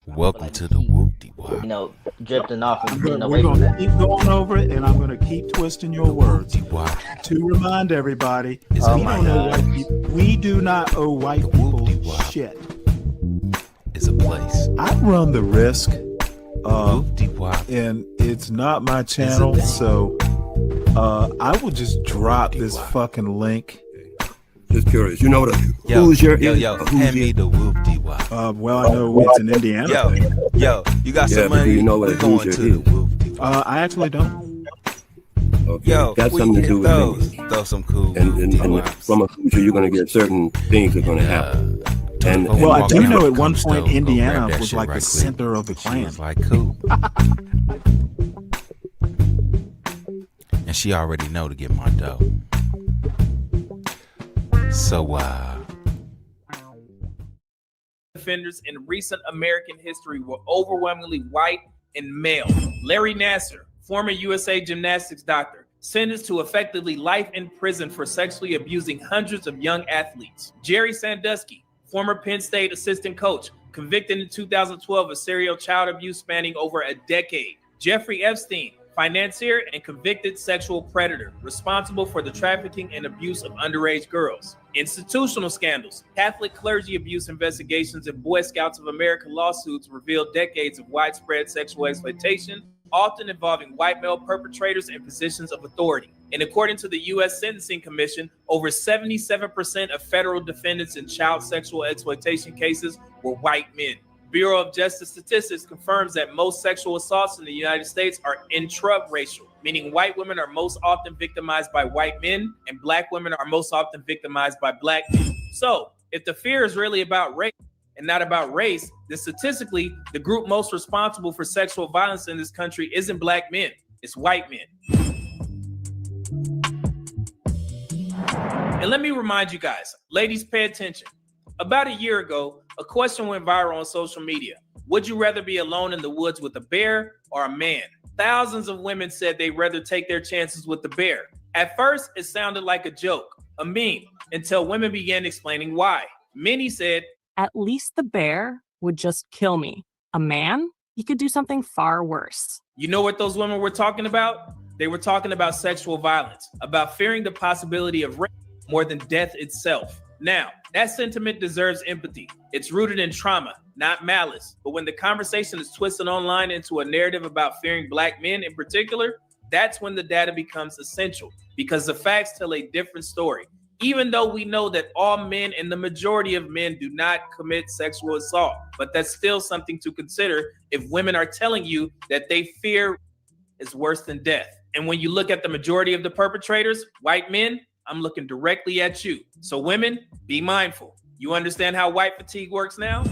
Welcome to the Whoop-De Wop. Drifting off and We're getting away from going to that. keep going over it, and I'm going to keep twisting your words Whoop-De-Wop. to remind everybody Oh we my don't owe God. white people. We do not owe white people Whoop-De-Wop. shit. It's a place. I run the risk, Whoop-De-Wop. and it's not my channel, so I will just drop this fucking link. Just curious, you know what? Yo, Who's your hand me the Whoop-De-Wop. Well, I know it's an Indiana thing. Yo, you got Yeah, some but do money? you know what We're a going Hoosier to the is? Whoop-De-Wop. I actually don't. Okay, Yo, that's we something to do with throw, things. throw some cool And Whoop-De-Wops. from a Hoosier, you're going to get certain things that are going to happen. And Well, I do know at one Comes point though, go Indiana grab that was shit like right the quick. center of the She Klan. was like, cool. And she already know to get my dough. So, offenders in recent American history were overwhelmingly white and male. Larry Nassar, former USA gymnastics doctor, sentenced to effectively life in prison for sexually abusing hundreds of young athletes. Jerry Sandusky, former Penn State assistant coach, convicted in 2012 of serial child abuse spanning over a decade. Jeffrey Epstein, financier and convicted sexual predator, responsible for the trafficking and abuse of underage girls. Institutional scandals, Catholic clergy abuse investigations, and Boy Scouts of America lawsuits revealed decades of widespread sexual exploitation, often involving white male perpetrators in positions of authority. And according to the U.S. Sentencing Commission, over 77% of federal defendants in child sexual exploitation cases were white men. Bureau of Justice Statistics confirms that most sexual assaults in the United States are intraracial, meaning white women are most often victimized by white men and black women are most often victimized by black men. So, if the fear is really about race and not about race, then statistically, the group most responsible for sexual violence in this country isn't black men, it's white men. And let me remind you guys, ladies, pay attention. About a year ago, a question went viral on social media. Would you rather be alone in the woods with a bear or a man? Thousands of women said they'd rather take their chances with the bear. At first, it sounded like a joke, a meme, until women began explaining why. Many said, at least the bear would just kill me. A man, he could do something far worse. you know what those women were talking about? They were talking about sexual violence, about fearing the possibility of rape more than death itself. Now, that sentiment deserves empathy. It's rooted in trauma, not malice. But when the conversation is twisted online into a narrative about fearing black men in particular, that's when the data becomes essential, because the facts tell a different story. Even though we know that all men and the majority of men do not commit sexual assault, but that's still something to consider if women are telling you that they fear is worse than death. And when you look at the majority of the perpetrators, white men, I'm looking directly at you. So women, be mindful. You understand how white fatigue works now?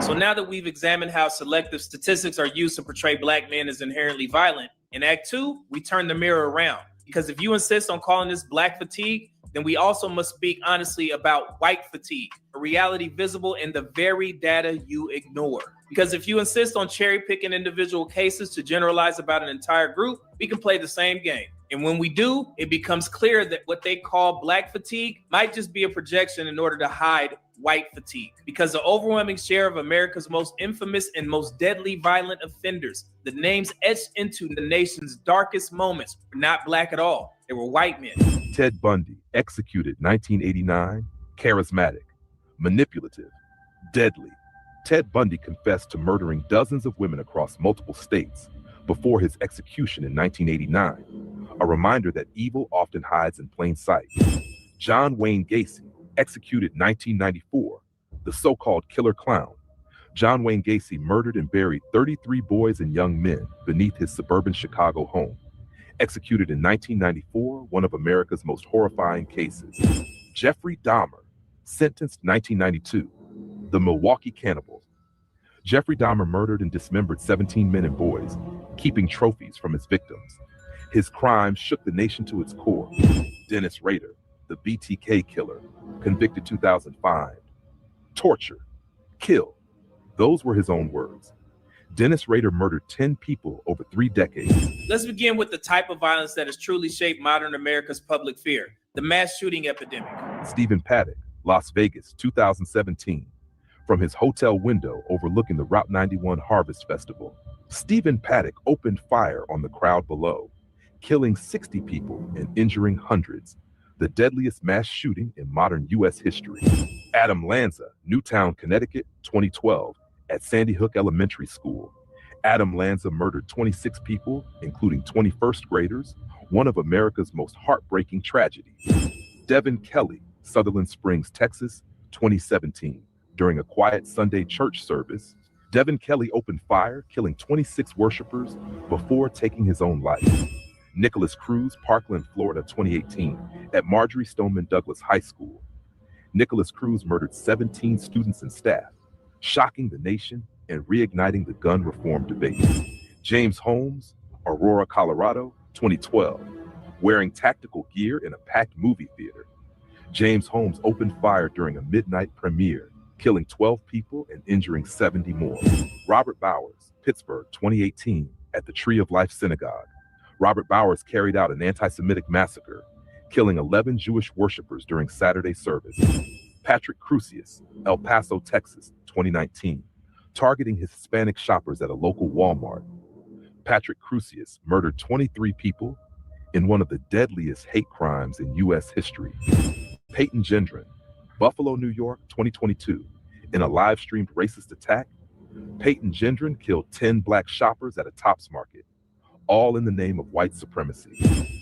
So now that we've examined how selective statistics are used to portray black men as inherently violent, in Act 2, we turn the mirror around. Because if you insist on calling this black fatigue, then we also must speak honestly about white fatigue, a reality visible in the very data you ignore. Because if you insist on cherry picking individual cases to generalize about an entire group, we can play the same game. And when we do, it becomes clear that what they call black fatigue might just be a projection in order to hide white fatigue. Because the overwhelming share of America's most infamous and most deadly violent offenders, the names etched into the nation's darkest moments, were not black at all. They were white men. Ted Bundy, executed 1989, charismatic, manipulative, deadly. Ted Bundy confessed to murdering dozens of women across multiple states before his execution in 1989, a reminder that evil often hides in plain sight. John Wayne Gacy, executed 1994, the so-called killer clown. John Wayne Gacy murdered and buried 33 boys and young men beneath his suburban Chicago home. Executed in 1994, one of America's most horrifying cases. Jeffrey Dahmer, sentenced 1992, the Milwaukee Cannibals. Jeffrey Dahmer murdered and dismembered 17 men and boys, keeping trophies from his victims. His crimes shook the nation to its core. Dennis Rader, the BTK killer, convicted 2005. Torture, kill. Those were his own words. Dennis Rader murdered 10 people over 3 decades. Let's begin with the type of violence that has truly shaped modern America's public fear, the mass shooting epidemic. Stephen Paddock, Las Vegas, 2017. from his hotel window overlooking the Route 91 Harvest Festival. Stephen Paddock opened fire on the crowd below, killing 60 people and injuring hundreds, the deadliest mass shooting in modern U.S. history. Adam Lanza, Newtown, Connecticut, 2012, at Sandy Hook Elementary School. Adam Lanza murdered 26 people, including 21st graders, one of America's most heartbreaking tragedies. Devin Kelly, Sutherland Springs, Texas, 2017. During a quiet Sunday church service, Devin Kelly opened fire, killing 26 worshipers before taking his own life. Nicholas Cruz, Parkland, Florida, 2018, at Marjorie Stoneman Douglas High School. Nicholas Cruz murdered 17 students and staff, shocking the nation and reigniting the gun reform debate. James Holmes, Aurora, Colorado, 2012, wearing tactical gear in a packed movie theater. James Holmes opened fire during a midnight premiere, killing 12 people and injuring 70 more. Robert Bowers, Pittsburgh, 2018, at the Tree of Life Synagogue. Robert Bowers carried out an anti-Semitic massacre, killing 11 Jewish worshipers during Saturday service. Patrick Crusius, El Paso, Texas, 2019, targeting Hispanic shoppers at a local Walmart. Patrick Crusius murdered 23 people in one of the deadliest hate crimes in U.S. history. Peyton Gendron, Buffalo, New York, 2022, in a live-streamed racist attack, Peyton Gendron killed 10 black shoppers at a Tops market, all in the name of white supremacy.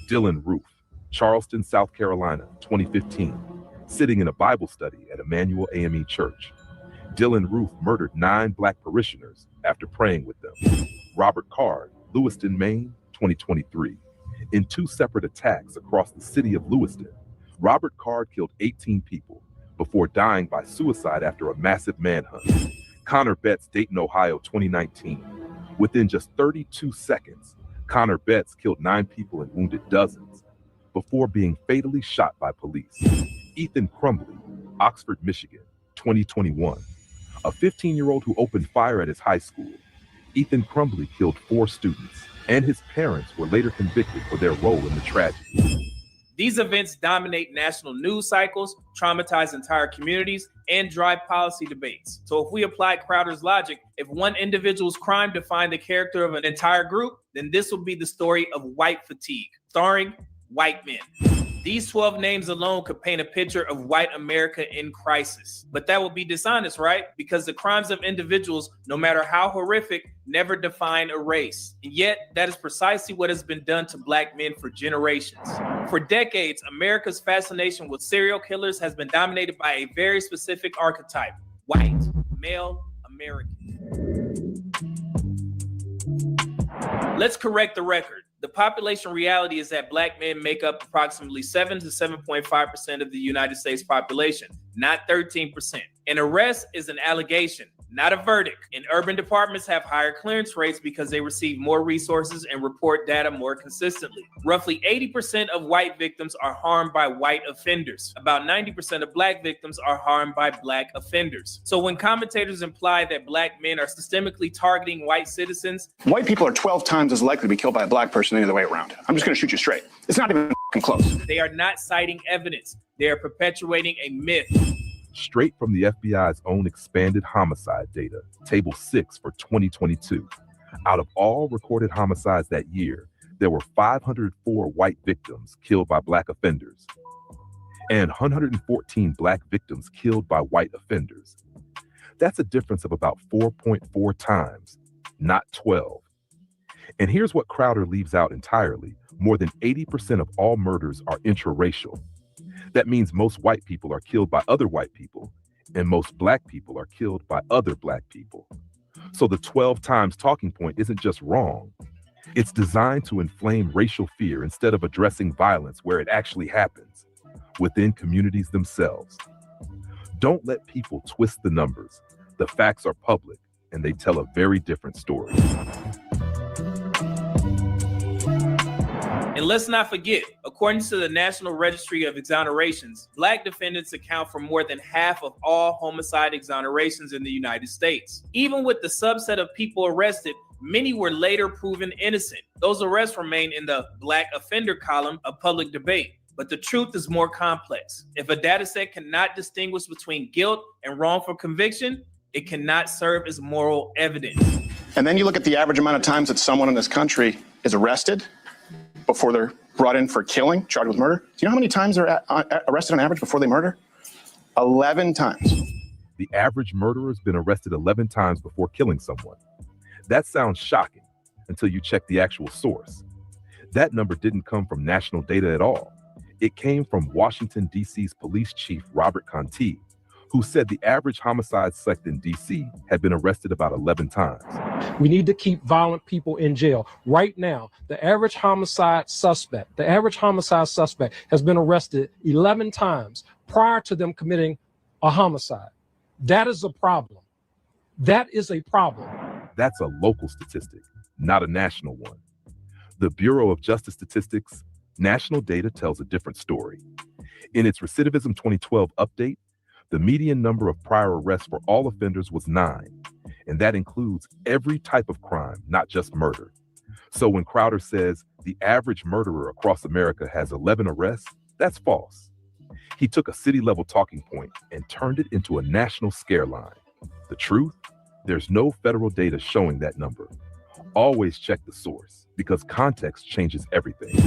Dylan Roof, Charleston, South Carolina, 2015, sitting in a Bible study at Emmanuel AME Church. Dylan Roof murdered 9 black parishioners after praying with them. Robert Card, Lewiston, Maine, 2023, in 2 separate attacks across the city of Lewiston. Robert Card killed 18 people before dying by suicide after a massive manhunt. Connor Betts, Dayton, Ohio, 2019. Within just 32 seconds, Connor Betts killed 9 people and wounded dozens before being fatally shot by police. Ethan Crumbley, Oxford, Michigan, 2021. A 15-year-old who opened fire at his high school. Ethan Crumbley killed 4 students, and his parents were later convicted for their role in the tragedy. These events dominate national news cycles, traumatize entire communities, and drive policy debates. So if we apply Crowder's logic, if one individual's crime defined the character of an entire group, then this will be the story of white fatigue, starring white men. These 12 names alone could paint a picture of white America in crisis. But that would be dishonest, right? Because the crimes of individuals, no matter how horrific, never define a race. And yet, that is precisely what has been done to black men for generations. For decades, America's fascination with serial killers has been dominated by a very specific archetype: white, male, American. Let's correct the record. The population reality is that black men make up approximately 7 to 7.5% of the United States population, not 13%. An arrest is an allegation, not a verdict. And urban departments have higher clearance rates because they receive more resources and report data more consistently. Roughly 80% of white victims are harmed by white offenders. About 90% of black victims are harmed by black offenders. So when commentators imply that black men are systemically targeting white citizens, white people are 12 times as likely to be killed by a black person than the other way around. I'm just going to shoot you straight. It's not even close. they are not citing evidence. They are perpetuating a myth. Straight from the FBI's own expanded homicide data, Table 6 for 2022. Out of all recorded homicides that year, there were 504 white victims killed by black offenders and 114 black victims killed by white offenders. That's a difference of about 4.4 times, not 12. And here's what Crowder leaves out entirely. More than 80% of all murders are intraracial. That means most white people are killed by other white people, and most black people are killed by other black people. So the 12 times talking point isn't just wrong. It's designed to inflame racial fear instead of addressing violence where it actually happens, within communities themselves. Don't let people twist the numbers. The facts are public, and they tell a very different story. And let's not forget, according to the National Registry of Exonerations, black defendants account for more than half of all homicide exonerations in the United States. Even with the subset of people arrested, many were later proven innocent. Those arrests remain in the black offender column of public debate. But the truth is more complex. If a data set cannot distinguish between guilt and wrongful conviction, It cannot serve as moral evidence. And then you look at the average amount of times that someone in this country is arrested before they're brought in for killing, charged with murder. Do you know how many times they're arrested on average before they murder? 11 times. The average murderer has been arrested 11 times before killing someone. That sounds shocking until you check the actual source. That number didn't come from national data at all. It came from Washington, D.C.'s police chief, Robert Conti, who said the average homicide suspect in D.C. had been arrested about 11 times. We need to keep violent people in jail. Right now, the average homicide suspect has been arrested 11 times prior to them committing a homicide. That is a problem. That is a problem. That's a local statistic, not a national one. The Bureau of Justice Statistics national data tells a different story. In its Recidivism 2012 update, the median number of prior arrests for all offenders was 9, and that includes every type of crime, not just murder. So when Crowder says the average murderer across America has 11 arrests, that's false. He took a city-level talking point and turned it into a national scare line. The truth? There's no federal data showing that number. Always check the source, because context changes everything.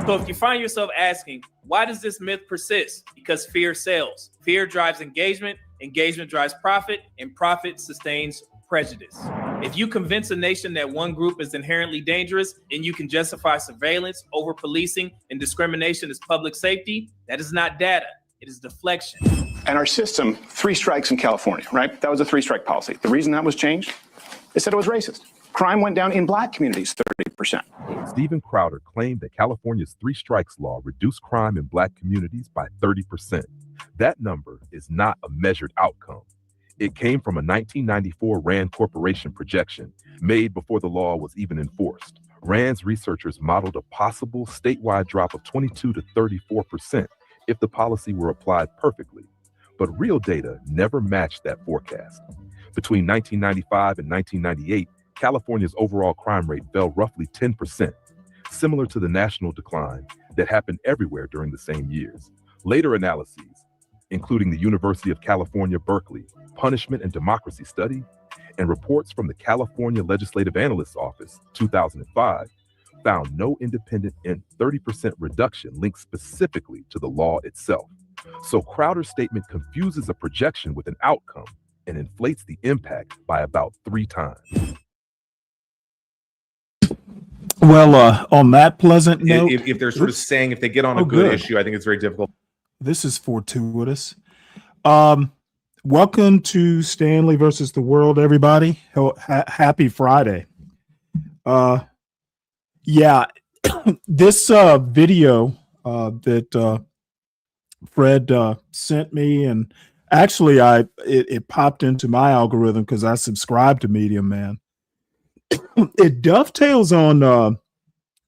So if you find yourself asking, why does this myth persist? Because fear sells. Fear drives engagement, engagement drives profit, and profit sustains prejudice. If you convince a nation that one group is inherently dangerous and you can justify surveillance, over-policing, and discrimination as public safety, that is not data, it is deflection. And our system, 3 strikes in California, right? That was a 3-strike policy. The reason that was changed, they said it was racist. Crime went down in black communities 30%. Steven Crowder claimed that California's 3 strikes law reduced crime in black communities by 30%. That number is not a measured outcome. It came from a 1994 RAND Corporation projection made before the law was even enforced. RAND's researchers modeled a possible statewide drop of 22 to 34% if the policy were applied perfectly. But real data never matched that forecast. Between 1995 and 1998, California's overall crime rate fell roughly 10%, similar to the national decline that happened everywhere during the same years. Later analyses, including the University of California, Berkeley Punishment and Democracy Study, and reports from the California Legislative Analyst's Office, 2005, found no independent and 30% reduction linked specifically to the law itself. So Crowder's statement confuses a projection with an outcome and inflates the impact by about 3 times. Well, on that pleasant note, if they're sort of saying if they get on a good issue, I think it's very difficult. This is fortuitous. Welcome to Stanley versus the World, everybody. Happy Friday. Yeah, this video that Fred sent me, and actually it popped into my algorithm because I subscribe to Medium Man. It dovetails on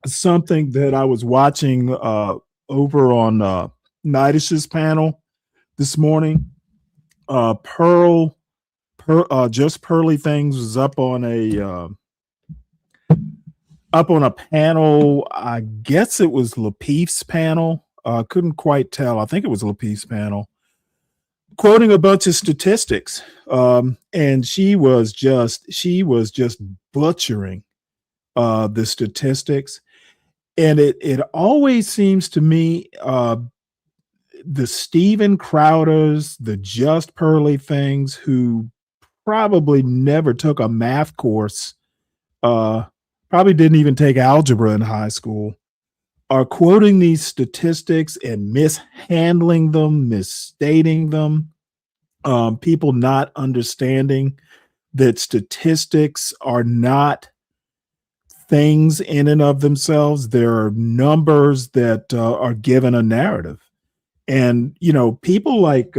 something that I was watching over on Nidish's panel this morning. Just Pearly Things was up on a panel. I guess it was Lapeef's panel. Couldn't quite tell. I think it was Lapeef's panel, quoting a bunch of statistics. And she was just butchering the statistics. And it always seems to me the Steven Crowders, the Just Pearly Things, who probably never took a math course, probably didn't even take algebra in high school, are quoting these statistics and mishandling them, misstating them. People not understanding that statistics are not things in and of themselves. There are numbers that are given a narrative. And, you know, people like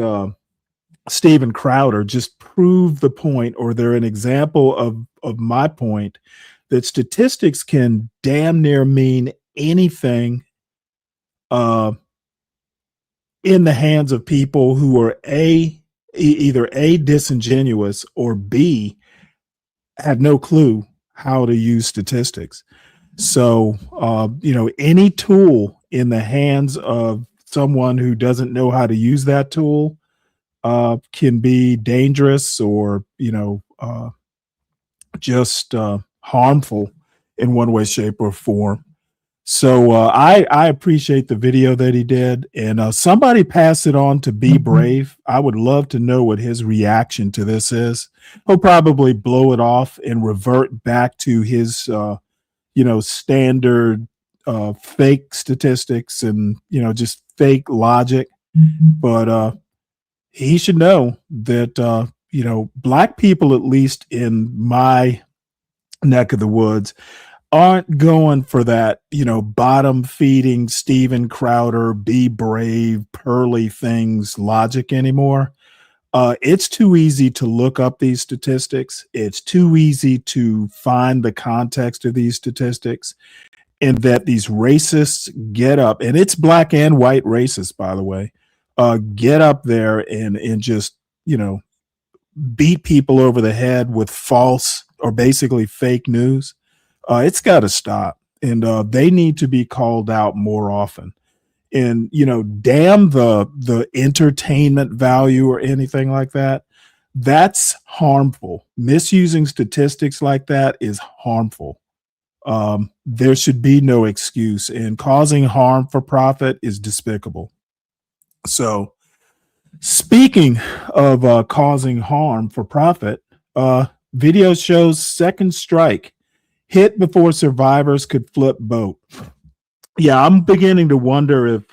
Steven Crowder just prove the point, or they're an example of my point, that statistics can damn near mean anything in the hands of people who are either A, disingenuous, or B, have no clue how to use statistics. So, you know, any tool in the hands of someone who doesn't know how to use that tool can be dangerous or, just harmful in one way, shape, or form. So I appreciate the video that he did, and somebody pass it on to Be Brave. I would love to know what his reaction to this is. He'll probably blow it off and revert back to his, standard fake statistics and just fake logic. But he should know that black people, at least in my neck of the woods, aren't going for that, bottom feeding Steven Crowder, Be Brave, pearly things logic anymore. It's too easy to look up these statistics. It's too easy to find the context of these statistics, and that these racists get up, and it's black and white racists, by the way, get up there and just, beat people over the head with false or basically fake news. It's got to stop, and they need to be called out more often. And damn the entertainment value or anything like that. That's harmful. Misusing statistics like that is harmful. There should be no excuse, and causing harm for profit is despicable. So, speaking of causing harm for profit, video shows second strike hit before survivors could flip boat. Yeah, I'm beginning to wonder if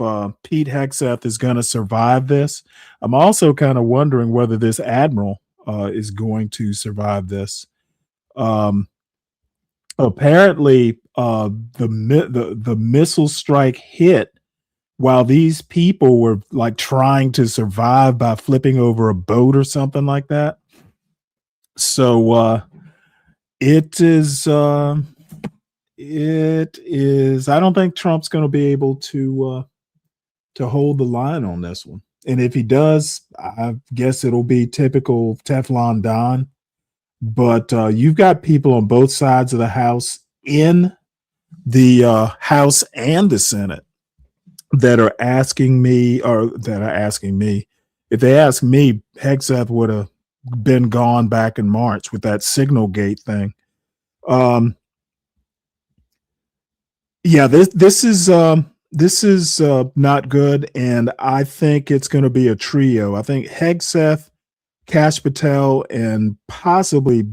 Pete Hegseth is going to survive this. I'm also kind of wondering whether this admiral is going to survive this. Apparently, the missile strike hit while these people were like trying to survive by flipping over a boat or something like that. So it is. I don't think Trump's going to be able to hold the line on this one. And if he does, I guess it'll be typical Teflon Don. But you've got people on both sides of the House, in the House and the Senate, that are asking me, if they ask me, Hegseth would have been gone back in March with that Signal Gate thing. Yeah, this is not good, and I think it's going to be a trio. I think Hegseth, Kash Patel, and possibly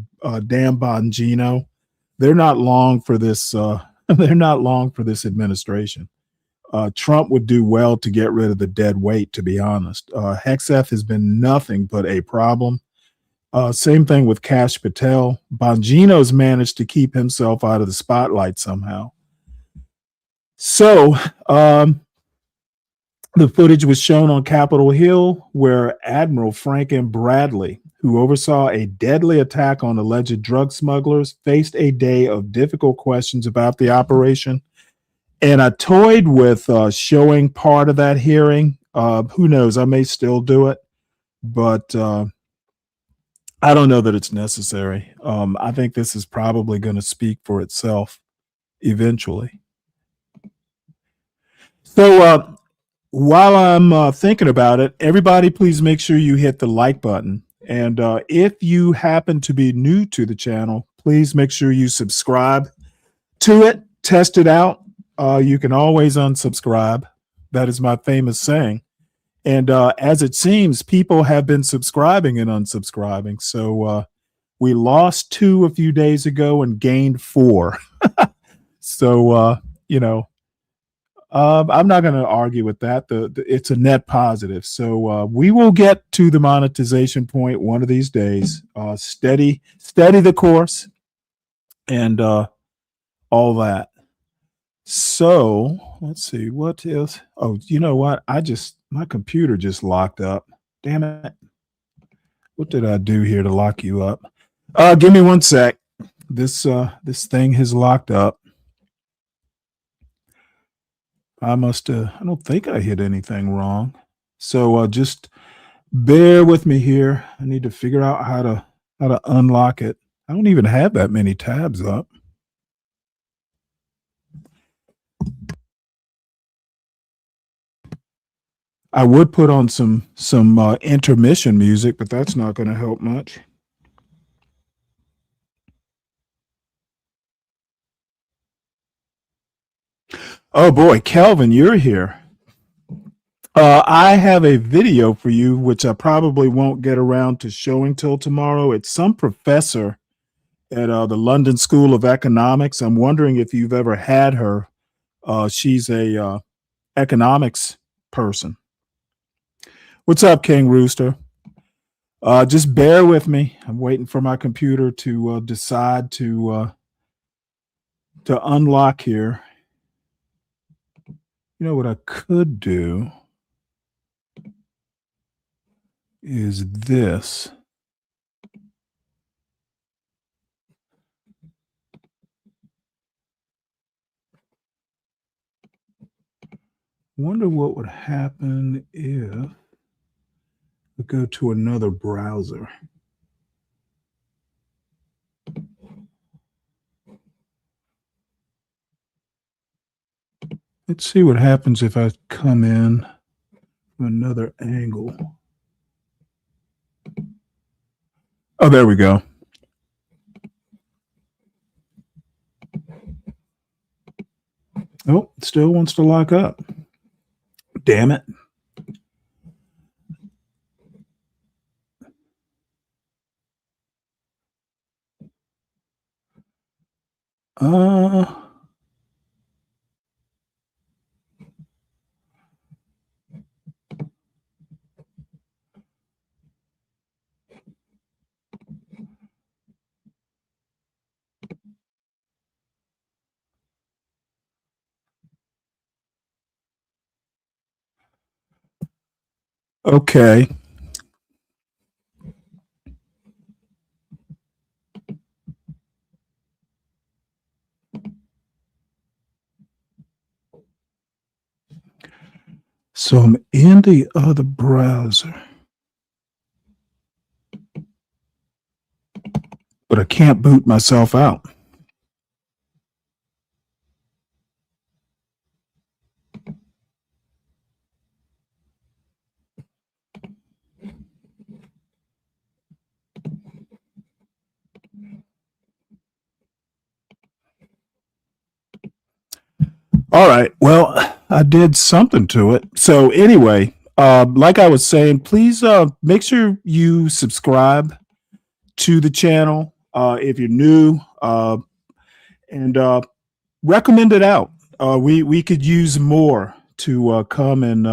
Dan Bongino. They're not long for this. They're not long for this administration. Trump would do well to get rid of the dead weight, to be honest. Hegseth has been nothing but a problem. Same thing with Kash Patel. Bongino's managed to keep himself out of the spotlight somehow. So the footage was shown on Capitol Hill, where Admiral Frank M. Bradley, who oversaw a deadly attack on alleged drug smugglers, faced a day of difficult questions about the operation. And I toyed with showing part of that hearing. Who knows? I may still do it, but I don't know that it's necessary. I think this is probably going to speak for itself eventually. So while I'm thinking about it, everybody please make sure you hit the like button. And if you happen to be new to the channel, please make sure you subscribe to it, test it out. You can always unsubscribe. That is my famous saying. And as it seems, people have been subscribing and unsubscribing. So we lost 2 a few days ago and gained 4. So, I'm not going to argue with that. It's a net positive. So we will get to the monetization point one of these days. Steady the course and all that. So let's see what is. Oh, you know what? My computer just locked up. Damn it. What did I do here to lock you up? Give me 1 sec. This thing has locked up. I don't think I hit anything wrong. So just bear with me here. I need to figure out how to unlock it. I don't even have that many tabs up. I would put on some intermission music, but that's not going to help much. Oh boy, Kelvin, you're here. I have a video for you, which I probably won't get around to showing till tomorrow. It's some professor at the London School of Economics. I'm wondering if you've ever had her. She's a economics person. What's up, King Rooster? Just bear with me. I'm waiting for my computer to decide to unlock here. You know what I could do is this. Wonder what would happen if we go to another browser. Let's see what happens if I come in from another angle. Oh, there we go. Oh, it still wants to lock up. Damn it. Okay. So I'm in the other browser, but I can't boot myself out. All right. Well, I did something to it. So anyway, like I was saying, please make sure you subscribe to the channel if you're new, and recommend it out. We could use more to come and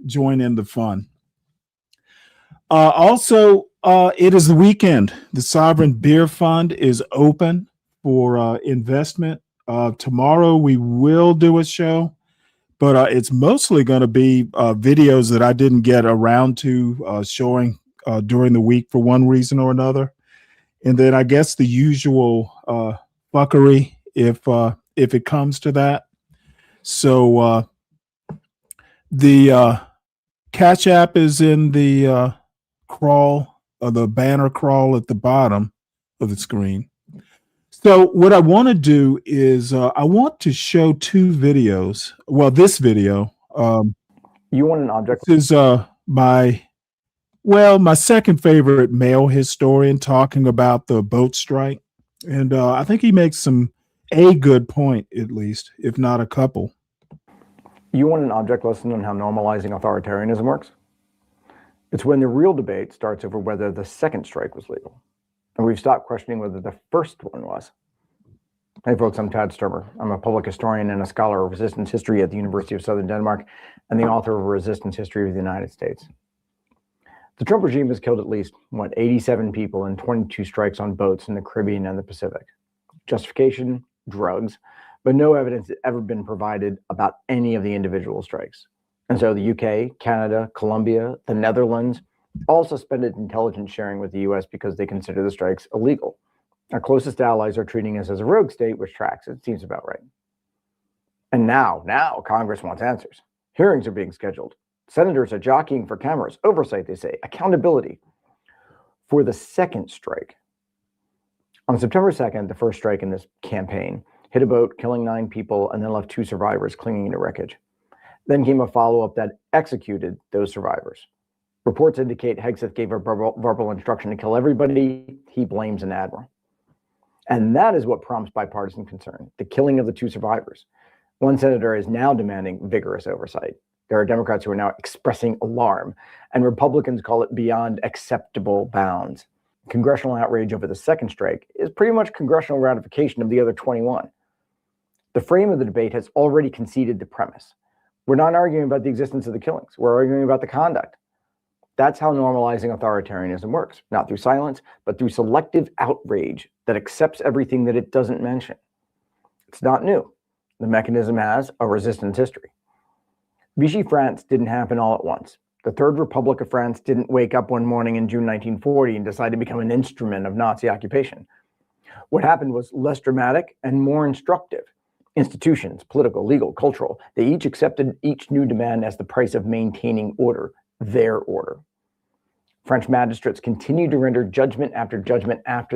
join in the fun. Also, it is the weekend. The Sovereign Beer Fund is open for investment. Tomorrow we will do a show, but it's mostly going to be videos that I didn't get around to showing during the week for one reason or another. And then I guess the usual fuckery if it comes to that. So the Catch App is in the crawl, the banner crawl at the bottom of the screen. So what I want to do is I want to show two videos. Well, this video. You want an object? This is my second favorite male historian talking about the boat strike. And I think he makes a good point, at least, if not a couple. You want an object lesson on how normalizing authoritarianism works? It's when the real debate starts over whether the second strike was legal. And we've stopped questioning whether the first one was. Hey folks, I'm Tad Sturmer. I'm a public historian and a scholar of resistance history at the University of Southern Denmark and the author of a resistance history of the United States. The Trump regime has killed at least, 87 people in 22 strikes on boats in the Caribbean and the Pacific. Justification, drugs, but no evidence has ever been provided about any of the individual strikes. And so the UK, Canada, Colombia, the Netherlands all suspended intelligence sharing with the US because they consider the strikes illegal. Our closest allies are treating us as a rogue state, which tracks. It seems about right. And now Congress wants answers. Hearings are being scheduled. Senators are jockeying for cameras, oversight, they say, accountability. For the second strike. On September 2nd, the first strike in this campaign hit a boat, killing 9 people, and then left 2 survivors clinging to wreckage. Then came a follow-up that executed those survivors. Reports indicate Hegseth gave a verbal instruction to kill everybody. He blames an admiral. And that is what prompts bipartisan concern, the killing of the 2 survivors. One senator is now demanding vigorous oversight. There are Democrats who are now expressing alarm, and Republicans call it beyond acceptable bounds. Congressional outrage over the second strike is pretty much congressional ratification of the other 21. The frame of the debate has already conceded the premise. We're not arguing about the existence of the killings. We're arguing about the conduct. That's how normalizing authoritarianism works, not through silence, but through selective outrage that accepts everything that it doesn't mention. It's not new. The mechanism has a resistance history. Vichy France didn't happen all at once. The Third Republic of France didn't wake up one morning in June 1940 and decide to become an instrument of Nazi occupation. What happened was less dramatic and more instructive. Institutions, political, legal, cultural, they each accepted each new demand as the price of maintaining order, their order. French magistrates continued to render judgment after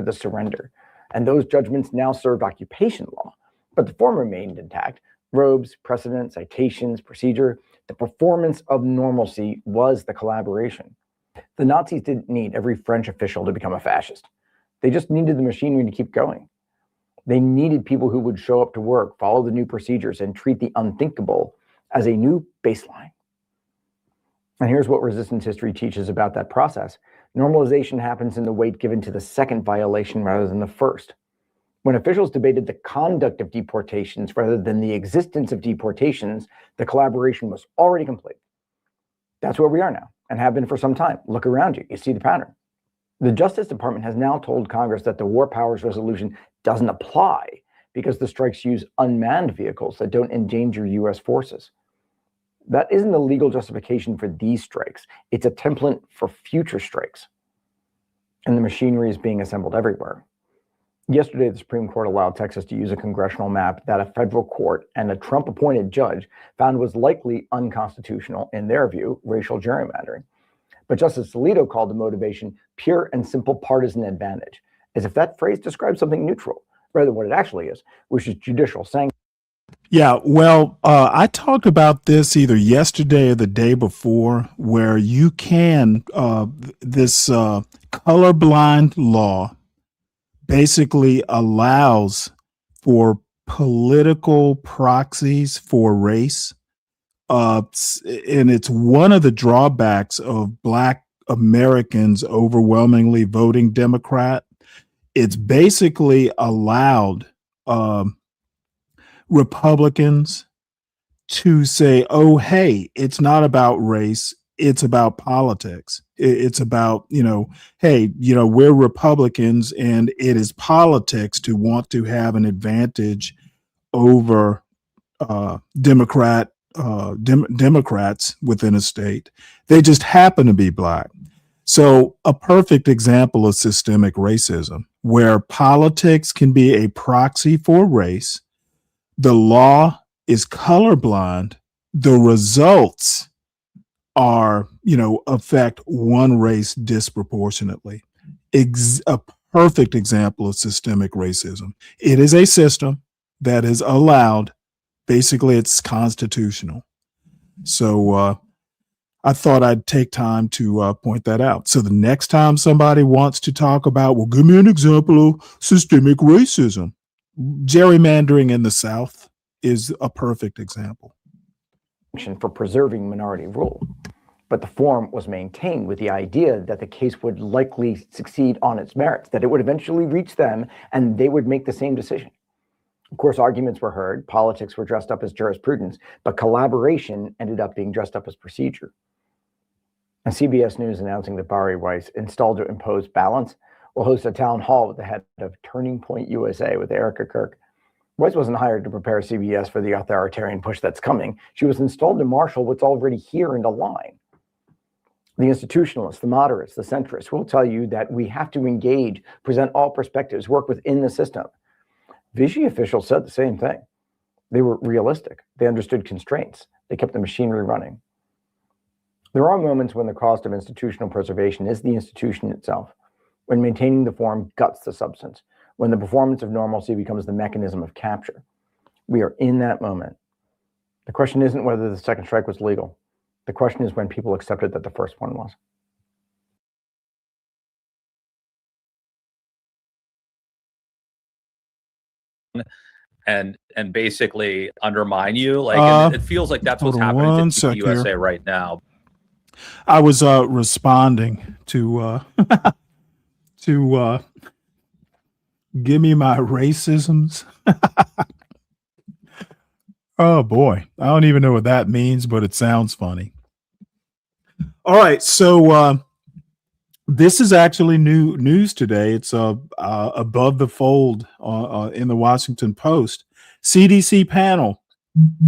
the surrender, and those judgments now served occupation law, but the form remained intact. Robes, precedent, citations, procedure. The performance of normalcy was the collaboration. The Nazis didn't need every French official to become a fascist. They just needed the machinery to keep going. They needed people who would show up to work, follow the new procedures, and treat the unthinkable as a new baseline. And here's what resistance history teaches about that process. Normalization happens in the weight given to the second violation rather than the first. When officials debated the conduct of deportations rather than the existence of deportations, the collaboration was already complete. That's where we are now and have been for some time. Look around you. You see the pattern. The Justice Department has now told Congress that the War Powers Resolution doesn't apply because the strikes use unmanned vehicles that don't endanger U.S. forces. That isn't the legal justification for these strikes. It's a template for future strikes. And the machinery is being assembled everywhere. Yesterday, the Supreme Court allowed Texas to use a congressional map that a federal court and a Trump-appointed judge found was likely unconstitutional, in their view, racial gerrymandering. But Justice Alito called the motivation pure and simple partisan advantage, as if that phrase describes something neutral, rather than what it actually is, which is judicial sanction. Yeah, well, I talked about this either yesterday or the day before, where you can, this colorblind law basically allows for political proxies for race. And it's one of the drawbacks of Black Americans overwhelmingly voting Democrat. It's basically allowed Republicans to say, oh, hey, it's not about race. It's about politics. It's about, hey, we're Republicans and it is politics to want to have an advantage over Democrats within a state. They just happen to be Black. So a perfect example of systemic racism, where politics can be a proxy for race. The law is colorblind. The results are, affect one race disproportionately. A perfect example of systemic racism. It is a system that is allowed. Basically, it's constitutional. So I thought I'd take time to point that out. So the next time somebody wants to talk about, well, give me an example of systemic racism. Gerrymandering in the South is a perfect example. For preserving minority rule. But the form was maintained with the idea that the case would likely succeed on its merits, that it would eventually reach them and they would make the same decision. Of course, arguments were heard, politics were dressed up as jurisprudence, but collaboration ended up being dressed up as procedure. And CBS News announcing that Bari Weiss, installed to impose balance, will host a town hall with the head of Turning Point USA with Erica Kirk. Weiss wasn't hired to prepare CBS for the authoritarian push that's coming. She was installed to marshal what's already here and align. The institutionalists, the moderates, the centrists will tell you that we have to engage, present all perspectives, work within the system. Vichy officials said the same thing. They were realistic. They understood constraints. They kept the machinery running. There are moments when the cost of institutional preservation is the institution itself, when maintaining the form guts the substance, when the performance of normalcy becomes the mechanism of capture. We are in that moment. The question isn't whether the second strike was legal. The question is when people accepted that the first one was. And basically undermine you, like, and it feels like that's what's happening to the USA right now. I was responding to to give me my racisms. Oh boy, I don't even know what that means, but it sounds funny. All right, so this is actually new news today. It's above the fold in the Washington Post. CDC panel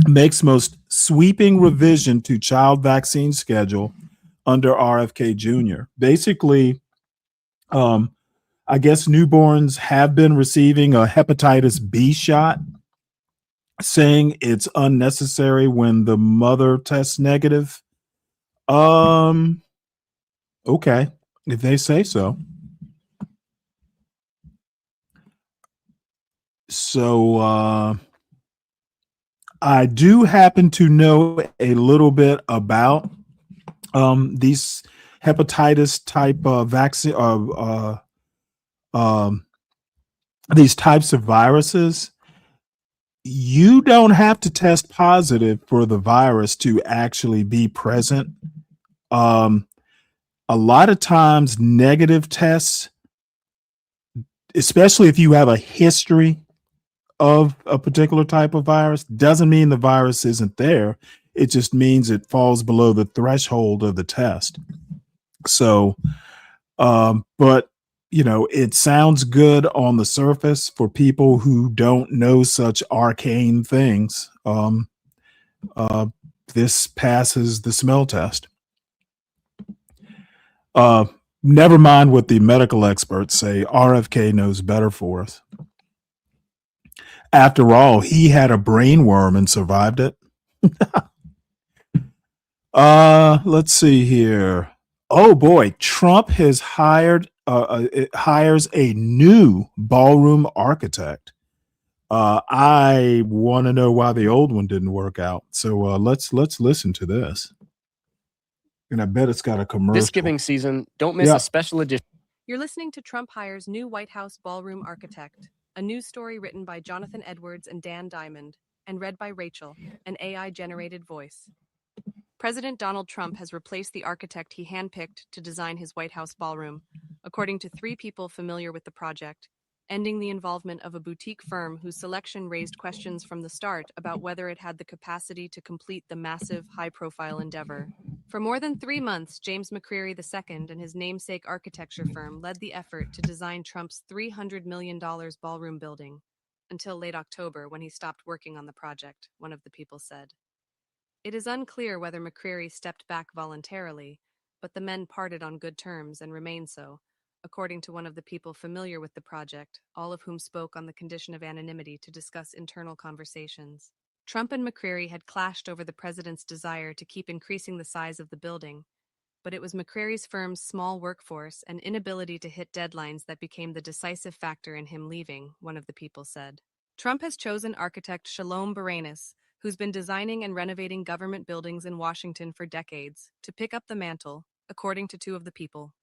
makes most sweeping revision to child vaccine schedule under RFK Jr. Basically, I guess newborns have been receiving a hepatitis B shot, saying it's unnecessary when the mother tests negative. Okay, if they say so. So I do happen to know a little bit about these hepatitis type vaccine, these types of viruses. You don't have to test positive for the virus to actually be present. A lot of times, negative tests, especially if you have a history of a particular type of virus, doesn't mean the virus isn't there. It just means it falls below the threshold of the test. So, but you know, it sounds good on the surface for people who don't know such arcane things. This passes the smell test. Never mind what the medical experts say. RFK knows better for us. After all, he had a brain worm and survived it. Let's see here. Oh boy, Trump has hires a new ballroom architect. I want to know why the old one didn't work out. So let's listen to this. And I bet it's got a commercial. This giving season, don't miss a special edition. You're listening to Trump hires new White House ballroom architect, a news story written by Jonathan Edwards and Dan Diamond, and read by Rachel, an AI-generated voice. President Donald Trump has replaced the architect he handpicked to design his White House ballroom, according to 3 people familiar with the project, ending the involvement of a boutique firm whose selection raised questions from the start about whether it had the capacity to complete the massive, high-profile endeavor. For more than 3 months, James McCreary II and his namesake architecture firm led the effort to design Trump's $300 million ballroom building, until late October when he stopped working on the project, one of the people said. It is unclear whether McCreary stepped back voluntarily, but the men parted on good terms and remain so, according to one of the people familiar with the project, all of whom spoke on the condition of anonymity to discuss internal conversations. Trump and McCreary had clashed over the president's desire to keep increasing the size of the building, but it was McCreary's firm's small workforce and inability to hit deadlines that became the decisive factor in him leaving, one of the people said. Trump has chosen architect Shalom Baranis, who's been designing and renovating government buildings in Washington for decades, to pick up the mantle, according to 2 of the people.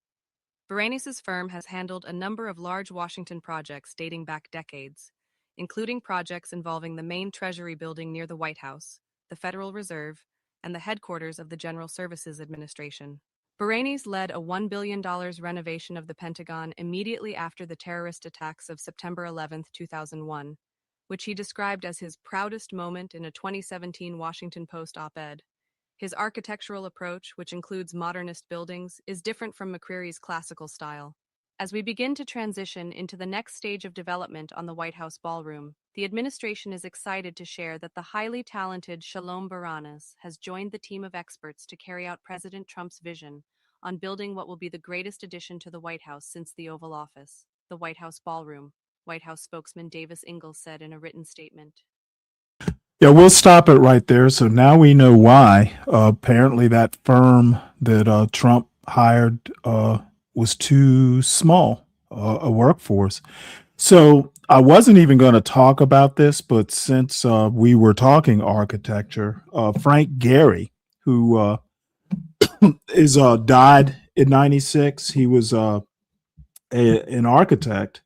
Baranis' firm has handled a number of large Washington projects dating back decades, including projects involving the main Treasury building near the White House, the Federal Reserve, and the headquarters of the General Services Administration. Baranis led a $1 billion renovation of the Pentagon immediately after the terrorist attacks of September 11, 2001, which he described as his proudest moment in a 2017 Washington Post op-ed. His architectural approach, which includes modernist buildings, is different from McCreary's classical style. As we begin to transition into the next stage of development on the White House ballroom, the administration is excited to share that the highly talented Shalom Baranis has joined the team of experts to carry out President Trump's vision on building what will be the greatest addition to the White House since the Oval Office, the White House ballroom, White House spokesman Davis Ingalls said in a written statement. Yeah, we'll stop it right there. So now we know why. Apparently that firm that Trump hired was too small a workforce. So I wasn't even going to talk about this, but since we were talking architecture, Frank Gehry, who is died in '96, he was an architect.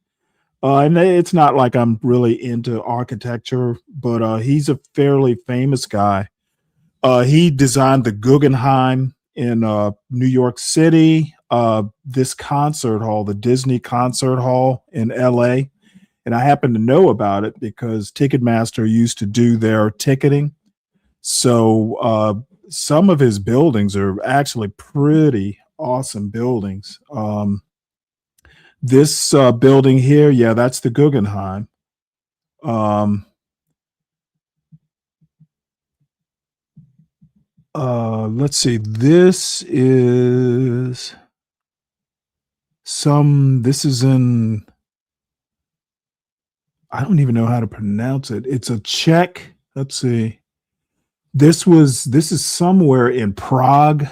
And it's not like I'm really into architecture, but he's a fairly famous guy. He designed the Guggenheim in New York City, this concert hall, the Disney Concert Hall in LA. And I happen to know about it because Ticketmaster used to do their ticketing. So some of his buildings are actually pretty awesome buildings. This building here, yeah, that's the Guggenheim. Let's see. This is in, I don't even know how to pronounce it. It's a Czech. Let's see. This is somewhere in Prague.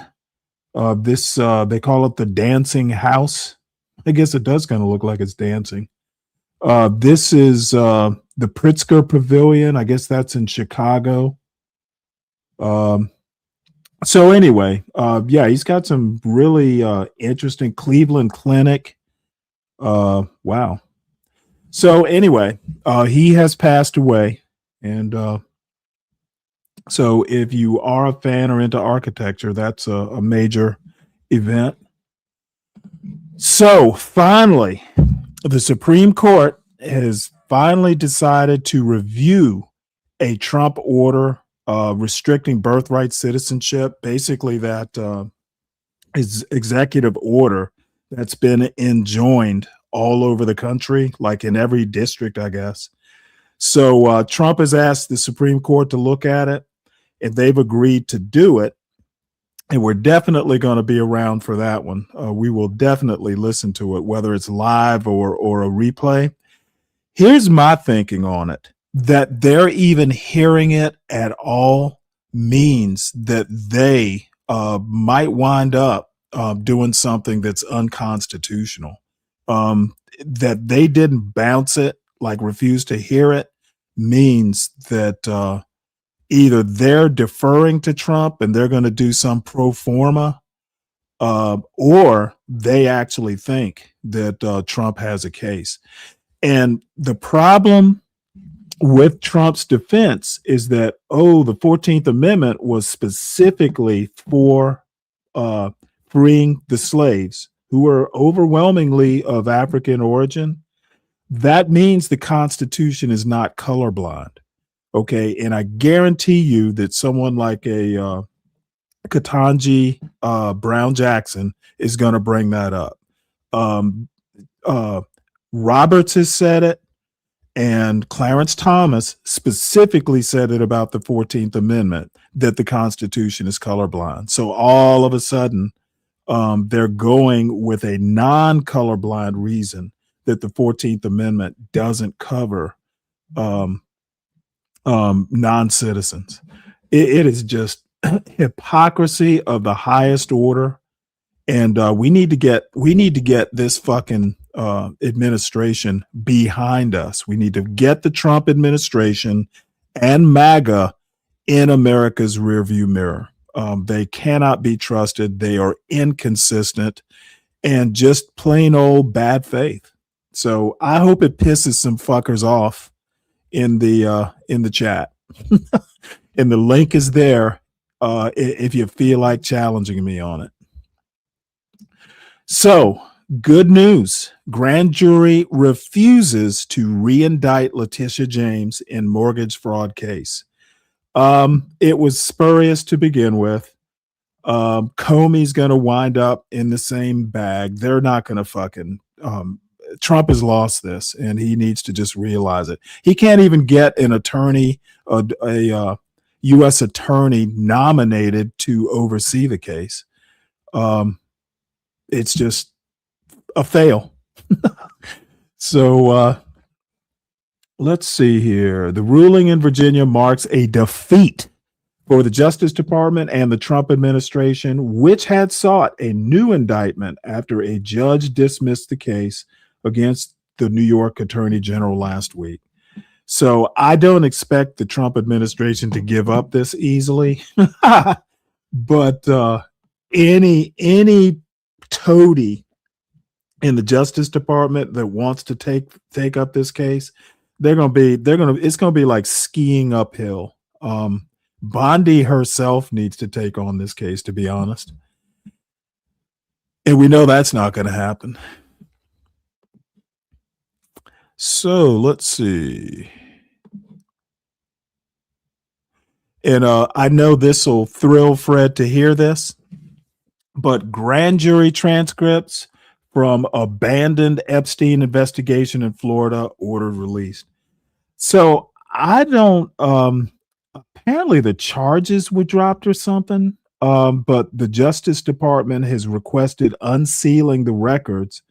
They call it the Dancing House. I guess it does kind of look like it's dancing. This is the Pritzker Pavilion. I guess that's in Chicago. So anyway, yeah, he's got some really interesting Cleveland Clinic. Wow. So anyway, he has passed away. And so if you are a fan or into architecture, that's a major event. So finally, the Supreme Court has finally decided to review a Trump order restricting birthright citizenship. Basically, that is executive order that's been enjoined all over the country, like in every district, I guess. So Trump has asked the Supreme Court to look at it, and they've agreed to do it. And we're definitely going to be around for that one. We will definitely listen to it, whether it's live or a replay. Here's my thinking on it. That they're even hearing it at all means that they might wind up doing something that's unconstitutional. That they didn't bounce it, like refuse to hear it, means that either they're deferring to Trump and they're going to do some pro forma, or they actually think that Trump has a case. And the problem with Trump's defense is that, the 14th Amendment was specifically for freeing the slaves who were overwhelmingly of African origin. That means the Constitution is not colorblind. Okay. And I guarantee you that someone like a Ketanji Brown Jackson is going to bring that up. Roberts has said it. And Clarence Thomas specifically said it about the 14th Amendment, that the Constitution is colorblind. So all of a sudden, they're going with a non-colorblind reason that the 14th Amendment doesn't cover non-citizens. It is just hypocrisy of the highest order. And we need to get this fucking administration behind us. We need to get the Trump administration and MAGA in America's rearview mirror. They cannot be trusted. They are inconsistent and just plain old bad faith. So I hope it pisses some fuckers off in the chat. And the link is there if you feel like challenging me on it. So, good news. Grand jury refuses to re-indict Letitia James in mortgage fraud case. It was spurious to begin with. Comey's going to wind up in the same bag. They're not going to fucking Trump has lost this, and he needs to just realize it. He can't even get an attorney, a U.S. attorney nominated to oversee the case. It's just a fail. So let's see here. The ruling in Virginia marks a defeat for the Justice Department and the Trump administration, which had sought a new indictment after a judge dismissed the case against the New York Attorney General last week. So I don't expect the Trump administration to give up this easily. But any toady in the Justice Department that wants to take up this case, it's gonna be like skiing uphill. Bondi herself needs to take on this case, to be honest. And we know that's not going to happen. So let's see. And I know this will thrill Fred to hear this, but grand jury transcripts from abandoned Epstein investigation in Florida ordered released. So I don't, apparently the charges were dropped or something, but the Justice Department has requested unsealing the records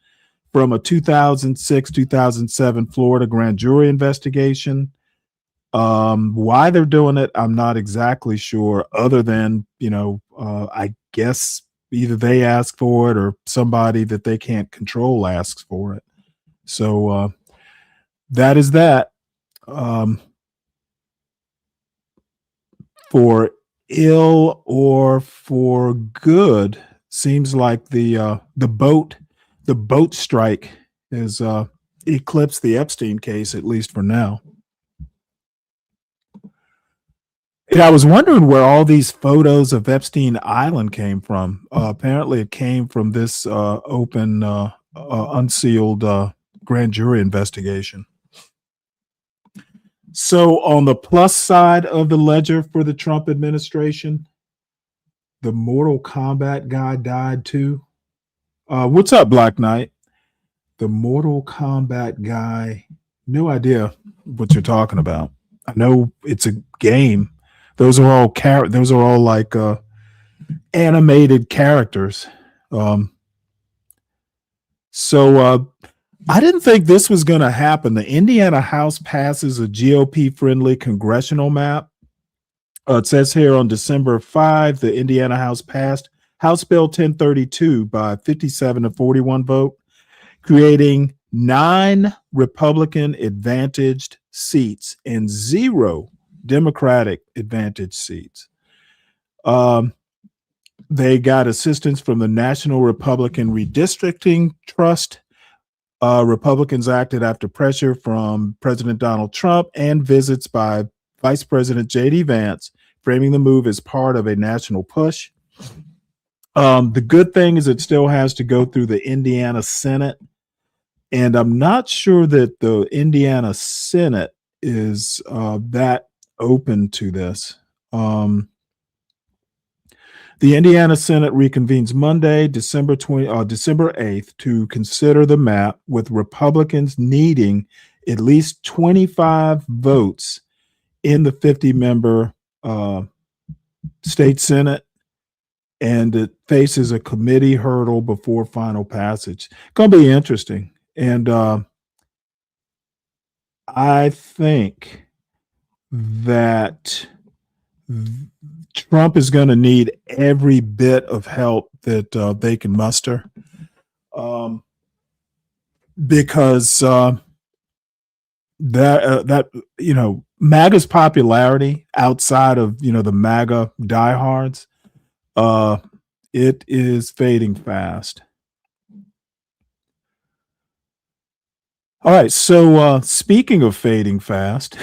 from a 2006-2007 Florida grand jury investigation. Why they're doing it, I'm not exactly sure, other than, I guess either they ask for it or somebody that they can't control asks for it. So that is that. For ill or for good, seems like the boat strike has eclipsed the Epstein case, at least for now. And I was wondering where all these photos of Epstein Island came from. Apparently, it came from this open, unsealed grand jury investigation. So on the plus side of the ledger for the Trump administration, the Mortal Kombat guy died too. What's up, Black Knight? The Mortal Kombat guy, no idea what you're talking about. I know it's a game. Those are all like animated characters. So I didn't think this was going to happen. The Indiana House passes a GOP-friendly congressional map. It says here on December 5, the Indiana House passed House Bill 1032 by 57 to 41 vote, creating 9 Republican advantaged seats and 0 Democratic advantaged seats. They got assistance from the National Republican Redistricting Trust. Republicans acted after pressure from President Donald Trump and visits by Vice President J.D. Vance, framing the move as part of a national push. The good thing is it still has to go through the Indiana Senate. And I'm not sure that the Indiana Senate is that open to this. The Indiana Senate reconvenes Monday, December 8th, to consider the map, with Republicans needing at least 25 votes in the 50-member state Senate, and it faces a committee hurdle before final passage. Going to be interesting. And I think that Trump is going to need every bit of help that they can muster, because MAGA's popularity outside of the MAGA diehards, it is fading fast. All right, so speaking of fading fast,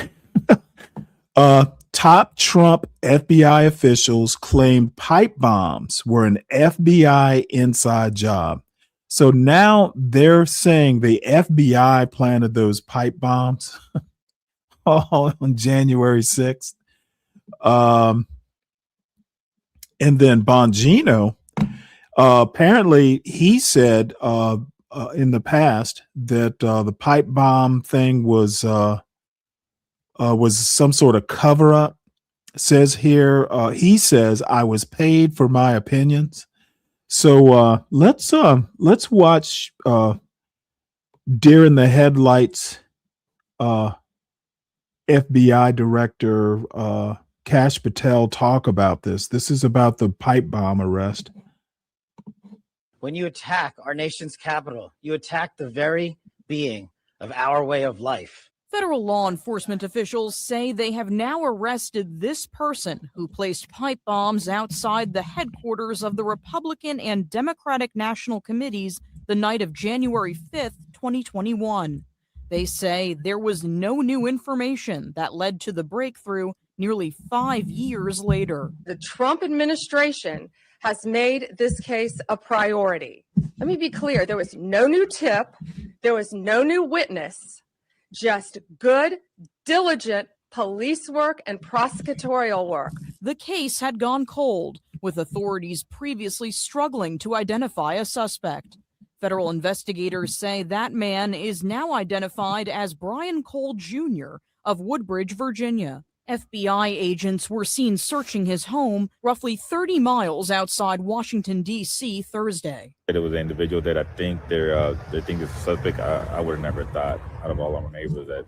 top Trump FBI officials claimed pipe bombs were an FBI inside job. So now they're saying the FBI planted those pipe bombs on January 6th. And then Bongino, apparently he said in the past that the pipe bomb thing was some sort of cover up. Says here, he says, "I was paid for my opinions." So let's watch deer in the headlights FBI Director Kash Patel talk about this. This is about the pipe bomb arrest. When you attack our nation's capital, you attack the very being of our way of life. Federal law enforcement officials say they have now arrested this person who placed pipe bombs outside the headquarters of the Republican and Democratic National Committees the night of January 5th, 2021. They say there was no new information that led to the breakthrough nearly 5 years later. The Trump administration has made this case a priority. Let me be clear, there was no new tip, there was no new witness, just good, diligent police work and prosecutorial work. The case had gone cold, with authorities previously struggling to identify a suspect. Federal investigators say that man is now identified as Brian Cole Jr. of Woodbridge, Virginia. FBI agents were seen searching his home roughly 30 miles outside Washington, D.C. Thursday. It was an individual that I think they think is a suspect. I would have never thought out of all our neighbors that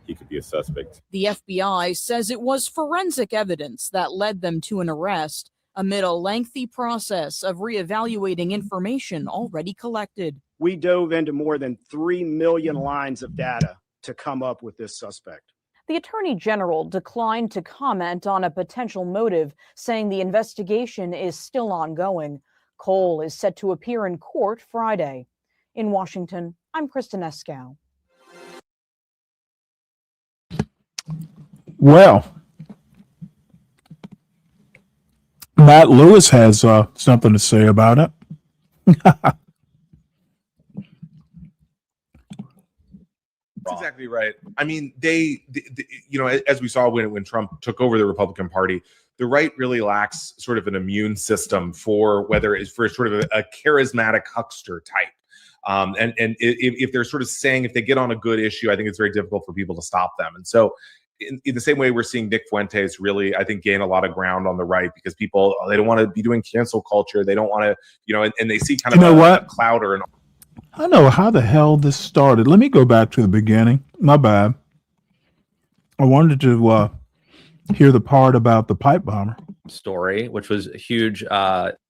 he could be a suspect. The FBI says it was forensic evidence that led them to an arrest amid a lengthy process of reevaluating information already collected. We dove into more than 3 million lines of data to come up with this suspect. The Attorney General declined to comment on a potential motive, saying the investigation is still ongoing. Cole is set to appear in court Friday. In Washington, I'm Kristen Eskow. Well, Matt Lewis has something to say about it. That's exactly right. I mean, they as we saw when Trump took over the Republican Party, the right really lacks sort of an immune system for whether it's for sort of a charismatic huckster type. And if they're sort of saying, if they get on a good issue, I think it's very difficult for people to stop them. And so in the same way we're seeing Nick Fuentes really, I think, gain a lot of ground on the right because people, they don't want to be doing cancel culture. They don't want to, and they see kind of a cloud or an. I know how the hell this started. Let me go back to the beginning. My bad. I wanted to hear the part about the pipe bomber story, which was huge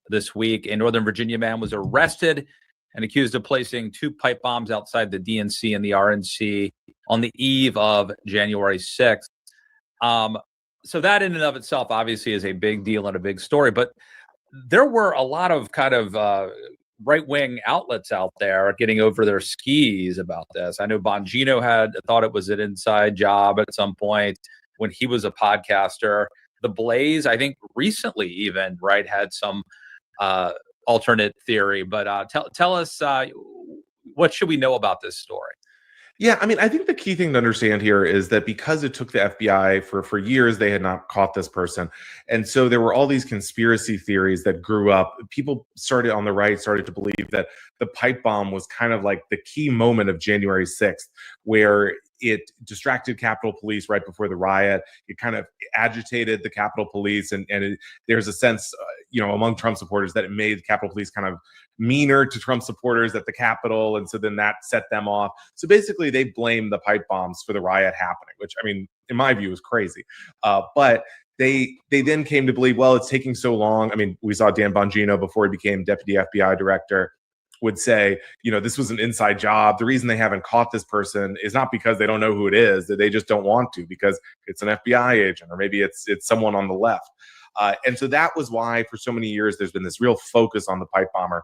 this week. A Northern Virginia man was arrested and accused of placing 2 pipe bombs outside the DNC and the RNC on the eve of January 6th. So that in and of itself obviously is a big deal and a big story, but there were a lot of kind of right-wing outlets out there getting over their skis about this. I know Bongino had thought it was an inside job at some point when he was a podcaster. The Blaze, I think recently even, right, had some alternate theory. But tell us, what should we know about this story? Yeah, I mean, I think the key thing to understand here is that because it took the FBI for years, they had not caught this person. And so there were all these conspiracy theories that grew up. People started on the right, started to believe that the pipe bomb was kind of like the key moment of January 6th, where it distracted Capitol Police right before the riot. It kind of agitated the Capitol Police. And there's a sense, among Trump supporters that it made Capitol Police kind of meaner to Trump supporters at the Capitol. And so then that set them off. So basically they blamed the pipe bombs for the riot happening, which, I mean, in my view is crazy. But they then came to believe, well, it's taking so long. I mean, we saw Dan Bongino before he became deputy FBI director would say, this was an inside job. The reason they haven't caught this person is not because they don't know who it is, that they just don't want to, because it's an FBI agent, or maybe it's someone on the left. And so that was why for so many years there's been this real focus on the pipe bomber,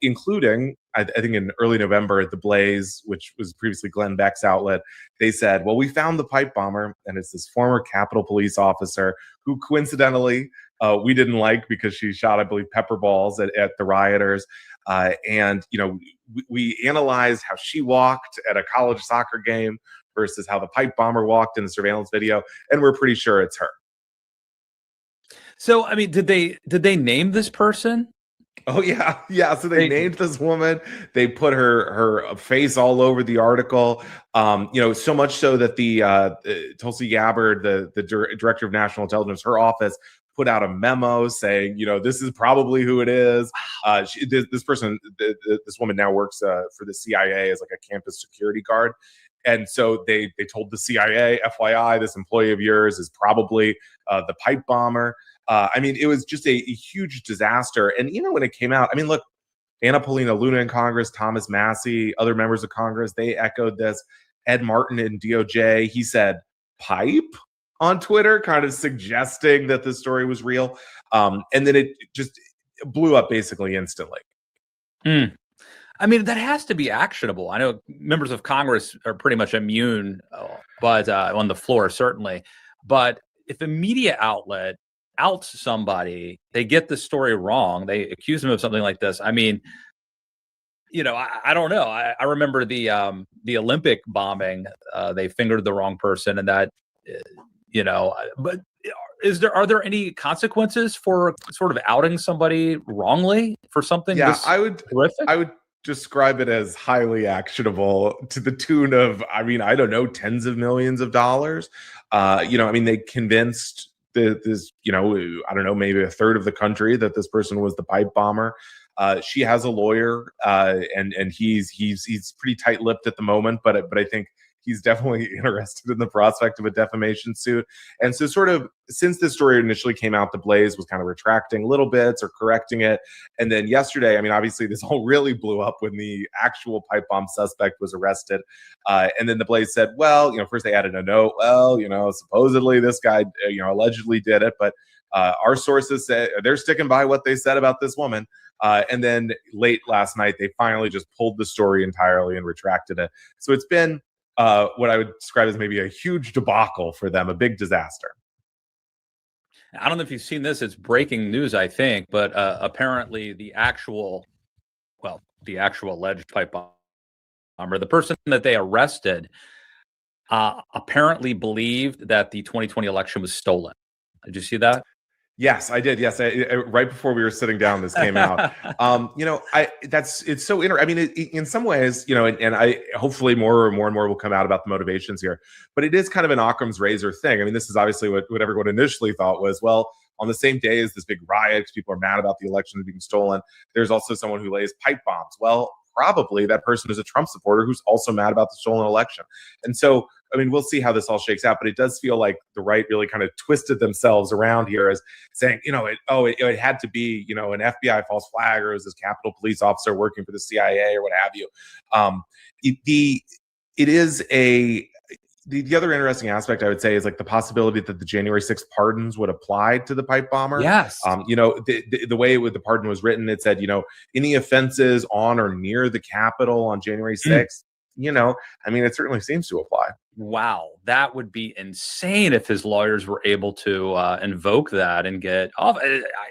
including, I think in early November, The Blaze, which was previously Glenn Beck's outlet, they said, well, we found the pipe bomber, and it's this former Capitol Police officer who coincidentally we didn't like because she shot, I believe, pepper balls at the rioters. And we analyzed how she walked at a college soccer game versus how the pipe bomber walked in the surveillance video, and we're pretty sure it's her. So, I mean, did they name this person? Oh yeah. So they named this woman. They put her face all over the article. So much so that the Tulsi Gabbard, the director of national intelligence, her office put out a memo saying, this is probably who it is. This person, this woman now works for the CIA as like a campus security guard. And so they told the CIA, FYI, this employee of yours is probably the pipe bomber. I mean, it was just a huge disaster. And, when it came out, I mean, look, Anna Paulina Luna in Congress, Thomas Massey, other members of Congress, they echoed this. Ed Martin in DOJ, he said pipe on Twitter, kind of suggesting that the story was real. And then it just blew up basically instantly. I mean, that has to be actionable. I know members of Congress are pretty much immune, but on the floor, certainly. But if a media outlet outs somebody, they get the story wrong, they accuse them of something like this. I mean, I don't know. I remember the Olympic bombing. They fingered the wrong person, and that, but are there any consequences for sort of outing somebody wrongly for something? Yeah, this I would describe it as highly actionable, to the tune of, I don't know, tens of millions of dollars. They convinced this, I don't know, maybe a third of the country that this person was the pipe bomber. She has a lawyer, and he's pretty tight-lipped at the moment, but I think he's definitely interested in the prospect of a defamation suit. And so sort of since this story initially came out, the Blaze was kind of retracting little bits or correcting it. And then yesterday, obviously this all really blew up when the actual pipe bomb suspect was arrested. And then the Blaze said, well, first they added a note. Well, supposedly this guy, allegedly did it, but our sources say they're sticking by what they said about this woman. And then late last night, they finally just pulled the story entirely and retracted it. So it's been what I would describe as maybe a huge debacle for them, a big disaster. I don't know if you've seen this. It's breaking news, I think, but apparently the actual alleged pipe bomber, the person that they arrested, apparently believed that the 2020 election was stolen. Did you see that? Yes, I did. Yes, right before we were sitting down, this came out. It's so interesting. In some ways, and I hopefully more and more will come out about the motivations here. But it is kind of an Occam's razor thing. This is obviously what everyone initially thought was, well, on the same day as this big riot, because people are mad about the election being stolen, there's also someone who lays pipe bombs. Well, probably that person is a Trump supporter who's also mad about the stolen election. And so, we'll see how this all shakes out, but it does feel like the right really kind of twisted themselves around here as saying, it had to be, an FBI false flag, or it was this Capitol Police officer working for the CIA or what have you. The other interesting aspect I would say is like the possibility that the January 6th pardons would apply to the pipe bomber. Yes. The way the pardon was written, it said, any offenses on or near the Capitol on January 6th, it certainly seems to apply. Wow, that would be insane if his lawyers were able to invoke that and get off.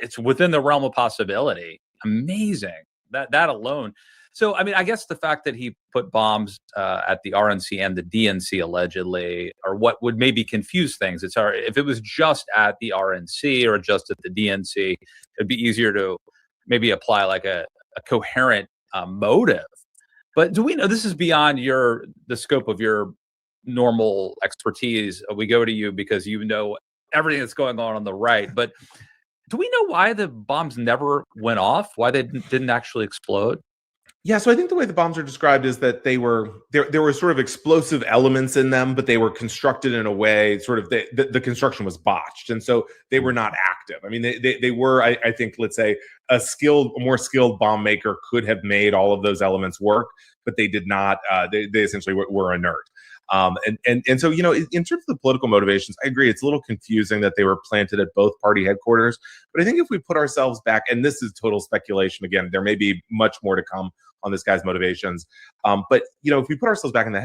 It's within the realm of possibility. Amazing, that alone. So, I guess the fact that he put bombs at the RNC and the DNC allegedly, or what would maybe confuse things. It's hard if it was just at the RNC or just at the DNC. It'd be easier to maybe apply like a coherent motive. But do we know this is beyond the scope of your normal expertise? We go to you because you know everything that's going on the right. But do we know why the bombs never went off? Why they didn't actually explode? Yeah, so I think the way the bombs are described is that there were sort of explosive elements in them, but they were constructed in a way sort of the construction was botched, and so they were not active. They were, I think, let's say a more skilled bomb maker could have made all of those elements work, but they did not. They essentially were inert. And so, in terms of the political motivations, I agree. It's a little confusing that they were planted at both party headquarters. But I think if we put ourselves back, and this is total speculation, again, there may be much more to come on this guy's motivations. But if we put ourselves back in the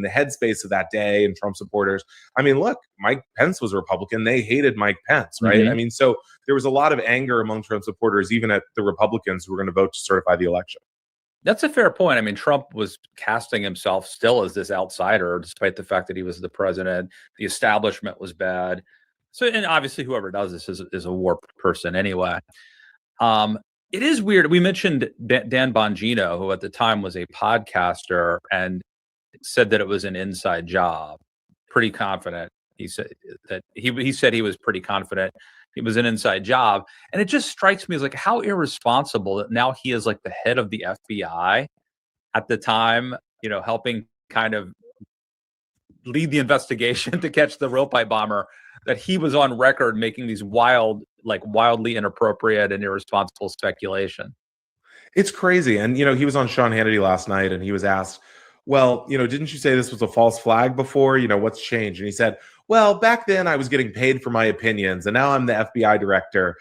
headspace of that day and Trump supporters, look, Mike Pence was a Republican. They hated Mike Pence, right? Mm-hmm. So there was a lot of anger among Trump supporters, even at the Republicans who were going to vote to certify the election. That's a fair point. Trump was casting himself still as this outsider, despite the fact that he was the president. The establishment was bad. So, and obviously, whoever does this is a warped person anyway. It is weird. We mentioned Dan Bongino, who at the time was a podcaster, and said that it was an inside job. Pretty confident. He said that he said he was pretty confident it was an inside job. And it just strikes me as like how irresponsible that now he is like the head of the FBI at the time, helping kind of lead the investigation to catch the real pipe bomber, that he was on record making these wildly inappropriate and irresponsible speculation. It's crazy. And, he was on Sean Hannity last night and he was asked, well, didn't you say this was a false flag before? What's changed? And he said, well, back then I was getting paid for my opinions and now I'm the FBI director.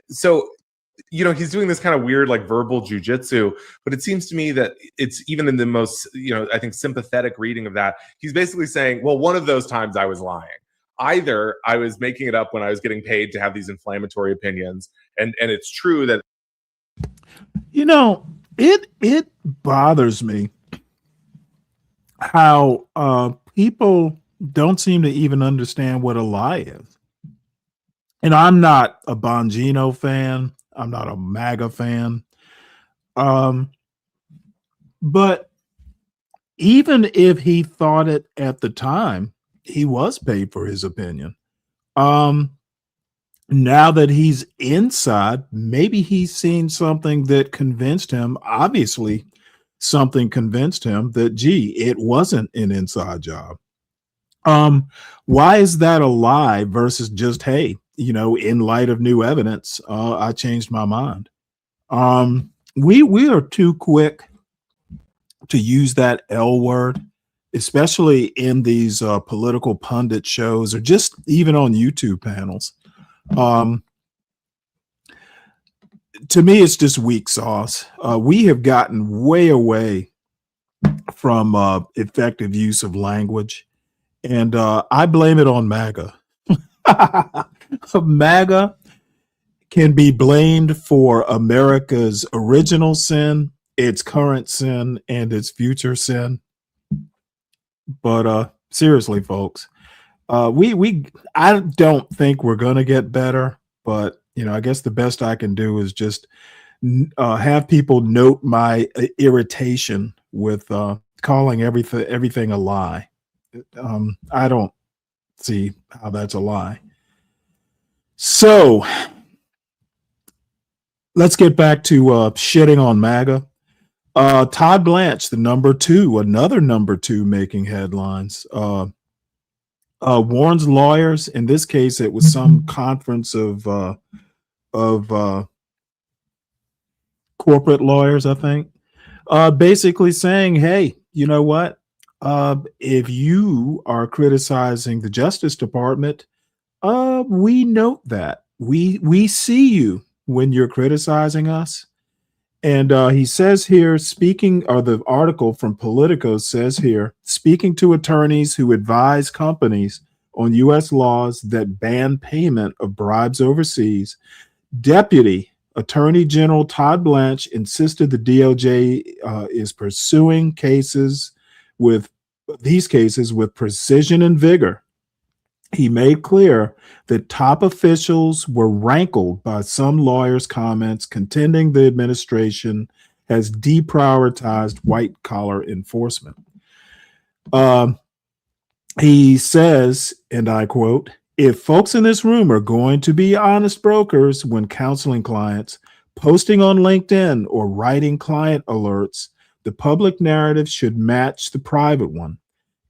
So, he's doing this kind of weird, like verbal jujitsu, but it seems to me that it's even in the most, I think sympathetic reading of that. He's basically saying, well, one of those times I was lying. Either I was making it up when I was getting paid to have these inflammatory opinions. And it's true that, it bothers me how people don't seem to even understand what a lie is. And I'm not a Bongino fan. I'm not a MAGA fan. But even if he thought it at the time, he was paid for his opinion. Now that he's inside, maybe he's seen something that convinced him. Obviously, something convinced him that, gee, it wasn't an inside job. Why is that a lie versus just, hey, in light of new evidence, I changed my mind. We are too quick to use that L word, especially in these political pundit shows or just even on YouTube panels. To me, it's just weak sauce. We have gotten way away from effective use of language, and I blame it on MAGA. MAGA can be blamed for America's original sin, its current sin, and its future sin. But seriously, folks, I don't think we're gonna get better. But I guess the best I can do is just have people note my irritation with calling everything a lie. I don't see how that's a lie. So let's get back to shitting on MAGA. Todd Blanche, another number two making headlines, warns lawyers. In this case, it was some conference of corporate lawyers, I think, basically saying, hey, you know what? If you are criticizing the Justice Department, we note that. We see you when you're criticizing us. And he says here, the article from Politico says here, speaking to attorneys who advise companies on U.S. laws that ban payment of bribes overseas, Deputy Attorney General Todd Blanche insisted the DOJ is pursuing these cases with precision and vigor. He made clear that top officials were rankled by some lawyers' comments contending the administration has deprioritized white-collar enforcement. He says, and I quote, if folks in this room are going to be honest brokers when counseling clients, posting on LinkedIn or writing client alerts, the public narrative should match the private one.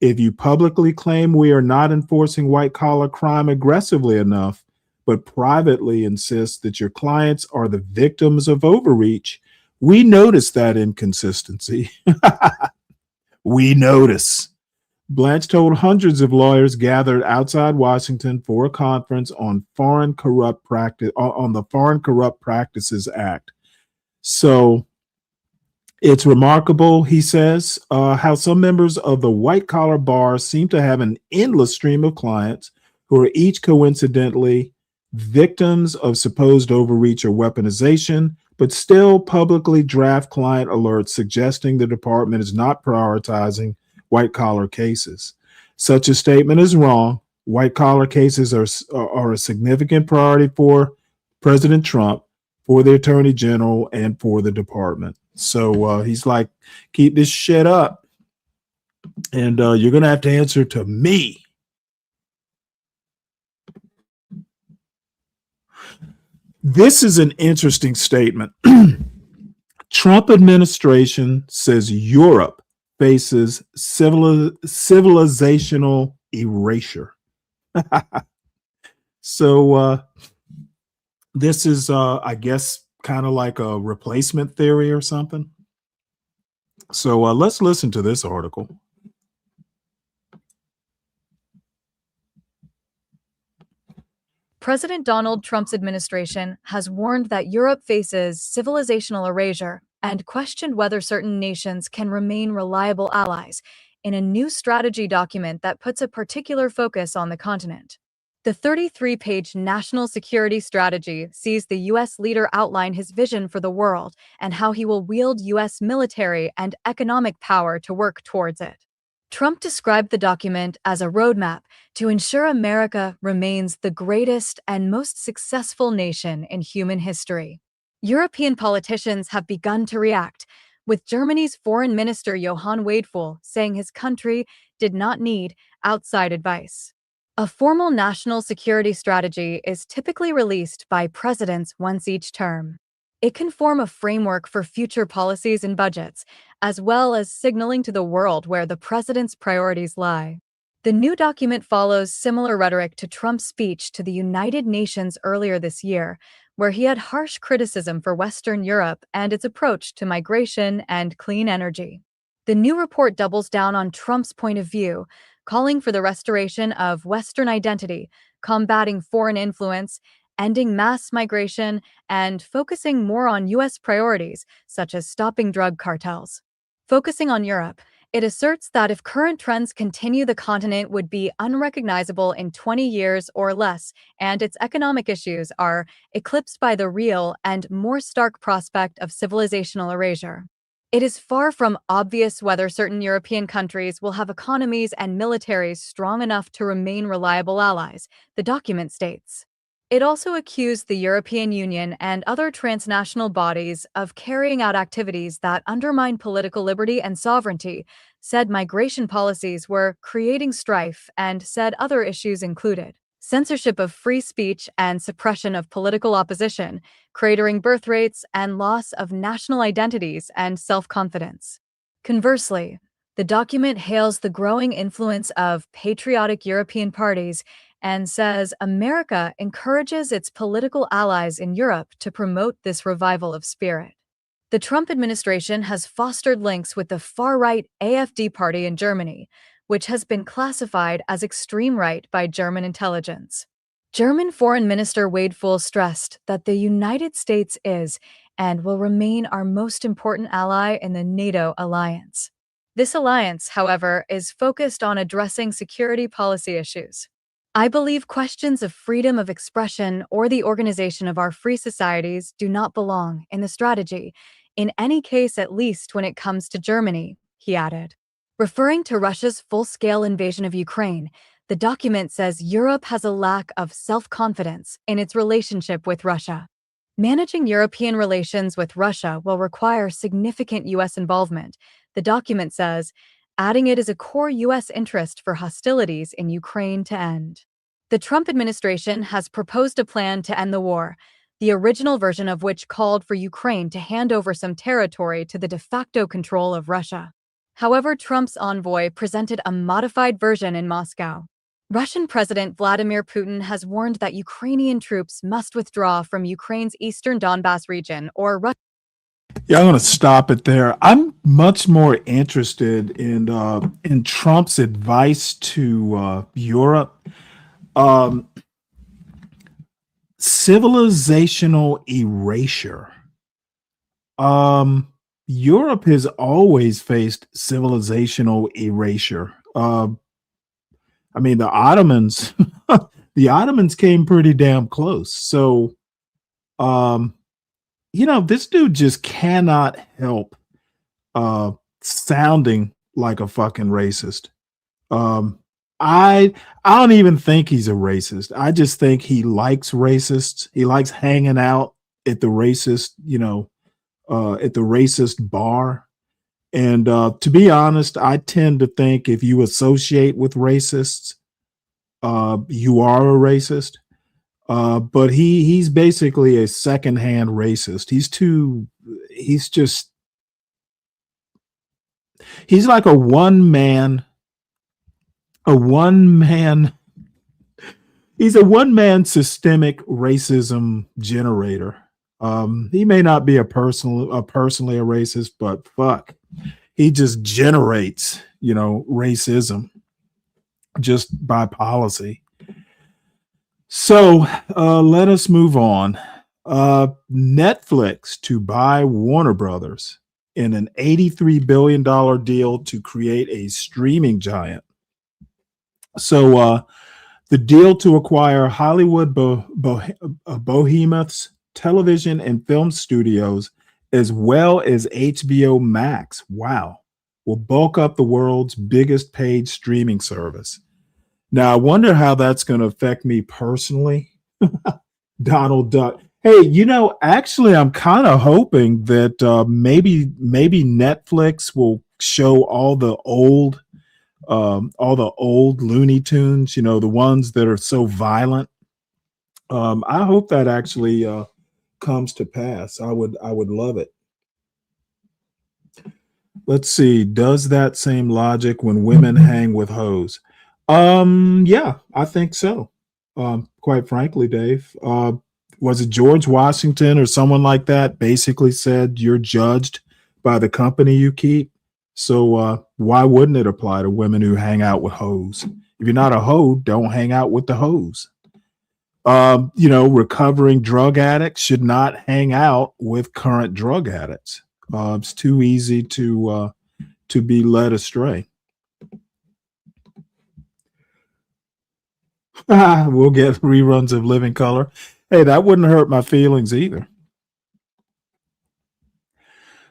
If you publicly claim we are not enforcing white-collar crime aggressively enough, but privately insist that your clients are the victims of overreach, we notice that inconsistency. We notice. Blanche told hundreds of lawyers gathered outside Washington for a conference on the Foreign Corrupt Practices Act. So it's remarkable, he says, how some members of the white-collar bar seem to have an endless stream of clients who are each coincidentally victims of supposed overreach or weaponization, but still publicly draft client alerts suggesting the department is not prioritizing white-collar cases. Such a statement is wrong. White-collar cases are a significant priority for President Trump, for the Attorney General, and for the department. So he's like, keep this shit up, and you're going to have to answer to me. This is an interesting statement. Trump administration says Europe faces civilizational erasure. So this is, I guess, kind of like a replacement theory or something. So let's listen to this article. President Donald Trump's administration has warned that Europe faces civilizational erasure and questioned whether certain nations can remain reliable allies in a new strategy document that puts a particular focus on the continent. The 33-page national security strategy sees the U.S. leader outline his vision for the world and how he will wield U.S. military and economic power to work towards it. Trump described the document as a roadmap to ensure America remains the greatest and most successful nation in human history. European politicians have begun to react, with Germany's Foreign Minister Johann Wadephul saying his country did not need outside advice. A formal national security strategy is typically released by presidents once each term. It can form a framework for future policies and budgets, as well as signaling to the world where the president's priorities lie. The new document follows similar rhetoric to Trump's speech to the United Nations earlier this year, where he had harsh criticism for Western Europe and its approach to migration and clean energy. The new report doubles down on Trump's point of view, calling for the restoration of Western identity, combating foreign influence, ending mass migration, and focusing more on U.S. priorities, such as stopping drug cartels. Focusing on Europe, it asserts that if current trends continue, the continent would be unrecognizable in 20 years or less, and its economic issues are eclipsed by the real and more stark prospect of civilizational erasure. It is far from obvious whether certain European countries will have economies and militaries strong enough to remain reliable allies, the document states. It also accused the European Union and other transnational bodies of carrying out activities that undermine political liberty and sovereignty, said migration policies were creating strife, and said other issues included censorship of free speech and suppression of political opposition, cratering birth rates, and loss of national identities and self-confidence. Conversely, the document hails the growing influence of patriotic European parties and says America encourages its political allies in Europe to promote this revival of spirit. The Trump administration has fostered links with the far-right AfD party in Germany, which has been classified as extreme right by German intelligence. German Foreign Minister Wadephul stressed that the United States is and will remain our most important ally in the NATO alliance. This alliance, however, is focused on addressing security policy issues. I believe questions of freedom of expression or the organization of our free societies do not belong in the strategy, in any case at least when it comes to Germany, he added. Referring to Russia's full-scale invasion of Ukraine, the document says Europe has a lack of self-confidence in its relationship with Russia. Managing European relations with Russia will require significant U.S. involvement, the document says, adding it as a core U.S. interest for hostilities in Ukraine to end. The Trump administration has proposed a plan to end the war, the original version of which called for Ukraine to hand over some territory to the de facto control of Russia. However, Trump's envoy presented a modified version in Moscow. Russian President Vladimir Putin has warned that Ukrainian troops must withdraw from Ukraine's eastern Donbas region or Russia. Yeah, I'm going to stop it there. I'm much more interested in Trump's advice to Europe. Civilizational erasure. Europe has always faced civilizational erasure. I mean, the Ottomans, the Ottomans came pretty damn close. So, this dude just cannot help sounding like a fucking racist. I don't even think he's a racist. I just think he likes racists. He likes hanging out at the racist, at the racist bar. And to be honest, I tend to think if you associate with racists, you are a racist. But he's basically a secondhand racist. He's like a one man systemic racism generator. He may not be personally a racist, but fuck, he just generates, racism just by policy. So let us move on. Netflix to buy Warner Brothers in an $83 billion deal to create a streaming giant. So the deal to acquire Hollywood behemoths, television and film studios, as well as HBO Max, wow, will bulk up the world's biggest paid streaming service. Now, I wonder how that's going to affect me personally. Donald Duck. Hey, actually, I'm kind of hoping that maybe Netflix will show all the old Looney Tunes, the ones that are so violent. I hope that actually comes to pass. I would love it. Let's see. Does that same logic when women hang with hoes? Yeah, I think so. Quite frankly, Dave. Was it George Washington or someone like that basically said you're judged by the company you keep? So why wouldn't it apply to women who hang out with hoes? If you're not a hoe, don't hang out with the hoes. Recovering drug addicts should not hang out with current drug addicts. It's too easy to be led astray. We'll get reruns of Living Color. Hey, that wouldn't hurt my feelings either.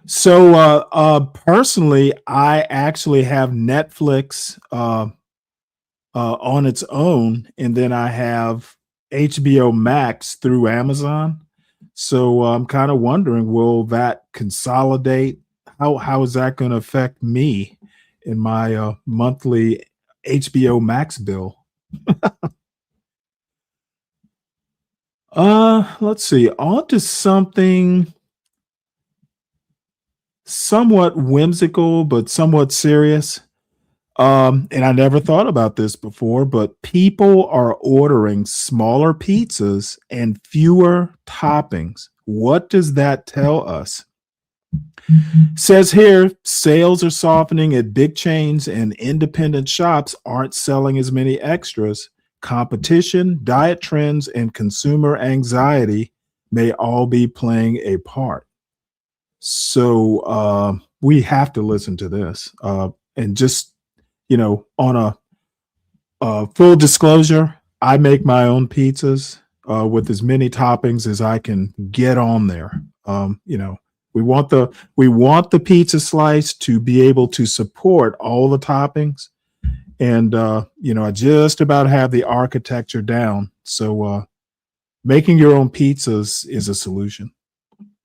So personally, I actually have Netflix on its own, and then I have HBO Max through Amazon. So I'm kind of wondering, will that consolidate? How is that going to affect me in my monthly HBO Max bill? Let's see. On to something somewhat whimsical, but somewhat serious. And I never thought about this before, but people are ordering smaller pizzas and fewer toppings. What does that tell us? Says here, sales are softening at big chains and independent shops aren't selling as many extras. Competition, diet trends, and consumer anxiety may all be playing a part. So we have to listen to this. And just, on a full disclosure, I make my own pizzas with as many toppings as I can get on there. We want the pizza slice to be able to support all the toppings. And, I just about have the architecture down. So making your own pizzas is a solution.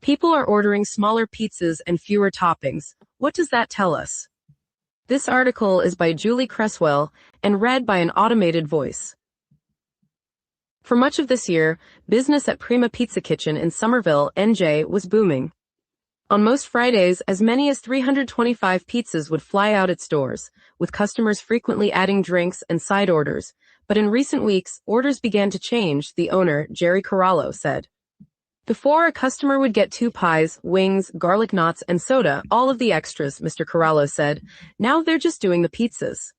People are ordering smaller pizzas and fewer toppings. What does that tell us? This article is by Julie Cresswell and read by an automated voice. For much of this year, business at Prima Pizza Kitchen in Somerville, NJ, was booming. On most Fridays, as many as 325 pizzas would fly out its doors, with customers frequently adding drinks and side orders. But in recent weeks, orders began to change, the owner, Jerry Corallo, said. Before, a customer would get 2 pies, wings, garlic knots, and soda, all of the extras, Mr. Corallo said. Now they're just doing the pizzas.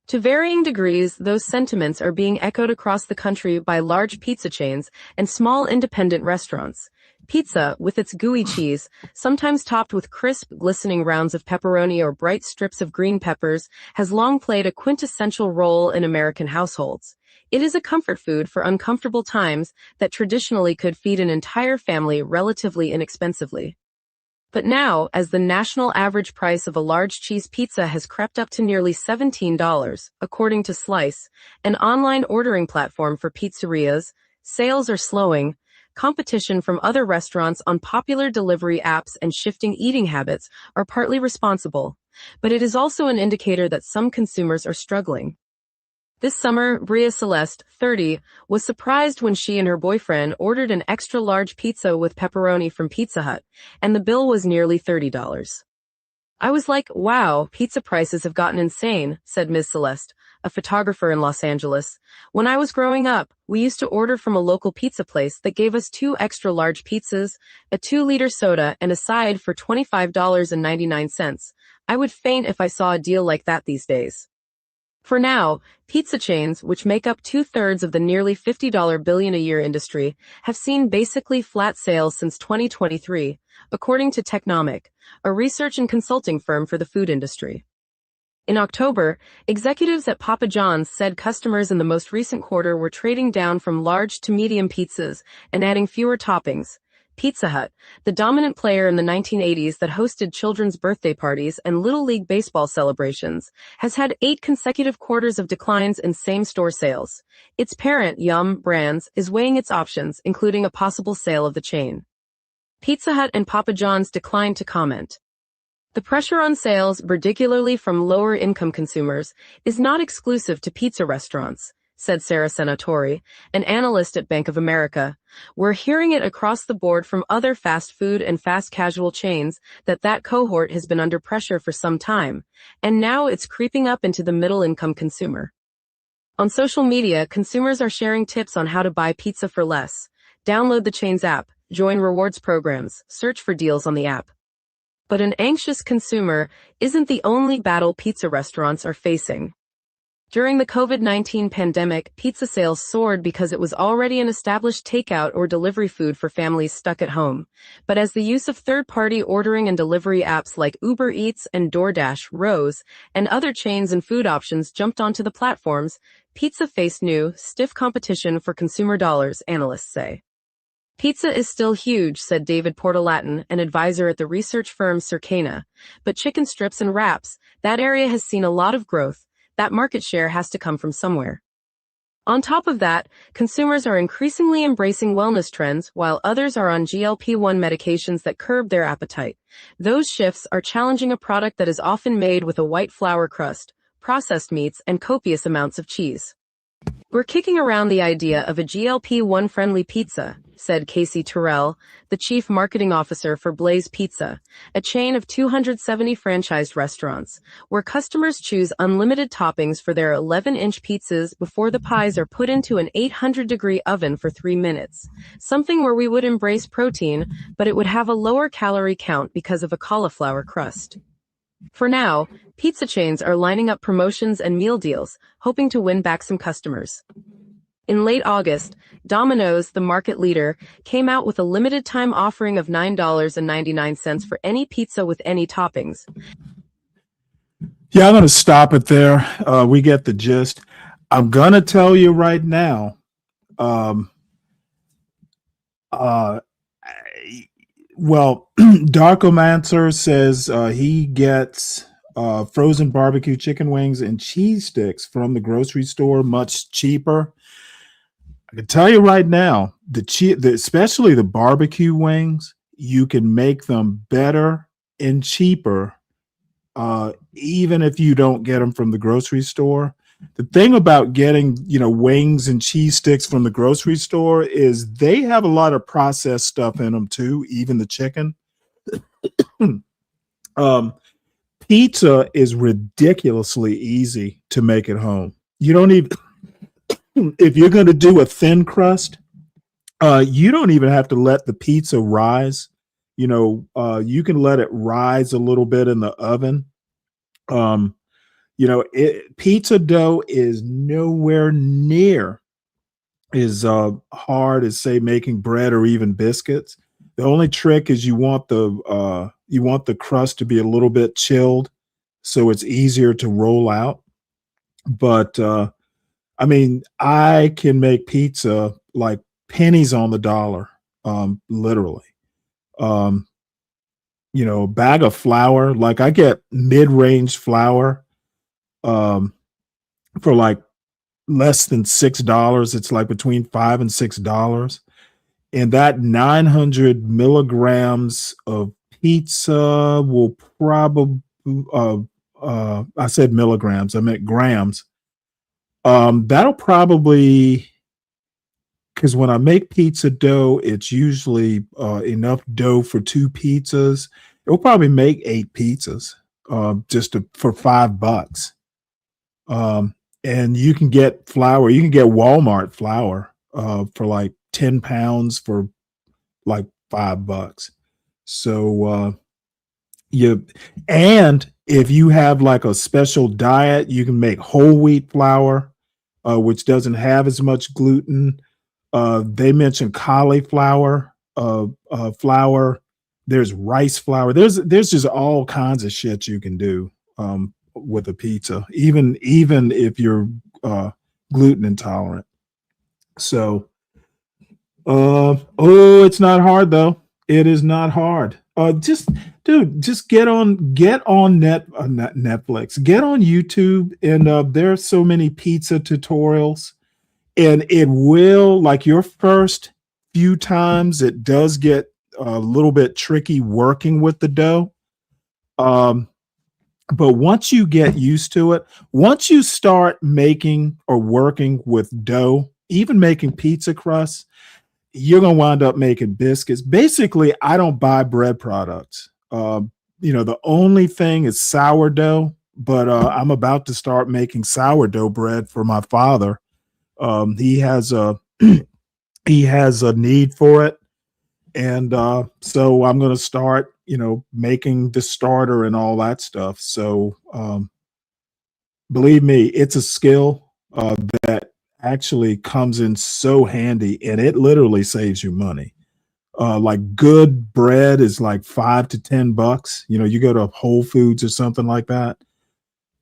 To varying degrees, those sentiments are being echoed across the country by large pizza chains and small independent restaurants. Pizza, with its gooey cheese, sometimes topped with crisp, glistening rounds of pepperoni or bright strips of green peppers, has long played a quintessential role in American households. It is a comfort food for uncomfortable times that traditionally could feed an entire family relatively inexpensively. But now, as the national average price of a large cheese pizza has crept up to nearly $17, according to Slice, an online ordering platform for pizzerias, sales are slowing. Competition from other restaurants on popular delivery apps and shifting eating habits are partly responsible, but it is also an indicator that some consumers are struggling. This summer, Bria Celeste, 30, was surprised when she and her boyfriend ordered an extra-large pizza with pepperoni from Pizza Hut, and the bill was nearly $30. I was like, wow, pizza prices have gotten insane, said Ms. Celeste, a photographer in Los Angeles. When I was growing up, we used to order from a local pizza place that gave us 2 extra large pizzas, a 2-liter soda, and a side for $25.99. I would faint if I saw a deal like that these days. For now, pizza chains, which make up 2/3 of the nearly $50 billion a year industry, have seen basically flat sales since 2023, according to Technomic, a research and consulting firm for the food industry. In October, executives at Papa John's said customers in the most recent quarter were trading down from large to medium pizzas and adding fewer toppings. Pizza Hut, the dominant player in the 1980s that hosted children's birthday parties and Little League baseball celebrations, has had 8 consecutive quarters of declines in same-store sales. Its parent, Yum! Brands, is weighing its options, including a possible sale of the chain. Pizza Hut and Papa John's declined to comment. The pressure on sales, particularly from lower-income consumers, is not exclusive to pizza restaurants, said Sarah Senatori, an analyst at Bank of America. We're hearing it across the board from other fast food and fast casual chains that cohort has been under pressure for some time, and now it's creeping up into the middle-income consumer. On social media, consumers are sharing tips on how to buy pizza for less. Download the chain's app, join rewards programs, search for deals on the app. But an anxious consumer isn't the only battle pizza restaurants are facing. During the COVID-19 pandemic, pizza sales soared because it was already an established takeout or delivery food for families stuck at home. But as the use of third-party ordering and delivery apps like Uber Eats and DoorDash rose, and other chains and food options jumped onto the platforms, pizza faced new, stiff competition for consumer dollars, analysts say. Pizza is still huge, said David Portolatin, an advisor at the research firm Circana. But chicken strips and wraps, that area has seen a lot of growth. That market share has to come from somewhere. On top of that, consumers are increasingly embracing wellness trends, while others are on GLP-1 medications that curb their appetite. Those shifts are challenging a product that is often made with a white flour crust, processed meats, and copious amounts of cheese. We're kicking around the idea of a GLP-1 friendly pizza, said Casey Terrell, the chief marketing officer for Blaze Pizza, a chain of 270 franchised restaurants, where customers choose unlimited toppings for their 11-inch pizzas before the pies are put into an 800-degree oven for 3 minutes. Something where we would embrace protein, but it would have a lower calorie count because of a cauliflower crust. For now, pizza chains are lining up promotions and meal deals, hoping to win back some customers. In late August, Domino's, the market leader, came out with a limited-time offering of $9.99 for any pizza with any toppings. Yeah, I'm going to stop it there. We get the gist. I'm going to tell you right now, Darkomancer says he gets frozen barbecue chicken wings and cheese sticks from the grocery store much cheaper. I can tell you right now, especially the barbecue wings, you can make them better and cheaper, even if you don't get them from the grocery store. The thing about getting, wings and cheese sticks from the grocery store is they have a lot of processed stuff in them too, even the chicken. Pizza is ridiculously easy to make at home. You don't even, if you're going to do a thin crust, you don't even have to let the pizza rise. You can let it rise a little bit in the oven. Pizza dough is nowhere near as hard as, say, making bread or even biscuits. The only trick is you want the crust to be a little bit chilled so it's easier to roll out. But I can make pizza like pennies on the dollar, literally. A bag of flour, like I get mid-range flour for like less than $6. It's like between $5 and $6. And that 900 milligrams of pizza will probably, I said milligrams, I meant grams. That'll probably, because when I make pizza dough, it's usually enough dough for 2 pizzas. It'll probably make 8 pizzas for $5. and you can get flour. You can get Walmart flour for like 10 pounds for like $5. So and if you have like a special diet, you can make whole wheat flour, which doesn't have as much gluten. They mentioned cauliflower flour. There's rice flour. There's just all kinds of shit you can do with a pizza, even if you're gluten intolerant. So, it's not hard though. It is not hard. Just get on Netflix, get on YouTube, and there are so many pizza tutorials, and it will, like, your first few times, it does get a little bit tricky working with the dough. But once you get used to it, once you start making or working with dough, even making pizza crusts, you're going to wind up making biscuits. Basically, I don't buy bread products. The only thing is sourdough, but I'm about to start making sourdough bread for my father. He has a need for it. And so I'm going to start, making the starter and all that stuff. So believe me, it's a skill that actually comes in so handy, and it literally saves you money. Like good bread is like $5 to $10. You go to Whole Foods or something like that,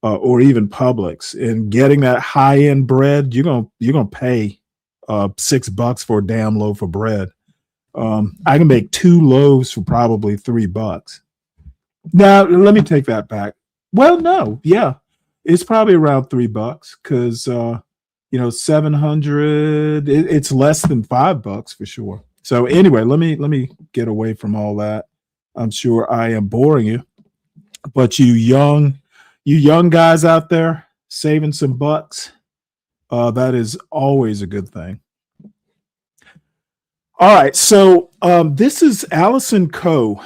or even Publix, and getting that high end bread, you're gonna pay $6 for a damn loaf of bread. I can make 2 loaves for probably $3. Now, let me take that back. Well, no, yeah, it's probably around $3 because 700. It's less than $5 for sure. So anyway, let me get away from all that. I'm sure I am boring you, but you young guys out there saving some bucks, that is always a good thing. All right, so this is Allison Coe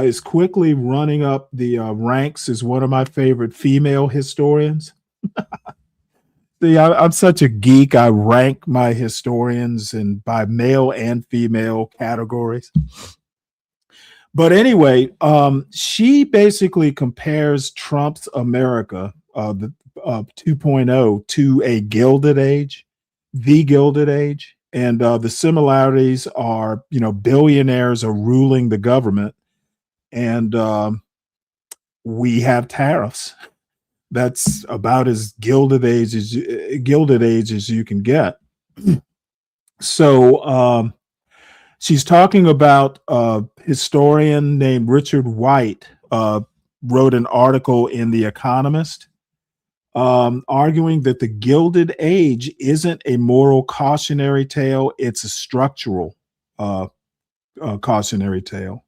is quickly running up the ranks as one of my favorite female historians. See, I'm such a geek. I rank my historians and by male and female categories. But anyway, she basically compares Trump's America, the 2.0, to a Gilded Age, the Gilded Age. And the similarities are, billionaires are ruling the government, and we have tariffs. That's about as Gilded Age as you can get. So she's talking about a historian named Richard White, wrote an article in The Economist, arguing that the Gilded Age isn't a moral cautionary tale, it's a structural cautionary tale.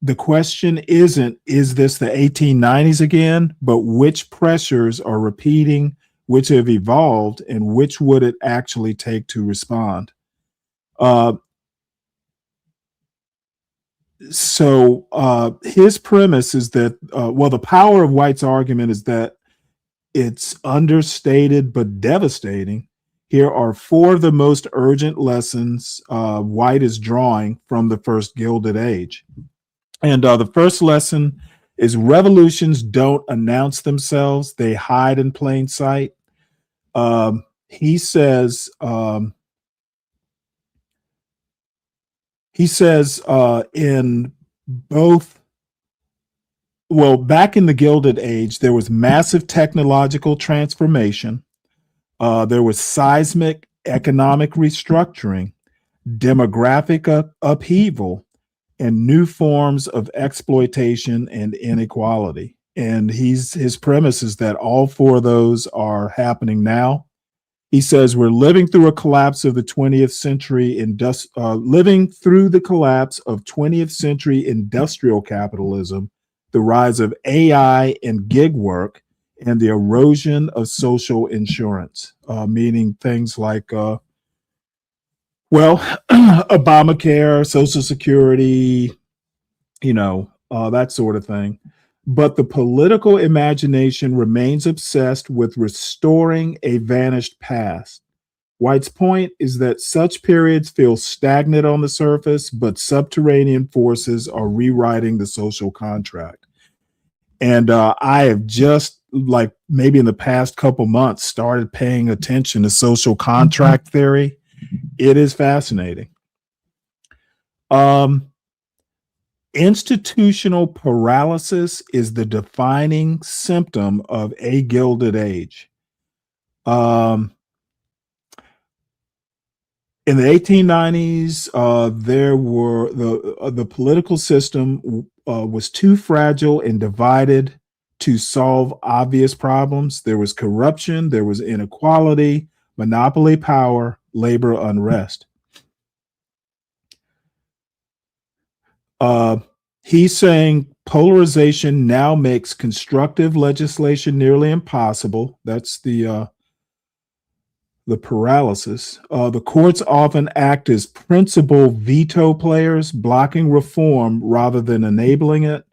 The question isn't, is this the 1890s again, but which pressures are repeating, which have evolved, and which would it actually take to respond? So his premise is that, the power of White's argument is that it's understated but devastating. Here are 4 of the most urgent lessons White is drawing from the first Gilded Age. And the first lesson is revolutions don't announce themselves, they hide in plain sight. He says in both, back in the Gilded Age, there was massive technological transformation. There was seismic economic restructuring, demographic upheaval, and new forms of exploitation and inequality. And his premise is that all 4 of those are happening now. He says we're living through a collapse of the 20th century living through the collapse of 20th century industrial capitalism, the rise of AI and gig work, and the erosion of social insurance, meaning things like, Obamacare, Social Security, that sort of thing. but the political imagination remains obsessed with restoring a vanished past. White's point is that such periods feel stagnant on the surface, but subterranean forces are rewriting the social contract. And I have just, like, maybe in the past couple months, started paying attention to social contract theory. It is fascinating. Institutional paralysis is the defining symptom of a Gilded Age. In the 1890s, there were the political system was too fragile and divided to solve obvious problems. There was corruption, there was inequality, monopoly power, labor unrest. He's saying polarization now makes constructive legislation nearly impossible. That's the paralysis. The courts often act as principal veto players, blocking reform rather than enabling it.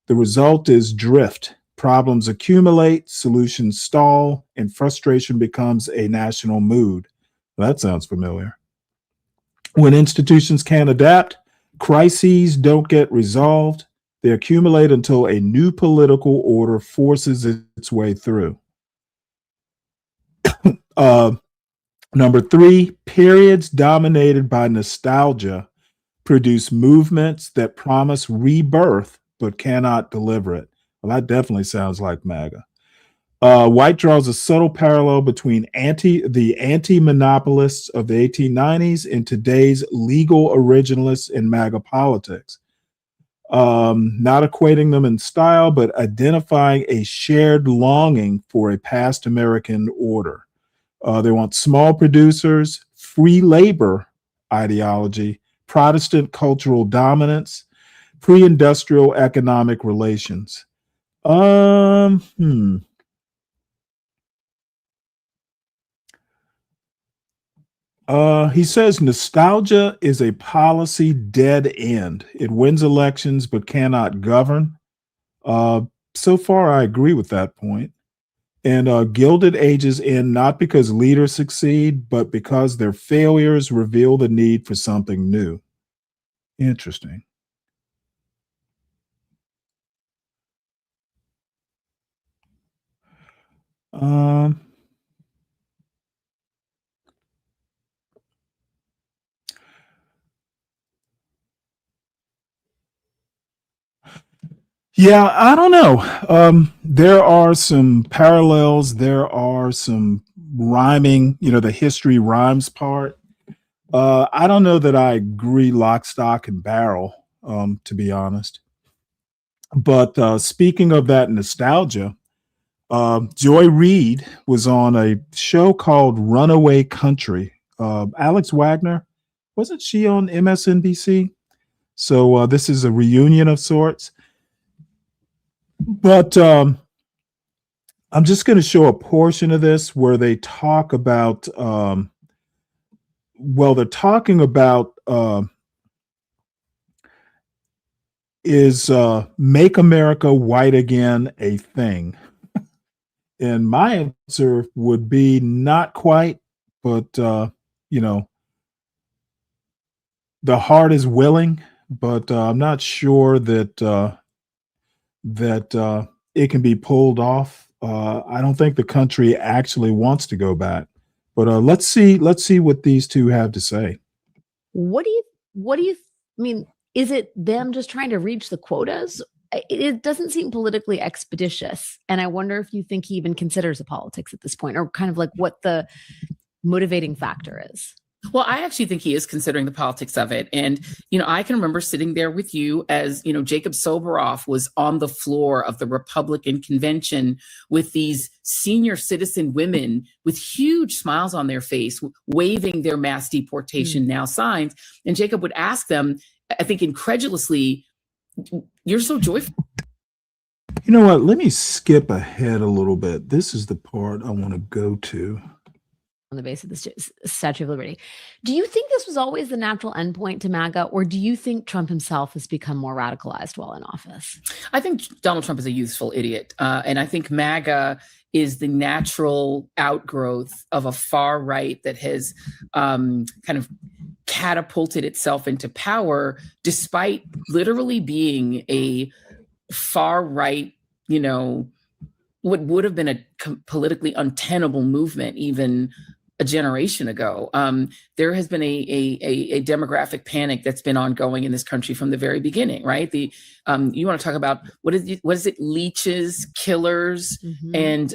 The result is drift. Problems accumulate, solutions stall, and frustration becomes a national mood. That sounds familiar. When institutions can't adapt, crises don't get resolved. They accumulate until a new political order forces its way through. Number 3, periods dominated by nostalgia produce movements that promise rebirth but cannot deliver it. Well, that definitely sounds like MAGA. White draws a subtle parallel between the anti-monopolists of the 1890s and today's legal originalists in MAGA politics. Not equating them in style, but identifying a shared longing for a past American order. They want small producers, free labor ideology, Protestant cultural dominance, pre-industrial economic relations. He says nostalgia is a policy dead end. It wins elections but cannot govern. So far, I agree with that point. And Gilded Ages end not because leaders succeed, but because their failures reveal the need for something new. Interesting. Yeah, I don't know. There are some parallels. There are some rhyming, the history rhymes part. I don't know that I agree lock, stock, and barrel, to be honest. But speaking of that nostalgia, Joy Reid was on a show called Runaway Country. Alex Wagner, wasn't she on MSNBC? So this is a reunion of sorts. But I'm just going to show a portion of this where they talk about, they're talking about is Make America White Again a thing? And my answer would be not quite, but, the heart is willing, but I'm not sure that it can be pulled off. I don't think the country actually wants to go back, but let's see what these two have to say. What do you I mean, is it them just trying to reach the quotas? It doesn't seem politically expeditious. And I wonder if you think he even considers the politics at this point, or kind of like what the motivating factor is. Well, I actually think he is considering the politics of it. And, I can remember sitting there with you as, Jacob Soboroff was on the floor of the Republican convention with these senior citizen women with huge smiles on their face, waving their mass deportation now signs. And Jacob would ask them, I think incredulously, "You're so joyful." You know what? Let me skip ahead a little bit. This is the part I want to go to. on the basis of the Statue of Liberty. Do you think this was always the natural endpoint to MAGA, or do you think Trump himself has become more radicalized while in office? I think Donald Trump is a useful idiot. And I think MAGA is the natural outgrowth of a far right that has kind of catapulted itself into power despite literally being a far right, what would have been a politically untenable movement even a generation ago. There has been a demographic panic that's been ongoing in this country from the very beginning, right? You want to talk about what is it? Leeches, killers, and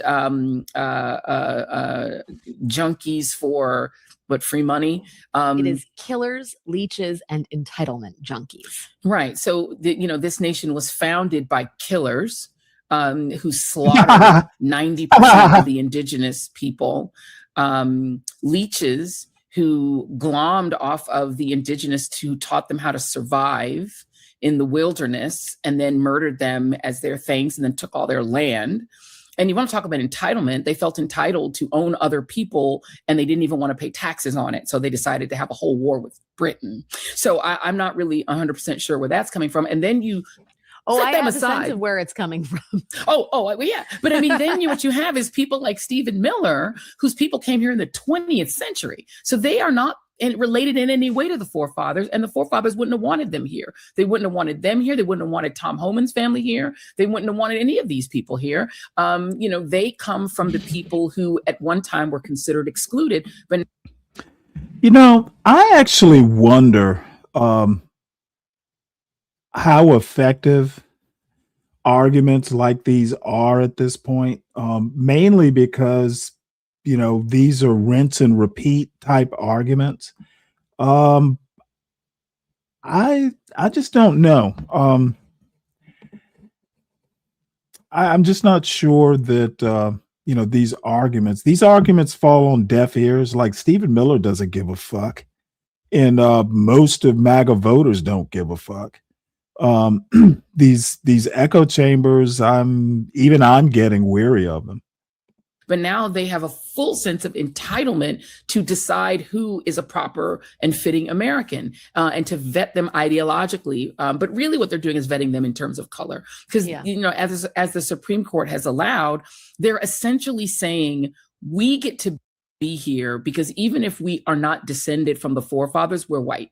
junkies for free money. It is killers, leeches, and entitlement junkies. Right. So this nation was founded by killers who slaughtered 90% of the indigenous people. Leeches who glommed off of the indigenous who taught them how to survive in the wilderness and then murdered them as their things and then took all their land. And you want to talk about entitlement, they felt entitled to own other people and they didn't even want to pay taxes on it. So they decided to have a whole war with Britain. So I'm not really 100% sure where that's coming from. And then you I have a sense of where it's coming from. Well, yeah. But I mean, then what you have is people like Stephen Miller, whose people came here in the 20th century. So they are not related in any way to the forefathers, and the forefathers wouldn't have wanted them here. They wouldn't have wanted them here. They wouldn't have wanted Tom Homan's family here. They wouldn't have wanted any of these people here. They come from the people who at one time were considered excluded. But I actually wonder how effective arguments like these are at this point, mainly because, these are rinse and repeat type arguments. I just don't know. I'm just not sure that, these arguments fall on deaf ears. Like Stephen Miller doesn't give a fuck. And most of MAGA voters don't give a fuck. These echo chambers, I'm getting weary of them. But now they have a full sense of entitlement to decide who is a proper and fitting American and to vet them ideologically. But really what they're doing is vetting them in terms of color. Because, as the Supreme Court has allowed, they're essentially saying we get to be here because even if we are not descended from the forefathers, we're white.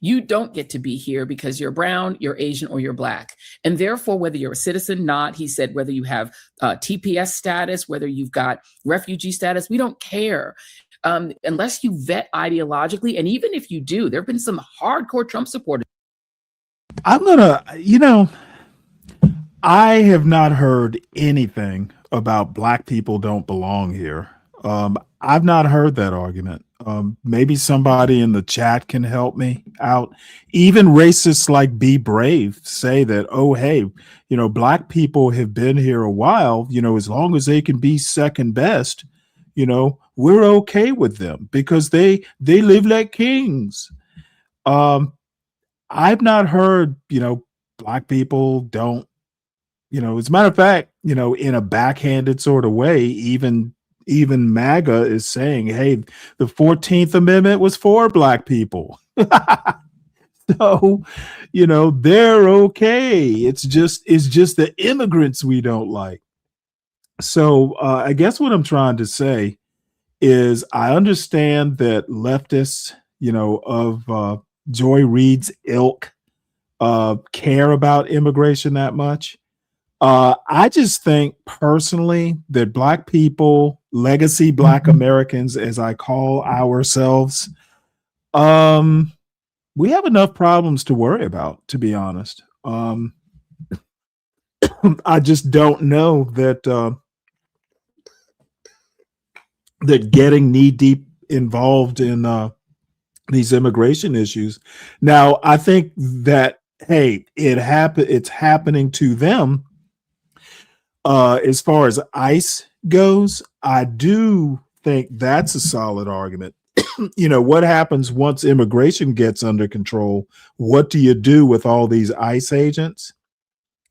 You don't get to be here because you're brown, you're Asian, or you're black. And therefore, whether you're a citizen, not, he said, whether you have TPS status, whether you've got refugee status, we don't care. Unless you vet ideologically. And even if you do, there have been some hardcore Trump supporters. I have not heard anything about black people don't belong here. I've not heard that argument. Maybe somebody in the chat can help me out. Even racists like Be Brave say that, oh, hey, black people have been here a while, as long as they can be second best, we're okay with them because they live like kings. I've not heard, black people don't, as a matter of fact, in a backhanded sort of way, even MAGA is saying, hey, the 14th Amendment was for black people. So, they're okay. It's just the immigrants we don't like. So I guess what I'm trying to say is I understand that leftists, of Joy Reid's ilk care about immigration that much. I just think personally that black people, legacy black Americans, as I call ourselves, we have enough problems to worry about, to be honest. I just don't know that that getting knee deep involved in these immigration issues. Now, I think that, hey, it's happening to them. As far as ICE goes, I do think that's a solid argument. What happens once immigration gets under control? What do you do with all these ICE agents?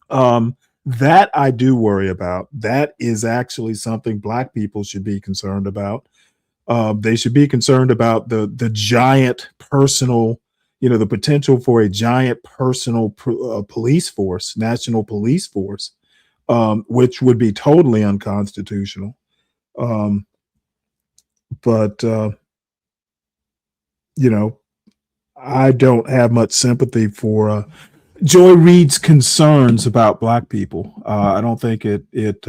That I do worry about. That is actually something black people should be concerned about. They should be concerned about the giant personal, the potential for a giant personal police force, national police force, which would be totally unconstitutional. But I don't have much sympathy for Joy Reid's concerns about Black people. I don't think it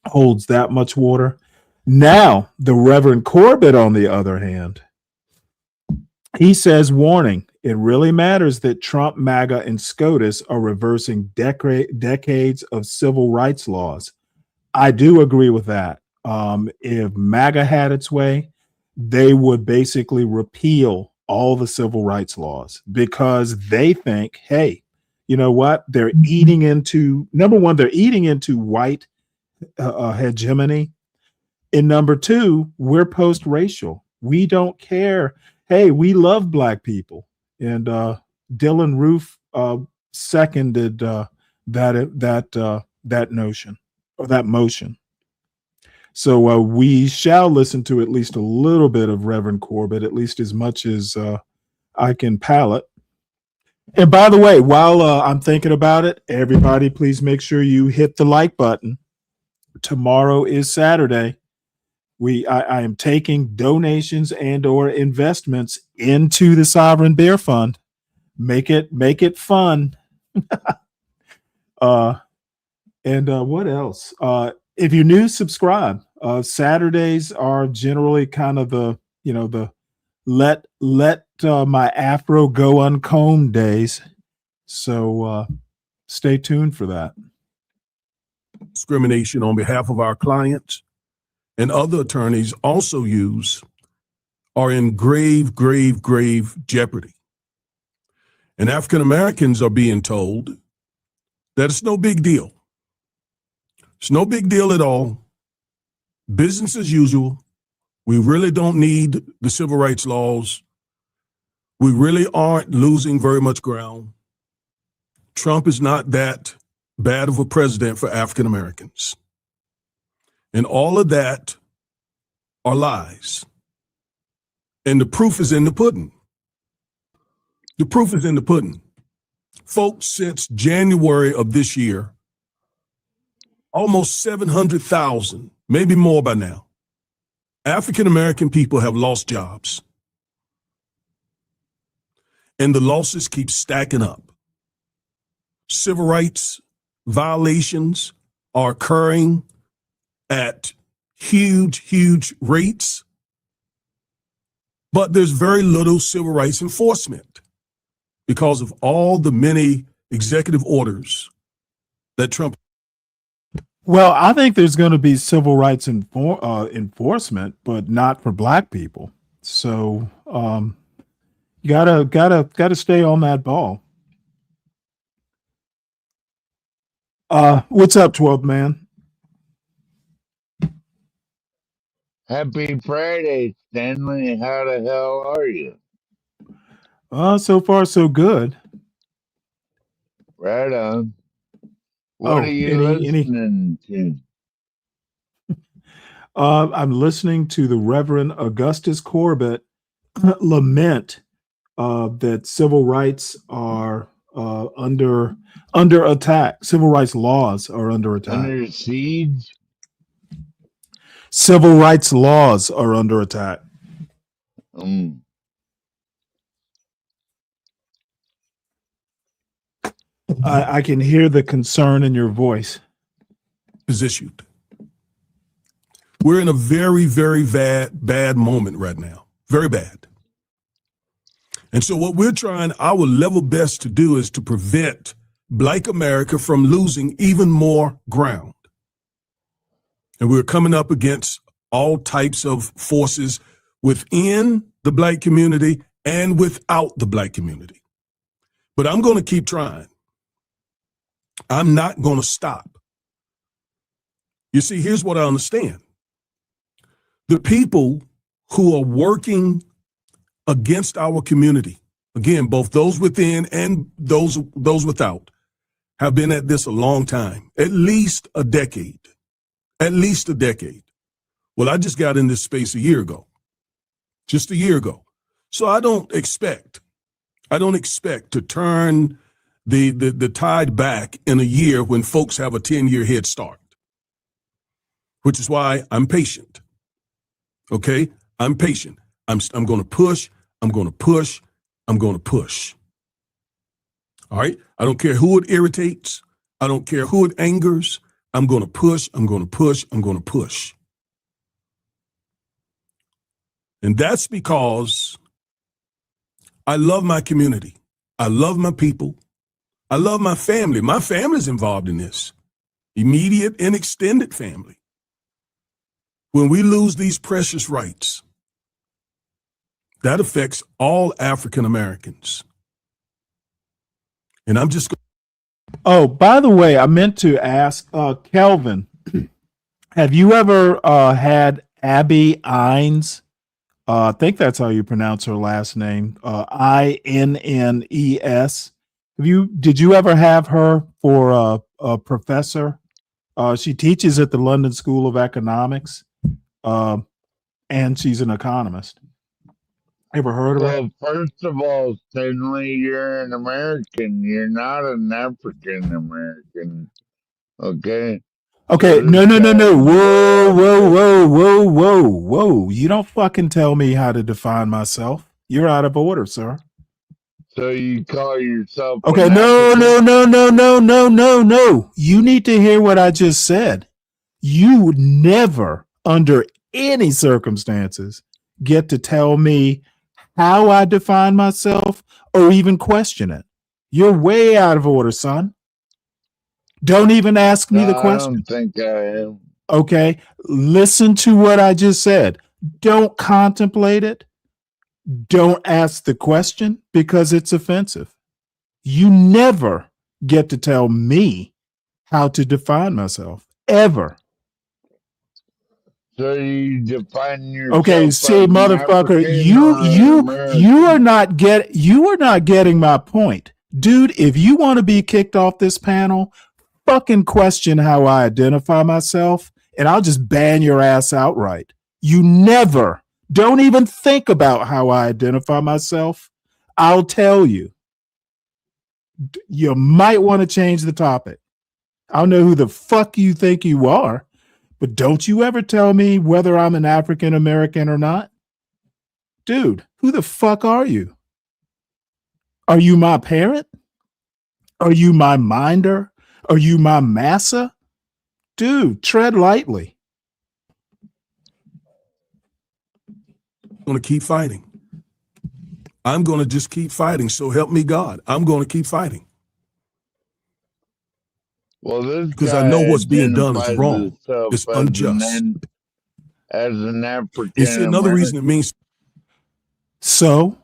holds that much water. Now, the Reverend Corbett, on the other hand, he says, warning, it really matters that Trump, MAGA, and SCOTUS are reversing decades of civil rights laws. I do agree with that. If MAGA had its way, they would basically repeal all the civil rights laws because they think, hey, you know what? They're eating into, number one, they're eating into white hegemony. And number two, we're post-racial. We don't care. Hey, we love Black people. And Dylan Roof seconded that notion or that motion. So we shall listen to at least a little bit of Reverend Corbett, at least as much as I can palate. And by the way, while I'm thinking about it, everybody, please make sure you hit the like button. Tomorrow is Saturday. I am taking donations and or investments into the Sovereign Bear Fund. Make it fun. And what else? If you're new, subscribe. Saturdays are generally kind of the let my afro go uncombed days. So stay tuned for that. Discrimination on behalf of our clients and other attorneys also use are in grave jeopardy. And African Americans are being told that it's no big deal. It's no big deal at all. Business as usual. We really don't need the civil rights laws. We really aren't losing very much ground. Trump is not that bad of a president for African Americans. And all of that are lies. And the proof is in the pudding. The proof is in the pudding. Folks, since January of this year, almost 700,000, maybe more by now, African American people have lost jobs. And the losses keep stacking up. Civil rights violations are occurring at huge rates, but there's very little civil rights enforcement because of all the many executive orders that Trump. Well, I think there's going to be civil rights enforcement, but not for Black people. So you gotta stay on that ball. What's up, 12 man? Happy Friday, Stanley. How the hell are you? So far so good. Right on. What are you listening to? I'm listening to the Reverend Augustus Corbett lament that civil rights are under attack. Civil rights laws are under attack. Under siege? Civil rights laws are under attack. I can hear the concern in your voice. Is issued. We're in a very bad moment right now. Very bad. And so what we're trying our level best to do is to prevent Black America from losing even more ground. And we're coming up against all types of forces within the Black community and without the Black community. But I'm going to keep trying. I'm not going to stop. You see, here's what I understand. The people who are working against our community, again, both those within and those without, have been at this a long time, at least a decade. Well, I just got in this space a year ago, just a year ago. So I don't expect to turn the tide back in a year when folks have a 10-year head start, which is why I'm patient. Okay? I'm patient. I'm going to push. I'm going to push. I'm going to push. All right? I don't care who it irritates. I don't care who it angers. I'm going to push. I'm going to push. I'm going to push. And that's because I love my community. I love my people. I love my family. My family's involved in this. Immediate and extended family. When we lose these precious rights, that affects all African Americans. And I'm just. Oh, by the way, I meant to ask Kelvin, have you ever had Abby Ines? I think that's how you pronounce her last name, Innes. Did you ever have her for a professor? She teaches at the London School of Economics, and she's an economist. Ever heard of her? Well, first of all, Stanley, you're an American. You're not an African American. Okay? Okay, So no. this guy Whoa. You don't fucking tell me how to define myself. You're out of order, sir. So you call yourself Okay, an no. African? You need to hear what I just said. You would never, under any circumstances, get to tell me how I define myself or even question it. You're way out of order, son. Don't even ask me No, the I question. don't think I am. Okay, listen to what I just said. Don't contemplate it. Don't ask the question because it's offensive. You never get to tell me how to define myself, ever. So you define yourself Okay, see, as an motherfucker, African or an American? you are not getting my point. Dude, if you want to be kicked off this panel, fucking question how I identify myself, and I'll just ban your ass outright. You never, don't even think about how I identify myself. I'll tell you. You might want to change the topic. I don't know who the fuck you think you are, but don't you ever tell me whether I'm an African American or not. Dude, who the fuck are you? Are you my parent? Are you my minder? Are you my massa? Dude, tread lightly. I'm going to keep fighting. I'm going to just keep fighting. So help me God. I'm going to keep fighting. Well, this Because guy I know what's being done is identifies wrong. himself It's unjust. as an African You see, another reason it means. So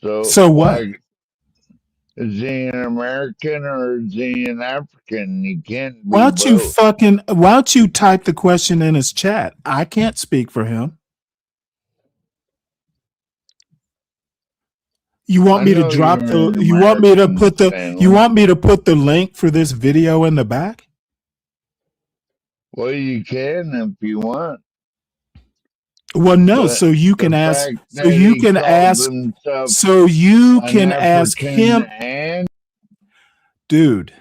So what? like, is he an American or is he an African? He can't be Why both. don't you type the question in his chat? I can't speak for him. You want I me to know drop you're the an you want me to American, put the Stanley. you want me to put the link for this video in the back? Well, you can if you want. Well, no, But so you can the ask fact that he calls himself an African him, and dude,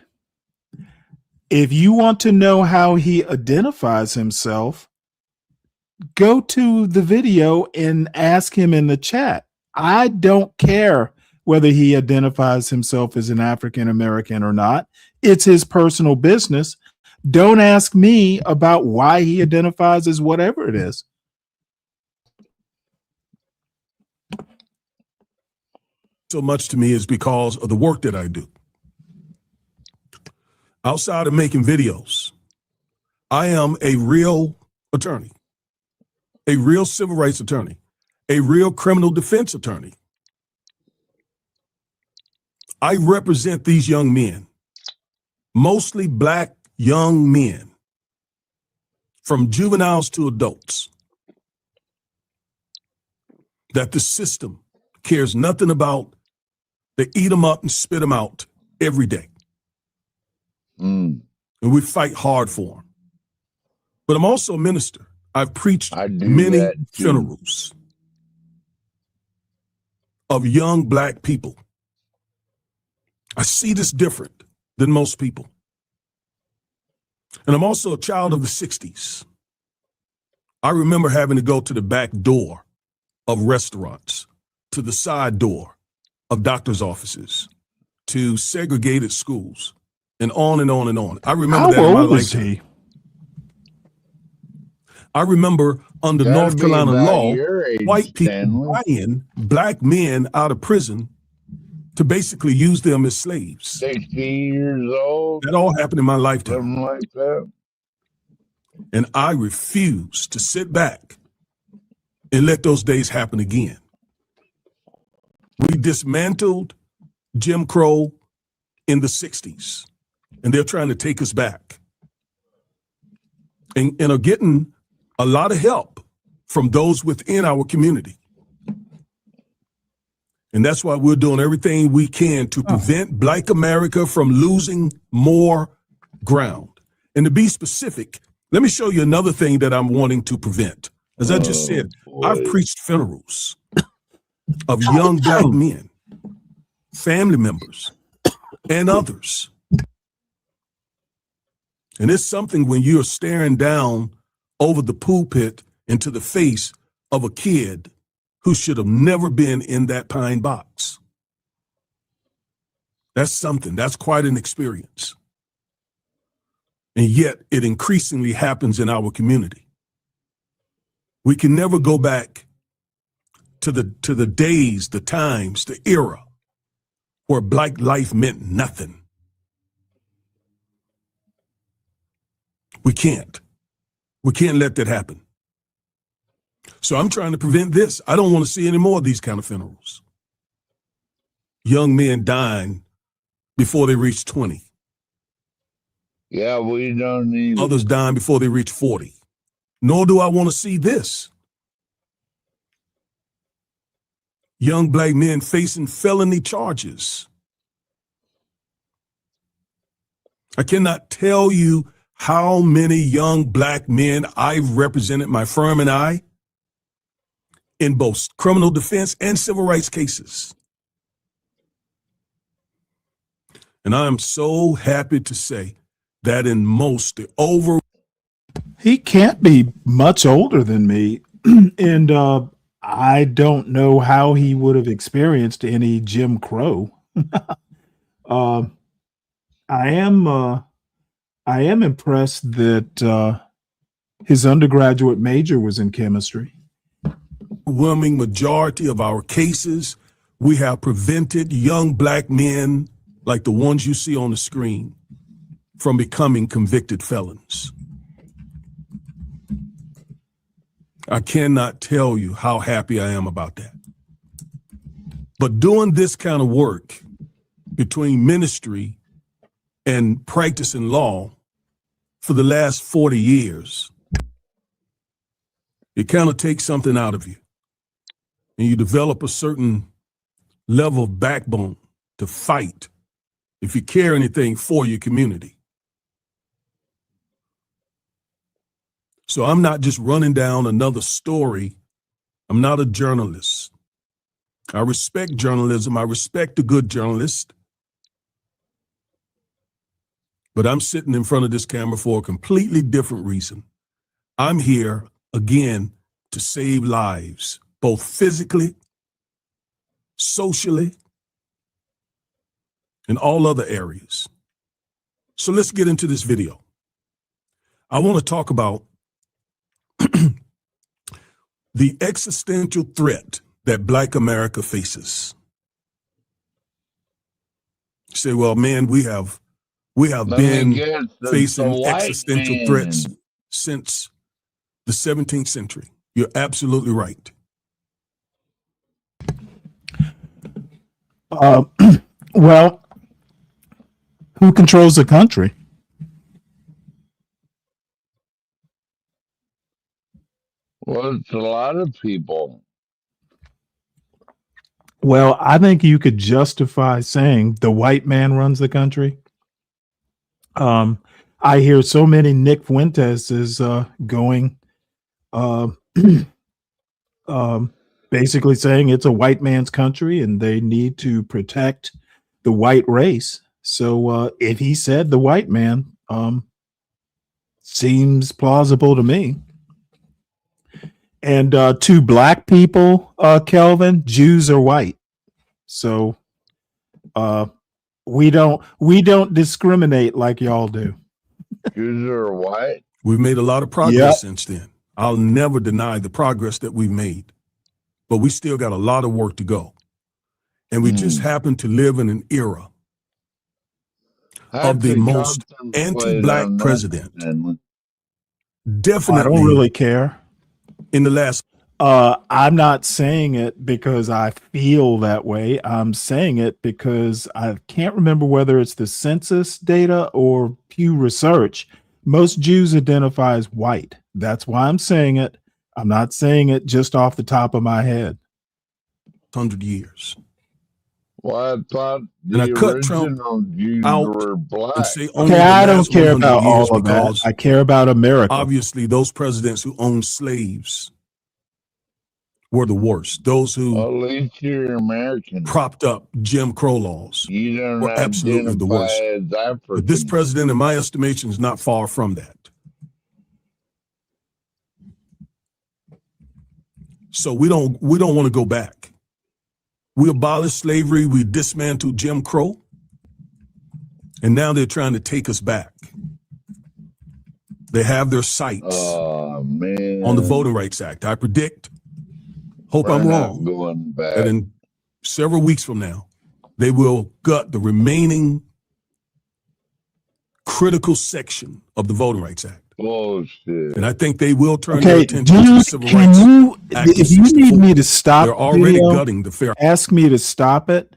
if you want to know how he identifies himself, go to the video and ask him in the chat. I don't care whether he identifies himself as an African American or not. It's his personal business. Don't ask me about why he identifies as whatever it is. So much to me is because of the work that I do. Outside of making videos, I am a real attorney, a real civil rights attorney, a real criminal defense attorney. I represent these young men, mostly black young men, from juveniles to adults, that the system cares nothing about. They eat them up and spit them out every day. And we fight hard for them. But I'm also a minister. I've preached I do many that too. funerals of young black people. I see this different than most people. And I'm also a child of the 60s. I remember having to go to the back door of restaurants, to the side door of doctor's offices, to segregated schools, and on and on and on. I remember How that in my old was lifetime. he? I remember under Gotta North be Carolina about law, your age, white people Stanley. buying black men out of prison to basically use them as slaves. 60 years old, That all happened in my lifetime. something like that. And I refuse to sit back and let those days happen again. We dismantled Jim Crow in the 60s, and they're trying to take us back. And are getting a lot of help from those within our community. And that's why we're doing everything we can to prevent Black America from losing more ground. And to be specific, let me show you another thing that I'm wanting to prevent. As I just said, I've preached funerals of young black men, family members, and others. And it's something when you're staring down over the pulpit into the face of a kid who should have never been in that pine box. That's something. That's quite an experience. And yet it increasingly happens in our community. We can never go back to the days, the times, the era where black life meant nothing. We can't. We can't let that happen. So I'm trying to prevent this. I don't want to see any more of these kind of funerals. Young men dying before they reach 20. Yeah, we don't need Others dying before they reach 40. Nor do I want to see this. Young black men facing felony charges. I cannot tell you how many young black men I've represented, my firm and I, in both criminal defense and civil rights cases. And I am so happy to say that in most, He can't be much older than me. And I don't know how he would have experienced any Jim Crow. I am impressed that his undergraduate major was in chemistry. overwhelming majority of our cases, we have prevented young black men like the ones you see on the screen from becoming convicted felons. I cannot tell you how happy I am about that. But doing this kind of work between ministry and practicing law for the last 40 years, it kind of takes something out of you. And you develop a certain level of backbone to fight if you care anything for your community. So I'm not just running down another story. I'm not a journalist. I respect journalism. I respect a good journalist. But I'm sitting in front of this camera for a completely different reason. I'm here, again, to save lives, both physically, socially, and all other areas. So let's get into this video. I want to talk about the existential threat that Black America faces. You say, well, man, we have been facing existential threats since the 17th century. You're absolutely right. Well, who controls the country? Well, it's a lot of people. Well, I think you could justify saying the white man runs the country. I I hear so many Nick Fuentes is going, uh, basically saying it's a white man's country and they need to protect the white race. So if he said the white man, seems plausible to me. And to black people, Kelvin, Jews are white. So we don't discriminate like y'all do. Jews are white. We've made a lot of progress since then. I'll never deny the progress that we've made, but we still got a lot of work to go. And we just happen to live in an era of the most anti-black president. Definitely. I don't really care. In the last, I'm not saying it because I feel that way. I'm saying it because I can't remember whether it's the census data or Pew Research. Most Jews identify as white. That's why I'm saying it. I'm not saying it just off the top of my head. 100 years. Well, I thought And I the cut Trump original Jews out were black. and say only Okay, the I don't last care 100 about years all of that. because I care about America. obviously those presidents who owned slaves were the worst. Those who At least you're American. propped up Jim Crow laws You don't were absolutely the identify worst. as African. But this president, in my estimation, is not far from that. So we don't want to go back. We abolished slavery, we dismantled Jim Crow, and now they're trying to take us back. They have their sights on the Voting Rights Act. I predict, hope I'm wrong, going back. that in several weeks from now, they will gut the remaining critical section of the Voting Rights Act. Bullshit. And I think they will turn their Okay, attention to the dude, Civil can Rights you, Act of if you need 64. me to stop They're already video, gutting the fair. ask me to stop it.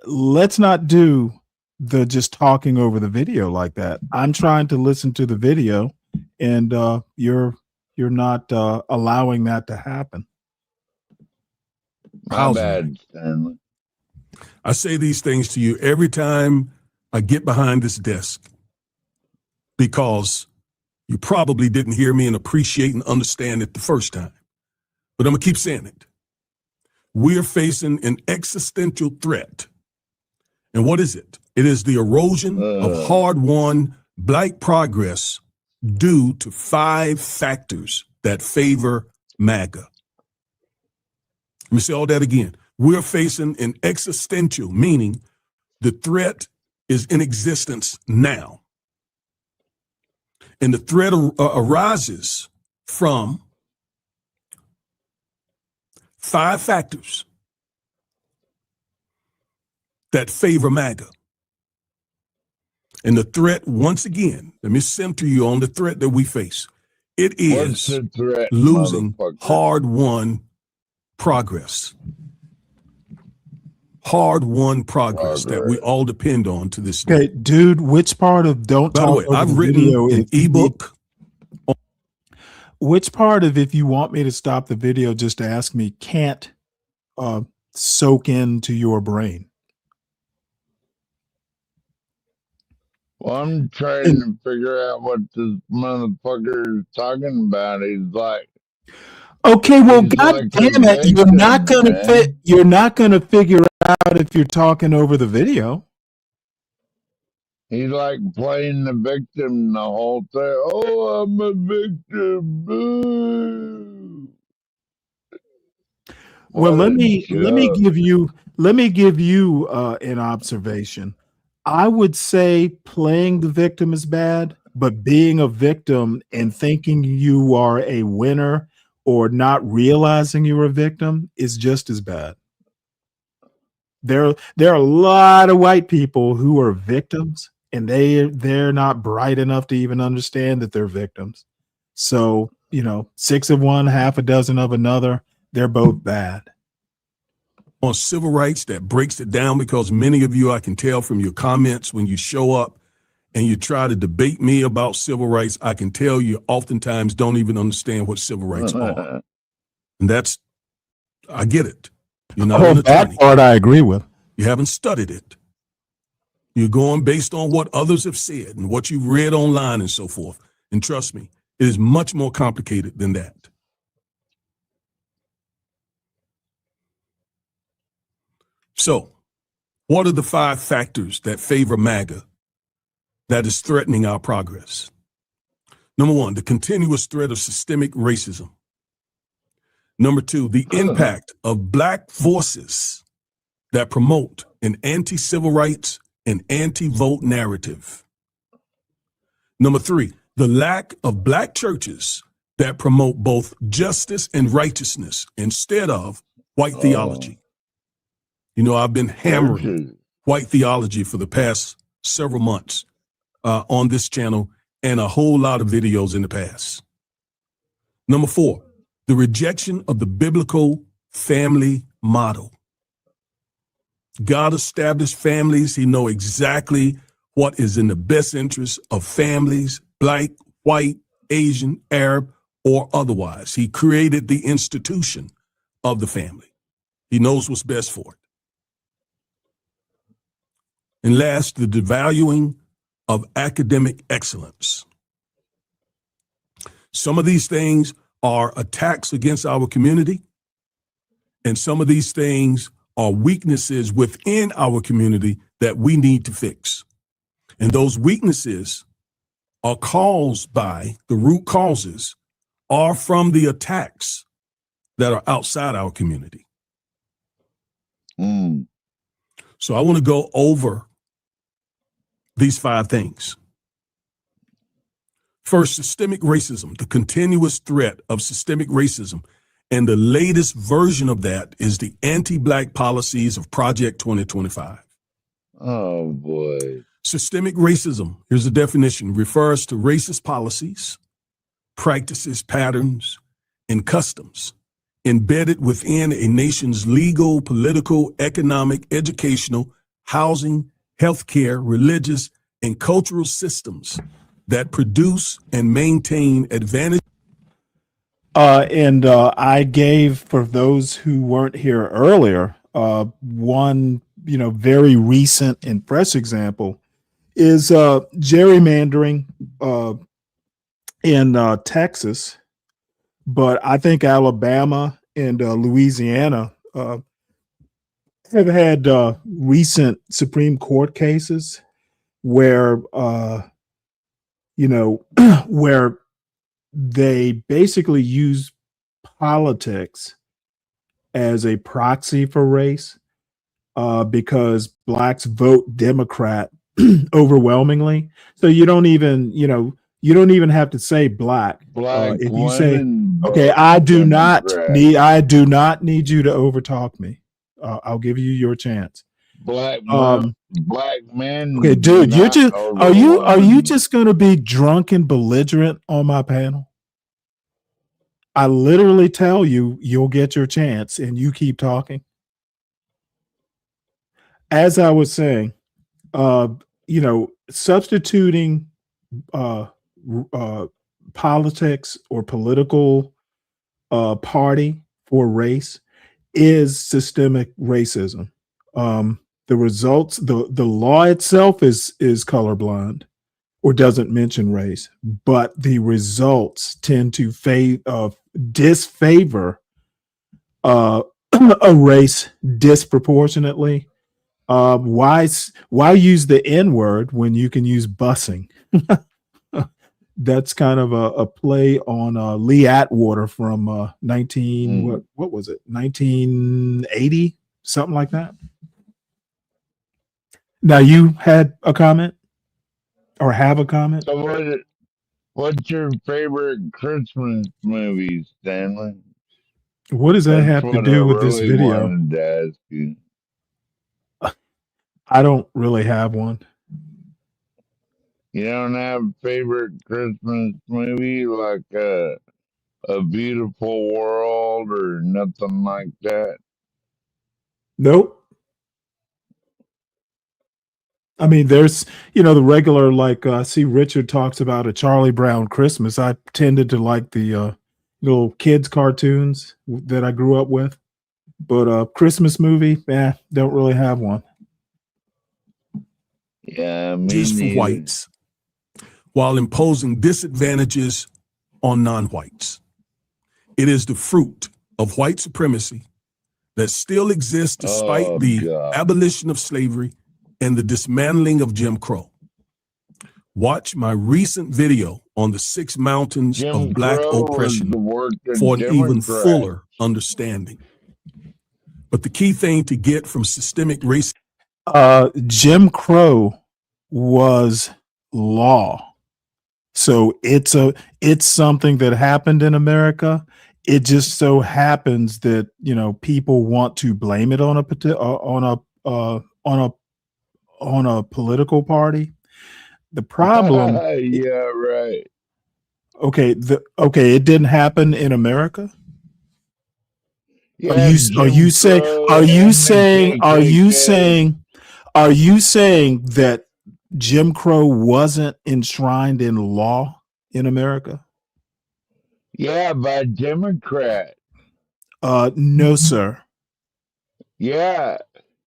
Let's not do the just talking over the video like that. I'm trying to listen to the video, and you're not allowing that to happen. My bad, Stanley. I say these things to you every time I get behind this desk because you probably didn't hear me and appreciate and understand it the first time. But I'm going to keep saying it. We're facing an existential threat. And what is it? It is the erosion of hard-won black progress due to 5 factors that favor MAGA. Let me say all that again. We're facing an existential, meaning the threat is in existence now. And the threat arises from 5 factors that favor MAGA. And the threat, once again, let me center you on the threat that we face. It What's is the threat, losing motherfucker? hard-won progress. Hard-won progress that we all depend on to this day. Okay, dude, which part of don't By the talk way, over I've the written video an if you need- ebook. Which part of if you want me to stop the video, just ask me, can't soak into your brain? Well, I'm trying to figure out what this motherfucker is talking about. He's like, Okay, well, he's God like damn a it, you're victim, not gonna man. you're not gonna figure out if you're talking over the video. He's like playing the victim the whole thing. Oh, I'm a victim. Boo. Well, What let a me joke. give you an observation. I would say playing the victim is bad, but being a victim and thinking you are a winner or not realizing you're a victim is just as bad. There are a lot of white people who are victims, and they're not bright enough to even understand that they're victims. So, 6 of one, half a dozen of another, they're both bad. On civil rights that breaks it down, because many of you, I can tell from your comments when you show up and you try to debate me about civil rights, I can tell you oftentimes don't even understand what civil rights are. And I get it. You're not an That attorney. part I agree with. You haven't studied it. You're going based on what others have said and what you've read online and so forth. And trust me, it is much more complicated than that. So, what are the 5 factors that favor MAGA that is threatening our progress? Number 1, the continuous threat of systemic racism. Number 2, the impact of Black voices that promote an anti-civil rights and anti-vote narrative. Number 3, the lack of Black churches that promote both justice and righteousness instead of white theology. You know, I've been hammering white theology for the past several months on this channel and a whole lot of videos in the past. Number 4, the rejection of the biblical family model. God established families. He knows exactly what is in the best interest of families, Black, white, Asian, Arab, or otherwise. He created the institution of the family. He knows what's best for it. And last, the devaluing of academic excellence. Some of these things are attacks against our community, and some of these things are weaknesses within our community that we need to fix. And those weaknesses are caused by, the root causes are from the attacks that are outside our community. So I want to go over these 5 things. First, systemic racism, the continuous threat of systemic racism. And the latest version of that is the anti-Black policies of Project 2025. Oh, boy. Systemic racism, here's the definition, refers to racist policies, practices, patterns, and customs embedded within a nation's legal, political, economic, educational, housing, healthcare, religious, and cultural systems that produce and maintain advantage. I gave, for those who weren't here earlier, one, very recent and fresh example is gerrymandering in Texas, but I think Alabama and Louisiana have had recent Supreme Court cases where, where they basically use politics as a proxy for race, because Blacks vote Democrat overwhelmingly. So you don't even have to say Black. Black If you say, women okay, vote I do Democrat. not need you to overtalk me. I'll give you your chance. Black men. Okay, do dude, not vote are you women. just going to be drunk and belligerent on my panel? I literally tell you, you'll get your chance, and you keep talking. As I was saying, substituting politics or political party for race is systemic racism. The results, the law itself is colorblind or doesn't mention race, but the results tend to disfavor a race disproportionately. Why use the N-word when you can use busing? That's kind of a play on Lee Atwater from what was it, 1980, something like that. Now, you had a comment or have a comment? So what's your favorite Christmas movie, Stanley? What does that have to do with this video? Wanted to ask you. I don't really have one. You don't have a favorite Christmas movie like A Beautiful World or nothing like that? Nope. I mean, there's, the regular, like, I see Richard talks about A Charlie Brown Christmas. I tended to like the little kids cartoons that I grew up with, but Christmas movie, don't really have one. Yeah, me advantages for neither. whites while imposing disadvantages on non-whites. It is the fruit of white supremacy that still exists despite Oh, the God. abolition of slavery and the dismantling of Jim Crow. Watch my recent video on the 6 mountains Jim of Black Crow was oppression the work of for an even Democrats. fuller understanding. But the key thing to get from systemic racism. Jim Crow was law. So it's something that happened in America. It just so happens that, you know, people want to blame it on a political party. The problem, Yeah, right. okay, it didn't happen in America. Yeah, Are you Jim saying Crow are you and the saying KKK. are you saying that Jim Crow wasn't enshrined in law in America? Yeah, by Democrat. No, sir. Yeah.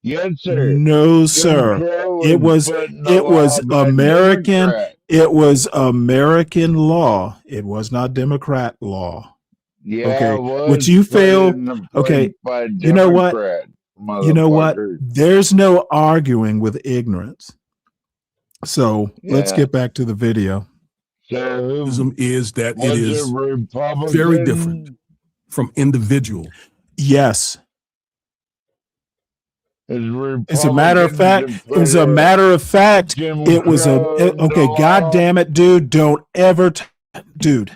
Yes, sir. No, Jim sir. Crow It was was put in the law by American. Democrat. It was American law. It was not Democrat law. Yeah, Okay, it was which you put fail. into Okay, place by you know what? Democrat, You know what? motherfucker. There's no arguing with ignorance. So let's Yeah. get back to the video. So Is that it was is it Republican? very different from individual. Yes. As a matter of fact, Republicans Jim it was Crow in the okay. God law. damn it, dude! Don't ever, dude.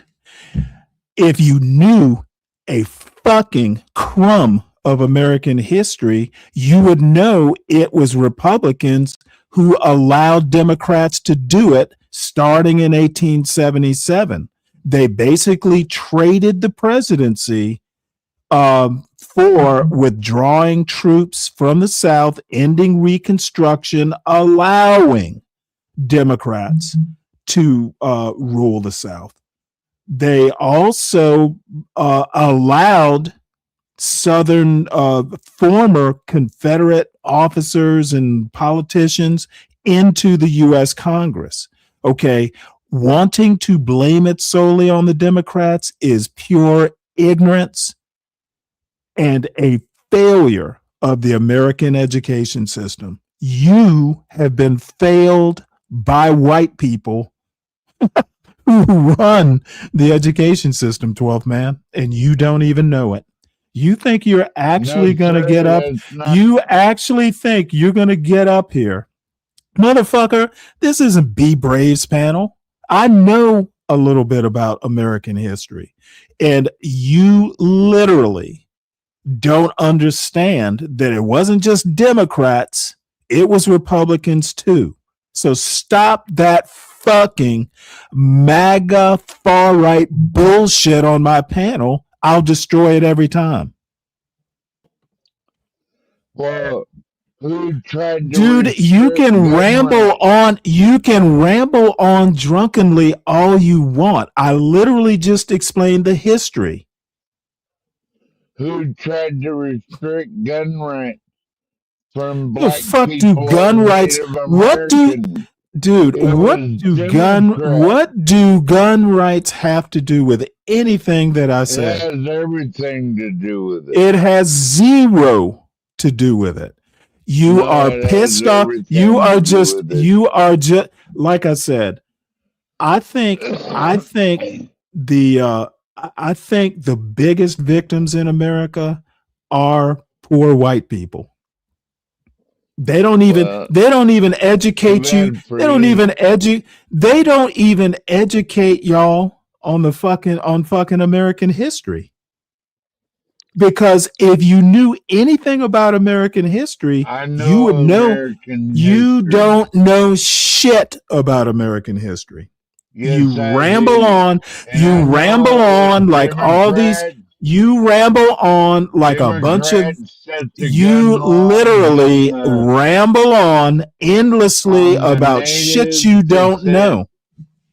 If you knew a fucking crumb of American history, you would know it was Republicans who allowed Democrats to do it starting in 1877. They basically traded the presidency for withdrawing troops from the South, ending Reconstruction, allowing Democrats to rule the South. They also allowed Southern former Confederate officers and politicians into the U.S. Congress. Okay, wanting to blame it solely on the Democrats is pure ignorance and a failure of the American education system. You have been failed by white people who run the education system, 12th man, and you don't even know it. You think you're actually going to get up? You actually think you're going to get up here? Motherfucker, this isn't Be Brave's panel. I know a little bit about American history, and you literally don't understand that it wasn't just Democrats, it was Republicans too. So stop that fucking MAGA far right bullshit on my panel. I'll destroy it every time. Well, who tried to Dude, you can ramble on drunkenly all you want. I literally just explained the history. Who tried to restrict gun rights from The black fuck do people gun and rights? Native What do, Americans? dude? It What was do Democrats. gun rights have to do with anything that I It said? has everything to do with it. It has zero to do with it. You No, are it has pissed off. everything You to are do just with it. like I said. I think the biggest victims in America are poor white people. They don't even educate you. They don't even educate y'all on fucking American history. Because if you knew anything about American history, I you would know know American you history. don't know shit about American history. Yes, You I ramble do. on, And you I ramble know on if like all these, Democrats you ramble on like a bunch of, Democrats set the you gun laws literally ramble on endlessly on the about shit natives. you don't know.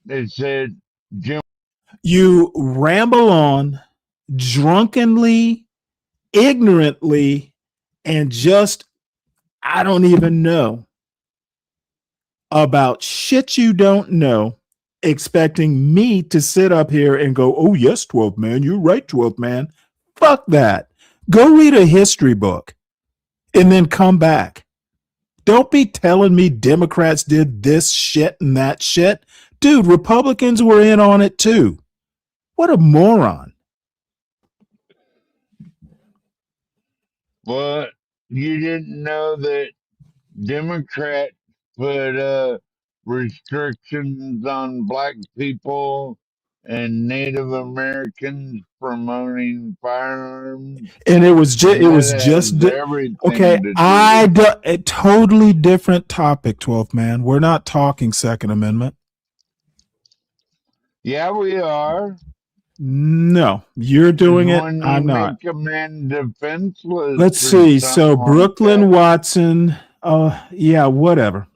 They said Jim. You ramble on drunkenly, ignorantly, and just, I don't even know. about shit you don't know, expecting me to sit up here and go, oh, yes, 12th man, you're right, 12th man. Fuck that. Go read a history book and then come back. Don't be telling me Democrats did this shit and that shit. Dude, Republicans were in on it too. What a moron. But you didn't know that Democrats put restrictions on black people and Native Americans promoting firearms, And it was just, and that has everything okay. to do. A totally different topic, 12th man. We're not talking Second Amendment. Yeah, we are. No, you're doing it. When you I'm not. make a man defenseless. Let's or see. something So like Brooklyn that. Watson. Yeah, whatever.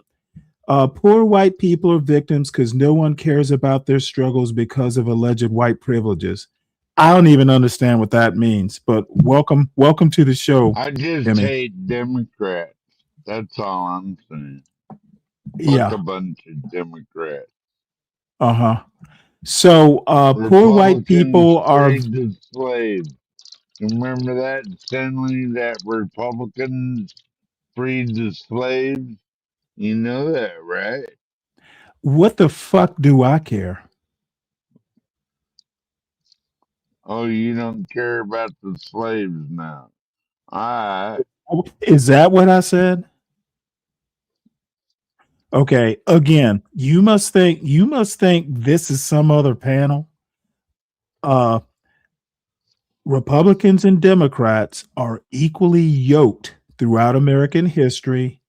Poor white people are victims because no one cares about their struggles because of alleged white privileges. I don't even understand what that means, but welcome to the show. I just Jimmy. hate Democrats. That's all I'm saying. Yeah. Fuck a bunch of Democrats. Uh-huh. So poor white people are freed the slaves. You remember that, Stanley? That Republicans freed the slaves? You know that, right? what the fuck do I care? Oh, you don't care about the slaves now. Alright. Is that what I said? Okay, again, you must think this is some other panel. Republicans and Democrats are equally yoked throughout American history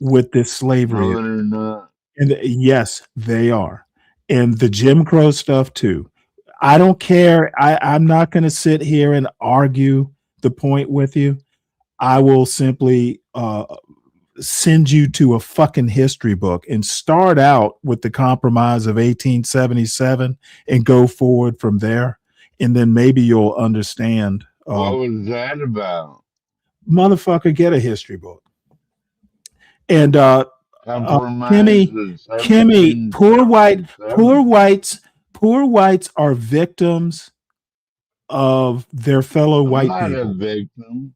with this slavery. No, they're not. And yes, they are. And the Jim Crow stuff too. I don't care. I'm not going to sit here and argue the point with you. I will simply send you to a fucking history book and start out with the Compromise of 1877 and go forward from there. And then maybe you'll understand. What was that about? Motherfucker, get a history book. And Compromise is Kimmy, poor whites are victims of their fellow white I'm not people. a victim.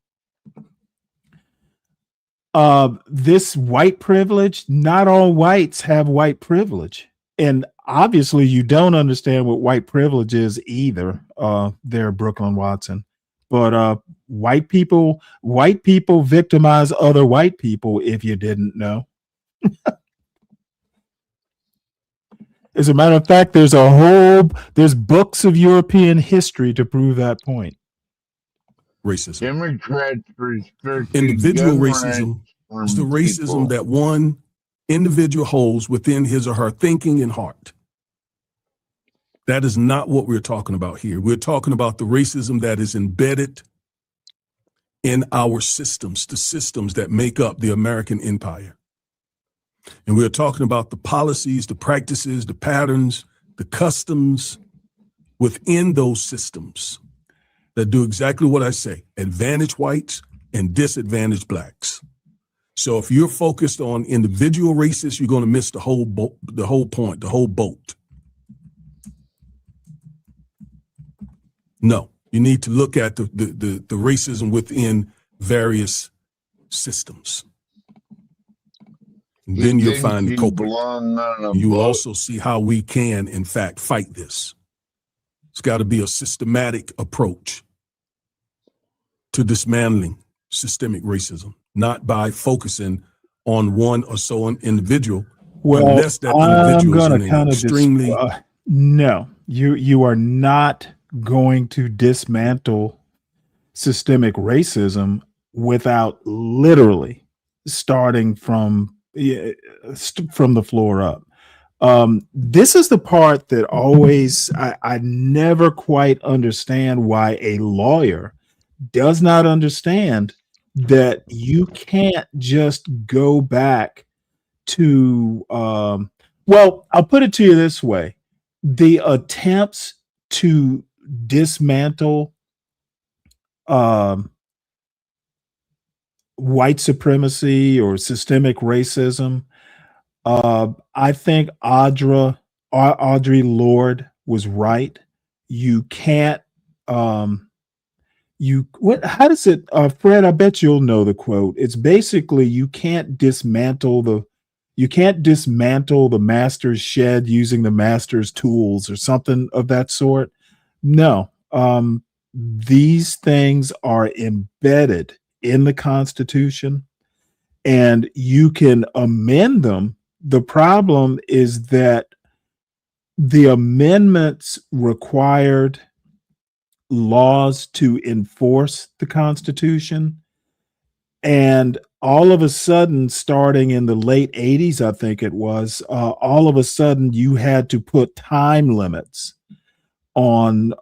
This white privilege, not all whites have white privilege. And obviously you don't understand what white privilege is either, there, Brooklyn Watson. But white people victimize other white people, if you didn't know. As a matter of fact, there's books of European history to prove that point. Racism. Democrats restrict Individual racism is the racism that one individual holds within his or her thinking and heart. That is not what we're talking about here. We're talking about the racism that is embedded in our systems, the systems that make up the American empire. And we're talking about the policies, the practices, the patterns, the customs within those systems that do exactly what I say, advantage whites and disadvantage blacks. So if you're focused on individual racists, you're going to miss the whole point, the whole boat. No, you need to look at the racism within various systems. And then you'll find the culprit. You will also see how we can, in fact, fight this. It's got to be a systematic approach to dismantling systemic racism, not by focusing on one or so an individual. Well, unless that I'm individual going is to an kind of extremely no. You are not going to dismantle systemic racism without literally starting from the floor up. This is the part that always I never quite understand why a lawyer does not understand that you can't just go back to well, I'll put it to you this way. The attempts to dismantle white supremacy or systemic racism I think Audre Lorde was right. You can't. How does it, Fred? I bet you'll know the quote. It's basically you can't dismantle the master's shed using the master's tools or something of that sort. No, these things are embedded in the Constitution, and you can amend them. The problem is that the amendments required laws to enforce the Constitution. And all of a sudden, starting in the late 80s, I think it was, all of a sudden you had to put time limits on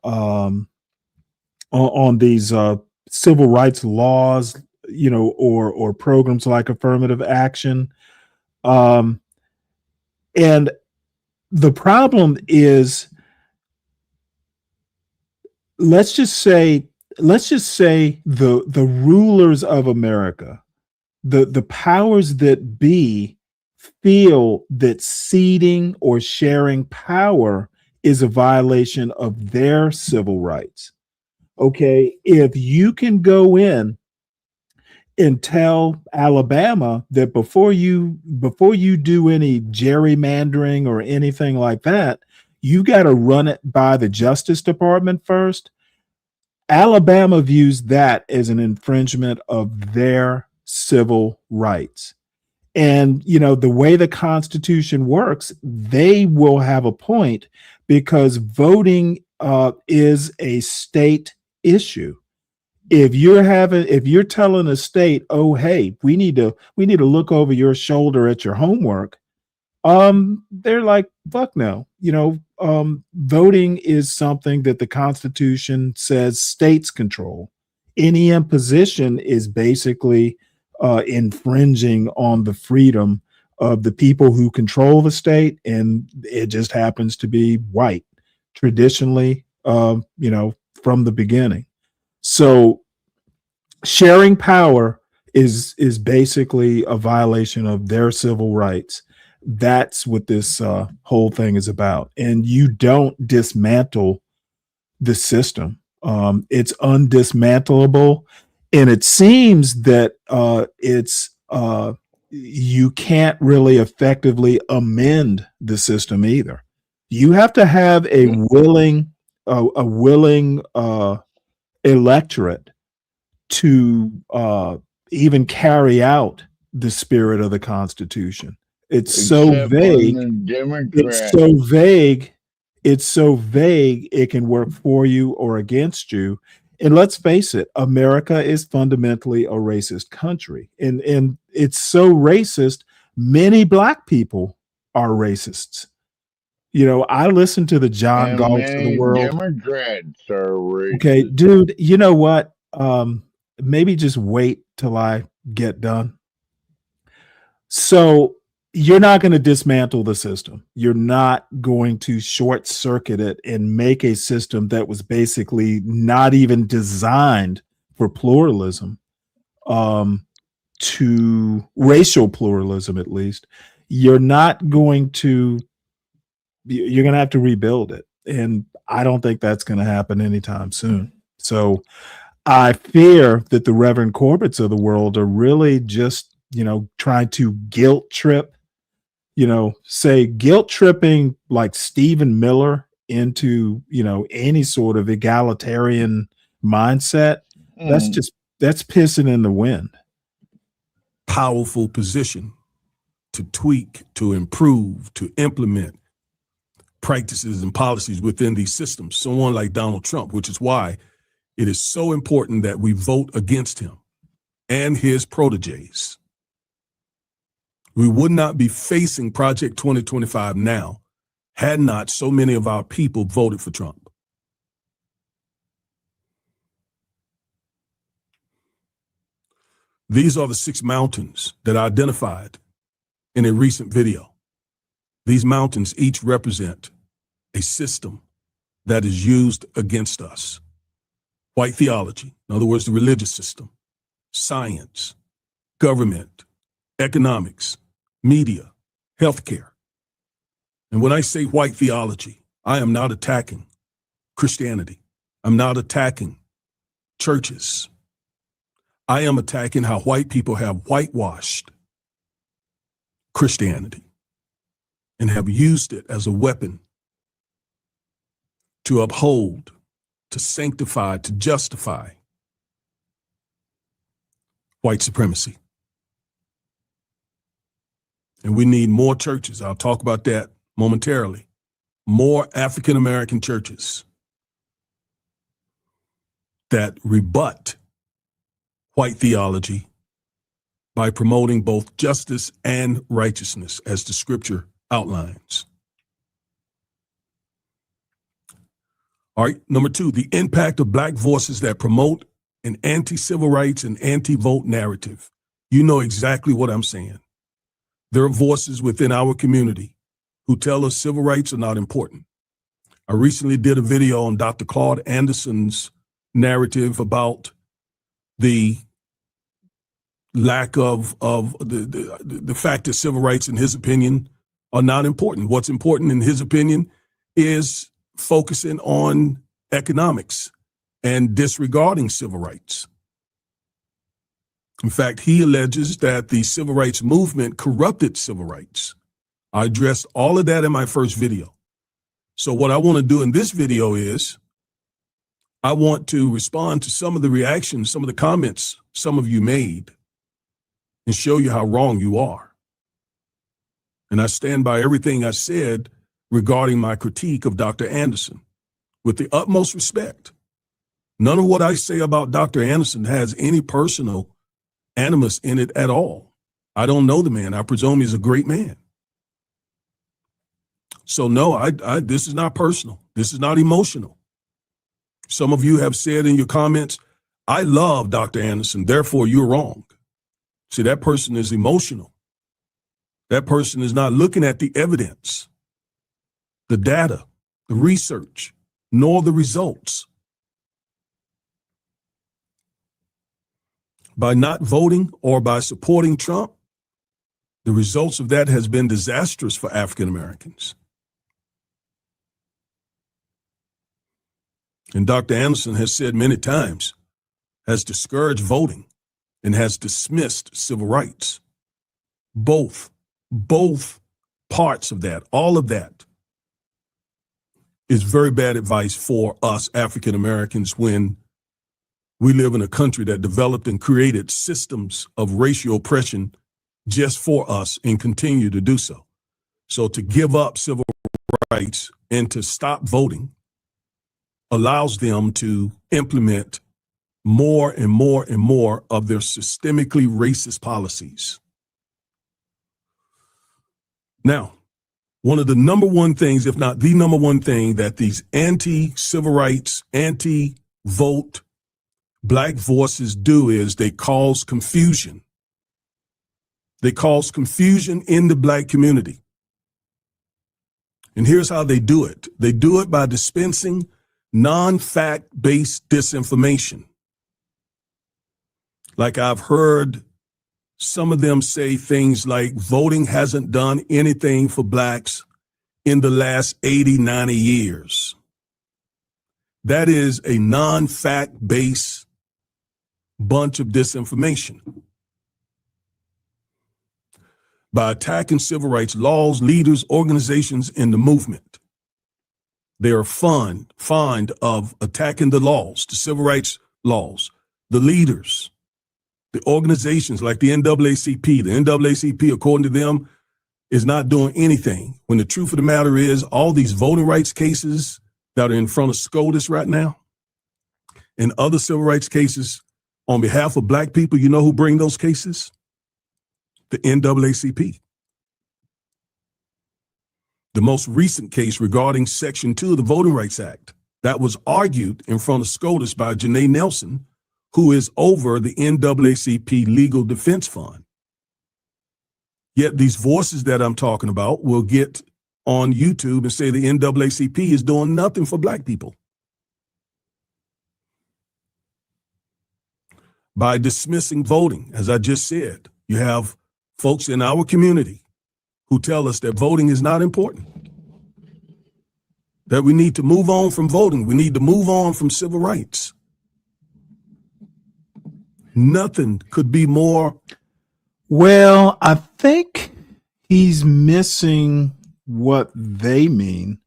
these civil rights laws, or programs like affirmative action. And the problem is, let's just say the rulers of America, the powers that be, feel that ceding or sharing power is a violation of their civil rights. Okay, if you can go in and tell Alabama that before you do any gerrymandering or anything like that, you got to run it by the Justice Department first. Alabama views that as an infringement of their civil rights. And, the way the Constitution works, they will have a point because voting is a state issue. If you're telling a state, oh, hey, we need to look over your shoulder at your homework, they're like, fuck no. Voting is something that the Constitution says states control. Any imposition is basically infringing on the freedom of the people who control the state, and it just happens to be white traditionally, from the beginning. So sharing power is basically a violation of their civil rights. That's what this whole thing is about. And you don't dismantle the system. It's undismantlable. And it seems that you can't really effectively amend the system either. You have to have a willing electorate to even carry out the spirit of the Constitution. It's so Except on vague. the Democrat. It's so vague. It can work for you or against you. And let's face it, America is fundamentally a racist country. And it's so racist, many Black people are racists. I listen to the John And Galts of the many world. Democrats are racist. Okay, dude, you know what? Maybe just wait till I get done. So you're not going to dismantle the system. You're not going to short circuit it and make a system that was basically not even designed for pluralism, to racial pluralism, at least. You're going to have to rebuild it. And I don't think that's going to happen anytime soon. So I fear that the Reverend Corbett's of the world are really just, trying to guilt trip, say guilt tripping like Stephen Miller into, any sort of egalitarian mindset. That's pissing in the wind. Powerful position to tweak, to improve, to implement practices and policies within these systems. Someone like Donald Trump, which is why it is so important that we vote against him and his proteges. We would not be facing Project 2025 now had not so many of our people voted for Trump. These are the 6 mountains that I identified in a recent video. These mountains each represent a system that is used against us. White theology, in other words, the religious system, science, government, economics, media, healthcare. And when I say white theology, I am not attacking Christianity. I'm not attacking churches. I am attacking how white people have whitewashed Christianity and have used it as a weapon to uphold, to sanctify, to justify white supremacy. And we need more churches. I'll talk about that momentarily. More African American churches that rebut white theology by promoting both justice and righteousness, as the scripture outlines. All right, number two, the impact of Black voices that promote an anti-civil rights and anti-vote narrative. You know exactly what I'm saying. There are voices within our community who tell us civil rights are not important. I recently did a video on Dr. Claude Anderson's narrative about the lack of the fact that civil rights, in his opinion, are not important. What's important, in his opinion, is focusing on economics and disregarding civil rights. In fact, he alleges that the civil rights movement corrupted civil rights. I addressed all of that in my first video. So what I want to do in this video is I want to respond to some of the reactions, some of the comments some of you made, and show you how wrong you are. And I stand by everything I said regarding my critique of Dr. Anderson with the utmost respect. None of what I say about Dr. Anderson has any personal animus in it at all. I don't know the man. I presume he's a great man. So no, this is not personal. This is not emotional. Some of you have said in your comments, I love Dr. Anderson, therefore you're wrong. See, that person is emotional. That person is not looking at the evidence, the data, the research, nor the results. By not voting or by supporting Trump, the results of that has been disastrous for African Americans. And Dr. Anderson has said many times, has discouraged voting and has dismissed civil rights. Both parts of that, all of that is very bad advice for us African Americans when we live in a country that developed and created systems of racial oppression just for us and continue to do so. So to give up civil rights and to stop voting allows them to implement more and more and more of their systemically racist policies. Now, one of the number one things, if not the number one thing, that these anti-civil rights, anti-vote Black voices do is they cause confusion. They cause confusion in the Black community. And here's how they do it. They do it by dispensing non-fact-based disinformation. Like I've heard some of them say things like voting hasn't done anything for Blacks in the last 80, 90 years. That is a non-fact-based bunch of disinformation. By attacking civil rights laws, leaders, organizations in the movement, they are fond of attacking the laws, the civil rights laws, the leaders, the organizations like the NAACP. The NAACP, according to them, is not doing anything. When the truth of the matter is, all these voting rights cases that are in front of SCOTUS right now and other civil rights cases on behalf of Black people, you know who bring those cases? The NAACP. The most recent case regarding Section 2 of the Voting Rights Act that was argued in front of SCOTUS by Janae Nelson, who is over the NAACP Legal Defense Fund. Yet these voices that I'm talking about will get on YouTube and say the NAACP is doing nothing for Black people. By dismissing voting, as I just said, you have folks in our community who tell us that voting is not important, that we need to move on from voting. We need to move on from civil rights. Nothing could be more. Well, I think he's missing what they mean,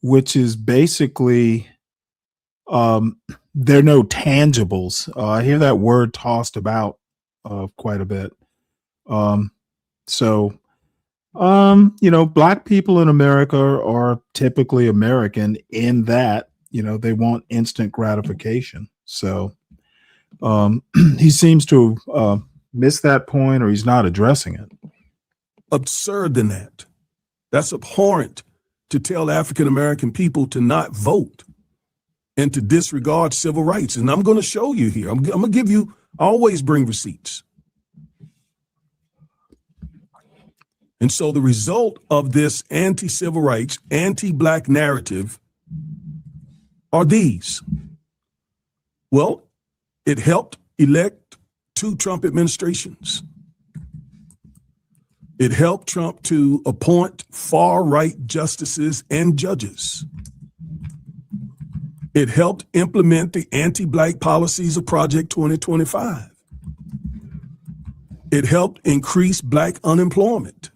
which is basically there are no tangibles. I hear that word tossed about quite a bit. Black people in America are typically American in that, they want instant gratification. So he seems to miss that point, or he's not addressing it. Absurd than that. That's abhorrent to tell African American people to not vote and to disregard civil rights. And I'm going to show you here. I'm going to give you, I always bring receipts. And so the result of this anti-civil rights, anti-Black narrative are these. Well, it helped elect 2 Trump administrations. It helped Trump to appoint far-right justices and judges. It helped implement the anti-Black policies of Project 2025. It helped increase Black unemployment.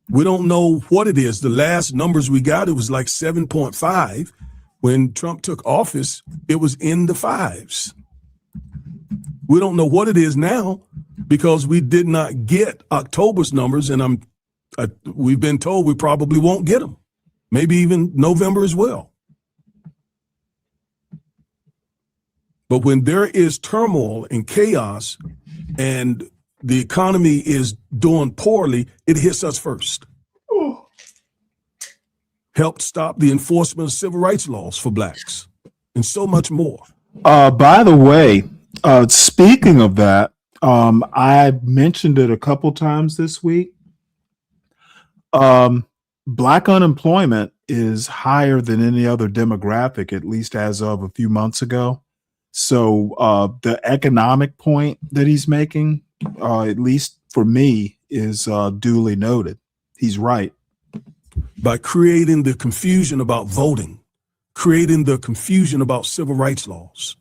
We don't know what it is. The last numbers we got, it was like 7.5. When Trump took office, it was in the 5s. We don't know what it is now because we did not get October's numbers, and we've been told we probably won't get them. Maybe even November as well. But when there is turmoil and chaos and the economy is doing poorly, it hits us first. Helped stop the enforcement of civil rights laws for Blacks and so much more. By the way, speaking of that, I mentioned it a couple times this week. Black unemployment is higher than any other demographic, at least as of a few months ago. So the economic point that he's making, at least for me, is duly noted. He's right. By creating the confusion about voting, creating the confusion about civil rights laws.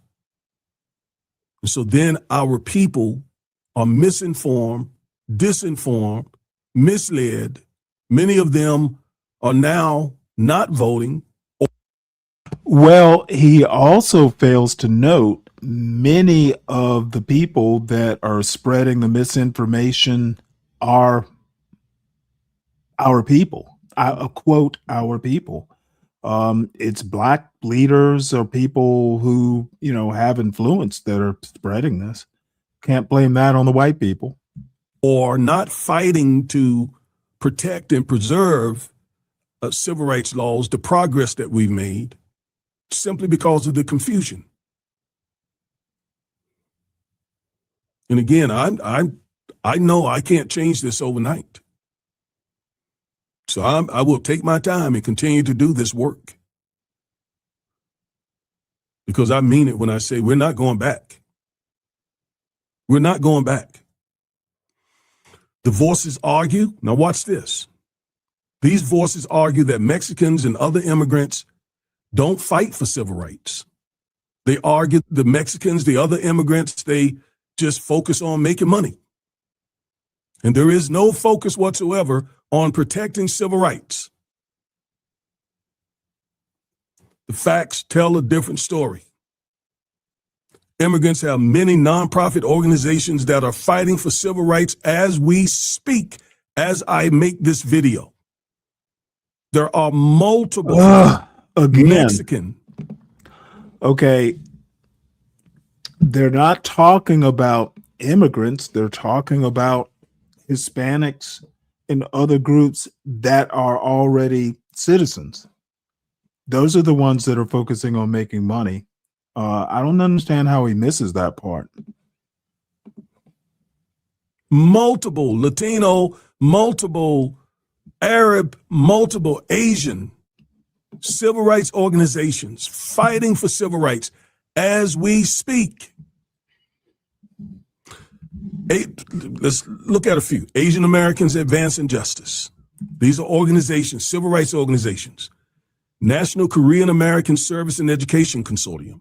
And so then our people are misinformed, disinformed, misled. Many of them are now not voting. Well, he also fails to note many of the people that are spreading the misinformation are our people. I quote, our people. It's Black leaders or people who, have influence that are spreading this. Can't blame that on the white people. Or not fighting to protect and preserve civil rights laws, the progress that we've made, simply because of the confusion. And again, I know I can't change this overnight. So I will take my time and continue to do this work. Because I mean it when I say we're not going back. We're not going back. The voices argue. Now watch this. These voices argue that Mexicans and other immigrants don't fight for civil rights. They argue the Mexicans, the other immigrants, they just focus on making money. And there is no focus whatsoever on protecting civil rights. The facts tell a different story. Immigrants have many nonprofit organizations that are fighting for civil rights as we speak, as I make this video. There are multiple again. Mexican. Okay. They're not talking about immigrants. They're talking about Hispanics and other groups that are already citizens. Those are the ones that are focusing on making money. I don't understand how he misses that part. Multiple Latino, multiple Arab, multiple Asian civil rights organizations fighting for civil rights as we speak. Let's look at a few. Asian Americans Advancing Justice. These are organizations, civil rights organizations. National Korean American Service and Education Consortium.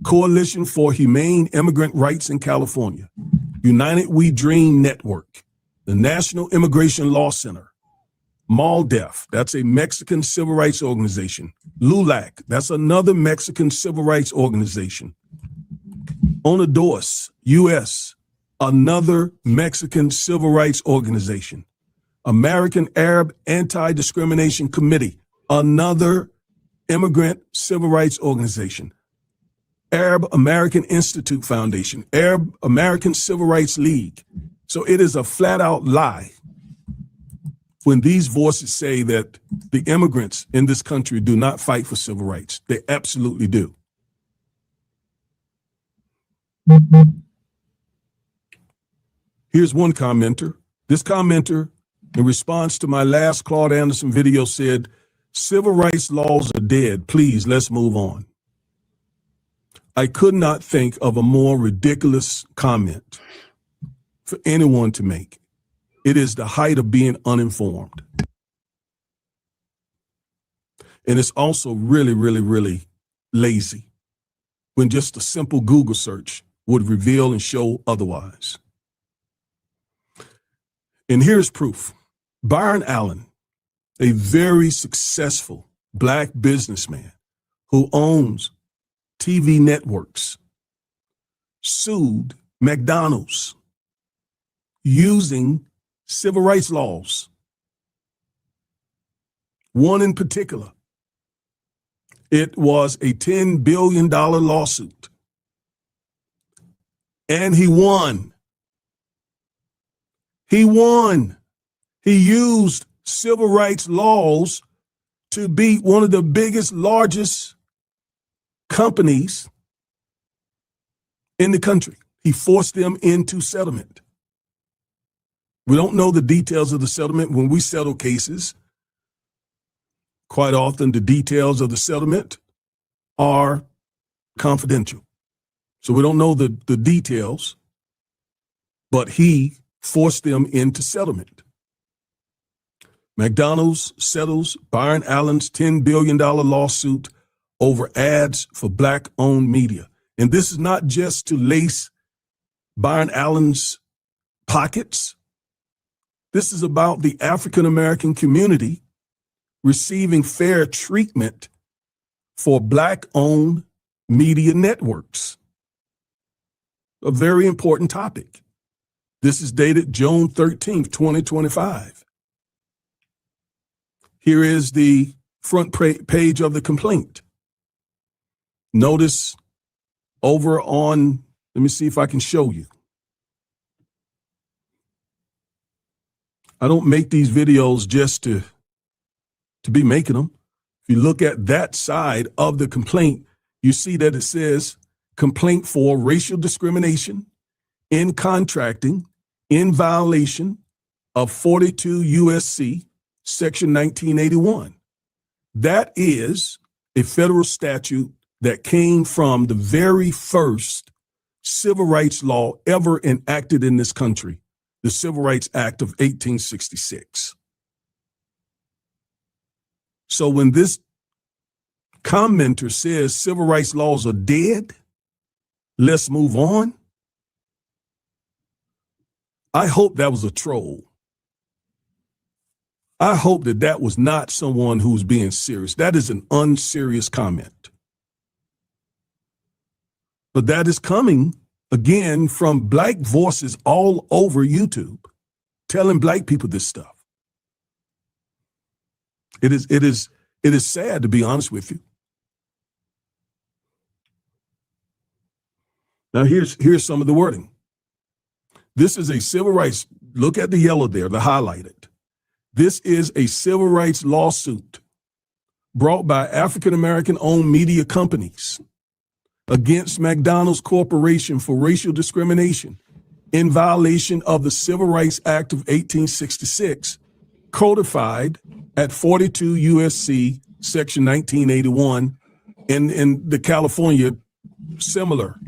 Coalition for Humane Immigrant Rights in California. United We Dream Network. The National Immigration Law Center. MALDEF, that's a Mexican civil rights organization. LULAC, that's another Mexican civil rights organization. UNIDOS, U.S., another Mexican civil rights organization. American Arab Anti-Discrimination Committee, another immigrant civil rights organization. Arab American Institute Foundation, Arab American Civil Rights League. So it is a flat out lie when these voices say that the immigrants in this country do not fight for civil rights. They absolutely do. Here's one commenter. This commenter, in response to my last Claude Anderson video, said, "Civil rights laws are dead. Please, let's move on." I could not think of a more ridiculous comment for anyone to make. It is the height of being uninformed. And it's also really, really, really lazy when just a simple Google search would reveal and show otherwise. And here's proof. Byron Allen, a very successful Black businessman who owns TV networks, sued McDonald's using civil rights laws. One in particular. It was a $10 billion lawsuit. And he won. He won. He used civil rights laws to beat one of the biggest, largest companies in the country. He forced them into settlement. We don't know the details of the settlement. When we settle cases, quite often the details of the settlement are confidential. So we don't know the details, but he forced them into settlement. McDonald's settles Byron Allen's $10 billion lawsuit over ads for Black-owned media. And this is not just to lace Byron Allen's pockets. This is about the African-American community receiving fair treatment for Black-owned media networks. A very important topic. This is dated June 13th, 2025. Here is the front page of the complaint. Notice over on, let me see if I can show you. I don't make these videos just to be making them. If you look at that side of the complaint, you see that it says complaint for racial discrimination in contracting in violation of 42 USC section 1981. That is a federal statute that came from the very first civil rights law ever enacted in this country, the Civil Rights Act of 1866. So when this commenter says civil rights laws are dead, let's move on, I hope that was a troll. I hope that that was not someone who's being serious. That is an unserious comment. But that is coming, again, from Black voices all over YouTube, telling Black people this stuff. It is sad, to be honest with you. Now here's some of the wording. This is a civil rights, look at the yellow there, the highlighted. This is a civil rights lawsuit brought by African-American owned media companies against McDonald's Corporation for racial discrimination in violation of the Civil Rights Act of 1866, codified at 42 USC section 1981 in the California similar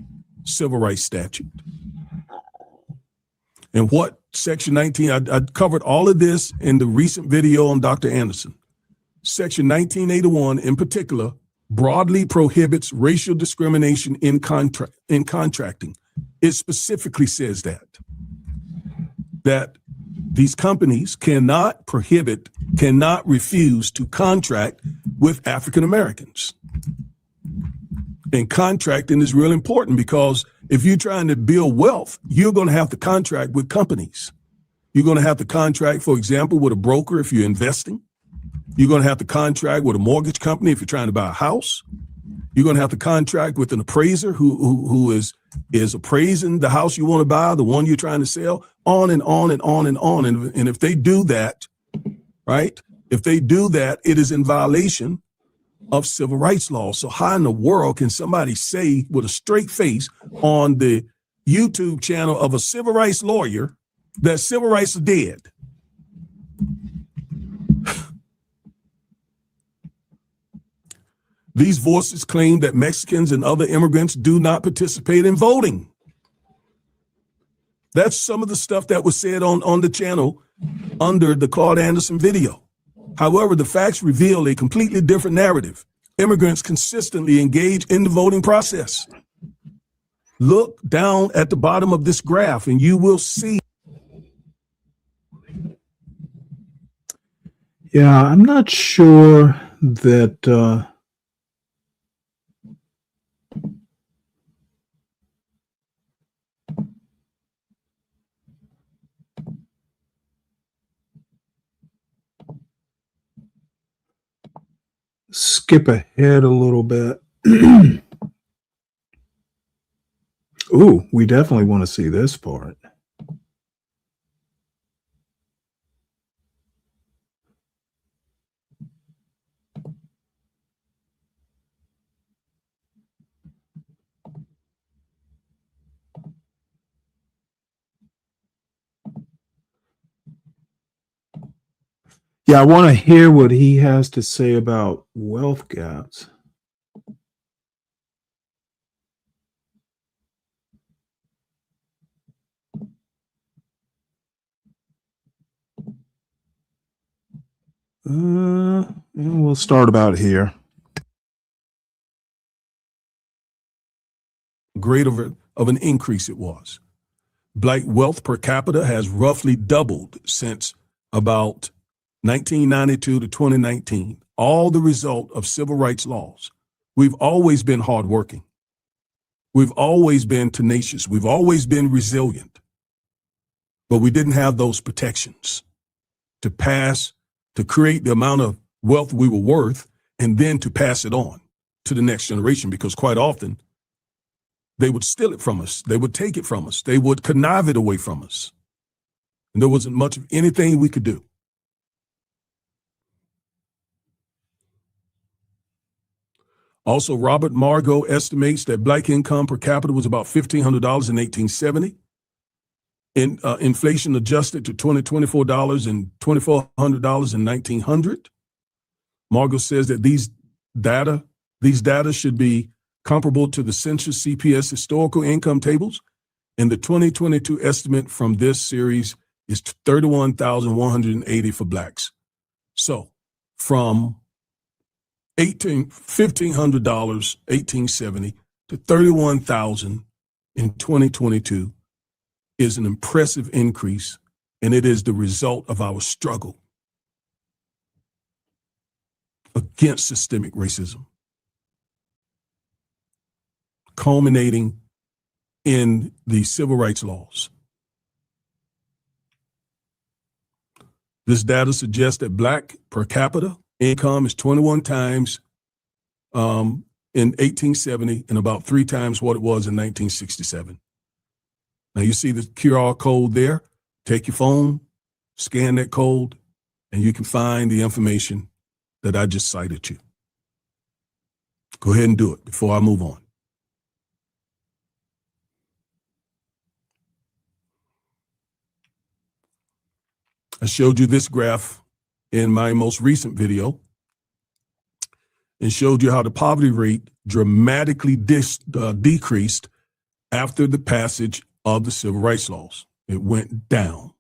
civil rights statute. And what Section 19, I covered all of this in the recent video on Dr. Anderson. Section 1981 in particular broadly prohibits racial discrimination in contracting. It specifically says that these companies cannot refuse to contract with African Americans. And contracting is real important because if you're trying to build wealth, you're going to have to contract with companies. You're going to have to contract, for example, with a broker if you're investing. You're going to have to contract with a mortgage company if you're trying to buy a house. You're going to have to contract with an appraiser who is appraising the house you want to buy, the one you're trying to sell, on and on and on and on. And if they do that, right, if they do that, it is in violation of civil rights law. So how in the world can somebody say with a straight face on the YouTube channel of a civil rights lawyer that civil rights are dead? These voices claim that Mexicans and other immigrants do not participate in voting. That's some of the stuff that was said on the channel under the Claude Anderson video. However, the facts reveal a completely different narrative. Immigrants consistently engage in the voting process. Look down at the bottom of this graph and you will see. Yeah, I'm not sure that skip ahead a little bit. Ooh, we definitely want to see this part. Yeah, I want to hear what he has to say about wealth gaps. We'll start about here. Greater of an increase it was. Black wealth per capita has roughly doubled since about 1992 to 2019, all the result of civil rights laws. We've always been hardworking. We've always been tenacious. We've always been resilient. But we didn't have those protections to create the amount of wealth we were worth and then to pass it on to the next generation, because quite often they would steal it from us. They would take it from us. They would connive it away from us. And there wasn't much of anything we could do. Also, Robert Margot estimates that Black income per capita was about $1,500 in 1870. Inflation adjusted to $2,024 and $2,400 in 1900. Margot says that these data should be comparable to the Census CPS historical income tables, and the 2022 estimate from this series is $31,180 for Blacks. So from $1,500, 1870 to $31,000 in 2022 is an impressive increase, and it is the result of our struggle against systemic racism, culminating in the civil rights laws. This data suggests that Black per capita income is 21 times in 1870 and about 3 times what it was in 1967. Now you see the QR code there. Take your phone, scan that code, and you can find the information that I just cited you. Go ahead and do it before I move on. I showed you this graph in my most recent video and showed you how the poverty rate dramatically decreased after the passage of the civil rights laws. It went down.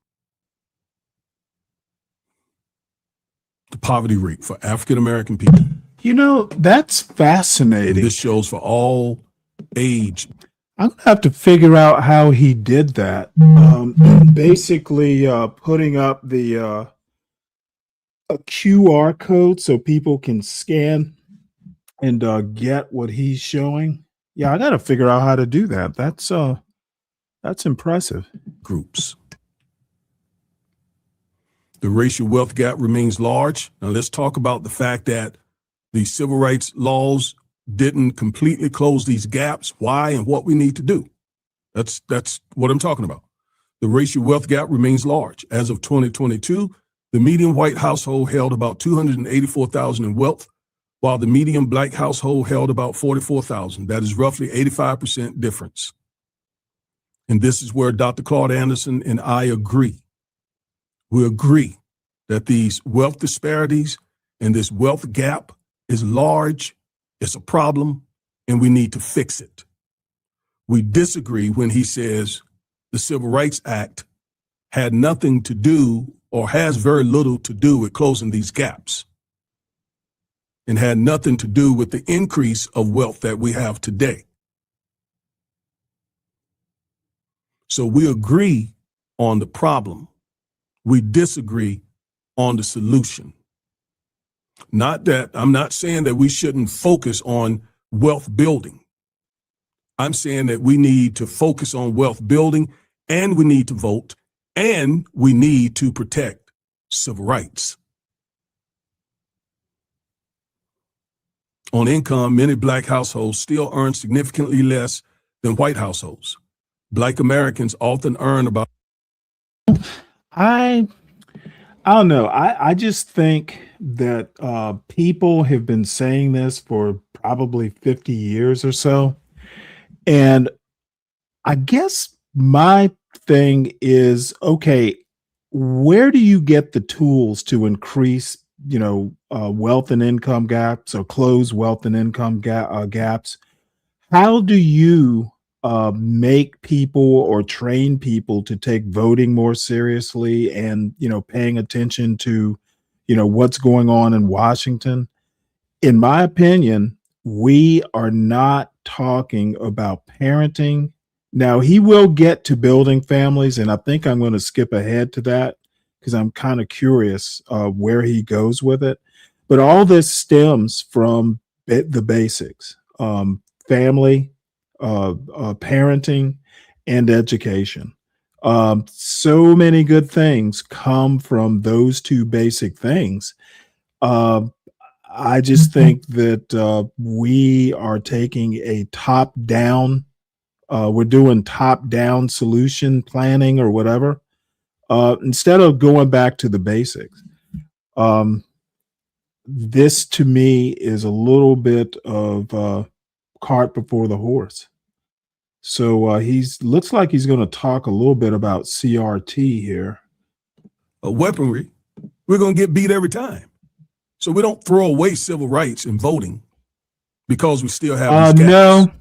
The poverty rate for African American people. You know, that's fascinating. And this shows for all age. I'm gonna have to figure out how he did that. Basically, putting up the a QR code so people can scan and get what he's showing. Yeah, I got to figure out how to do that. That's impressive. Groups. The racial wealth gap remains large. Now let's talk about the fact that the civil rights laws didn't completely close these gaps. Why and what we need to do. That's what I'm talking about. The racial wealth gap remains large. As of 2022, the median white household held about $284,000 in wealth, while the median black household held about $44,000. That is roughly 85% difference. And this is where Dr. Claude Anderson and I agree. We agree that these wealth disparities and this wealth gap is large, it's a problem, and we need to fix it. We disagree when he says the Civil Rights Act had nothing to do or has very little to do with closing these gaps and had nothing to do with the increase of wealth that we have today. So we agree on the problem. We disagree on the solution. Not that I'm not saying that we shouldn't focus on wealth building. I'm saying that we need to focus on wealth building, and we need to vote, and we need to protect civil rights. On income, many black households still earn significantly less than white households. Black Americans often earn about. I don't know. I just think that people have been saying this for probably 50 years or so. And I guess my thing is, okay, where do you get the tools to increase, wealth and income gaps or close wealth and income gaps? How do you make people or train people to take voting more seriously and, paying attention to, what's going on in Washington? In my opinion, we are not talking about parenting. Now, he will get to building families, and I think I'm going to skip ahead to that because I'm kind of curious where he goes with it. But all this stems from the basics, family, parenting, and education. So many good things come from those two basic things. I just think that we are taking a top-down, we're doing top-down solution planning or whatever, instead of going back to the basics. This, to me, is a little bit of cart before the horse. So looks like he's going to talk a little bit about CRT here. Weaponry. We're going to get beat every time. So we don't throw away civil rights in voting because we still have these gaps. No.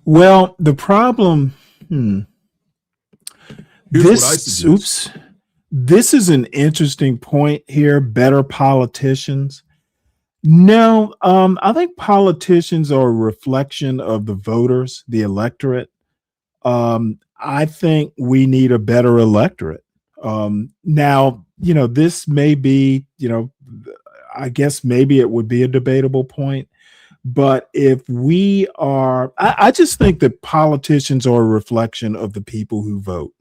Well, the problem. Here's what I suggest. This is an interesting point here. Better politicians. No, I think politicians are a reflection of the voters, the electorate. I think we need a better electorate. Now, this may be, I guess maybe it would be a debatable point, but if we are, I just think that politicians are a reflection of the people who vote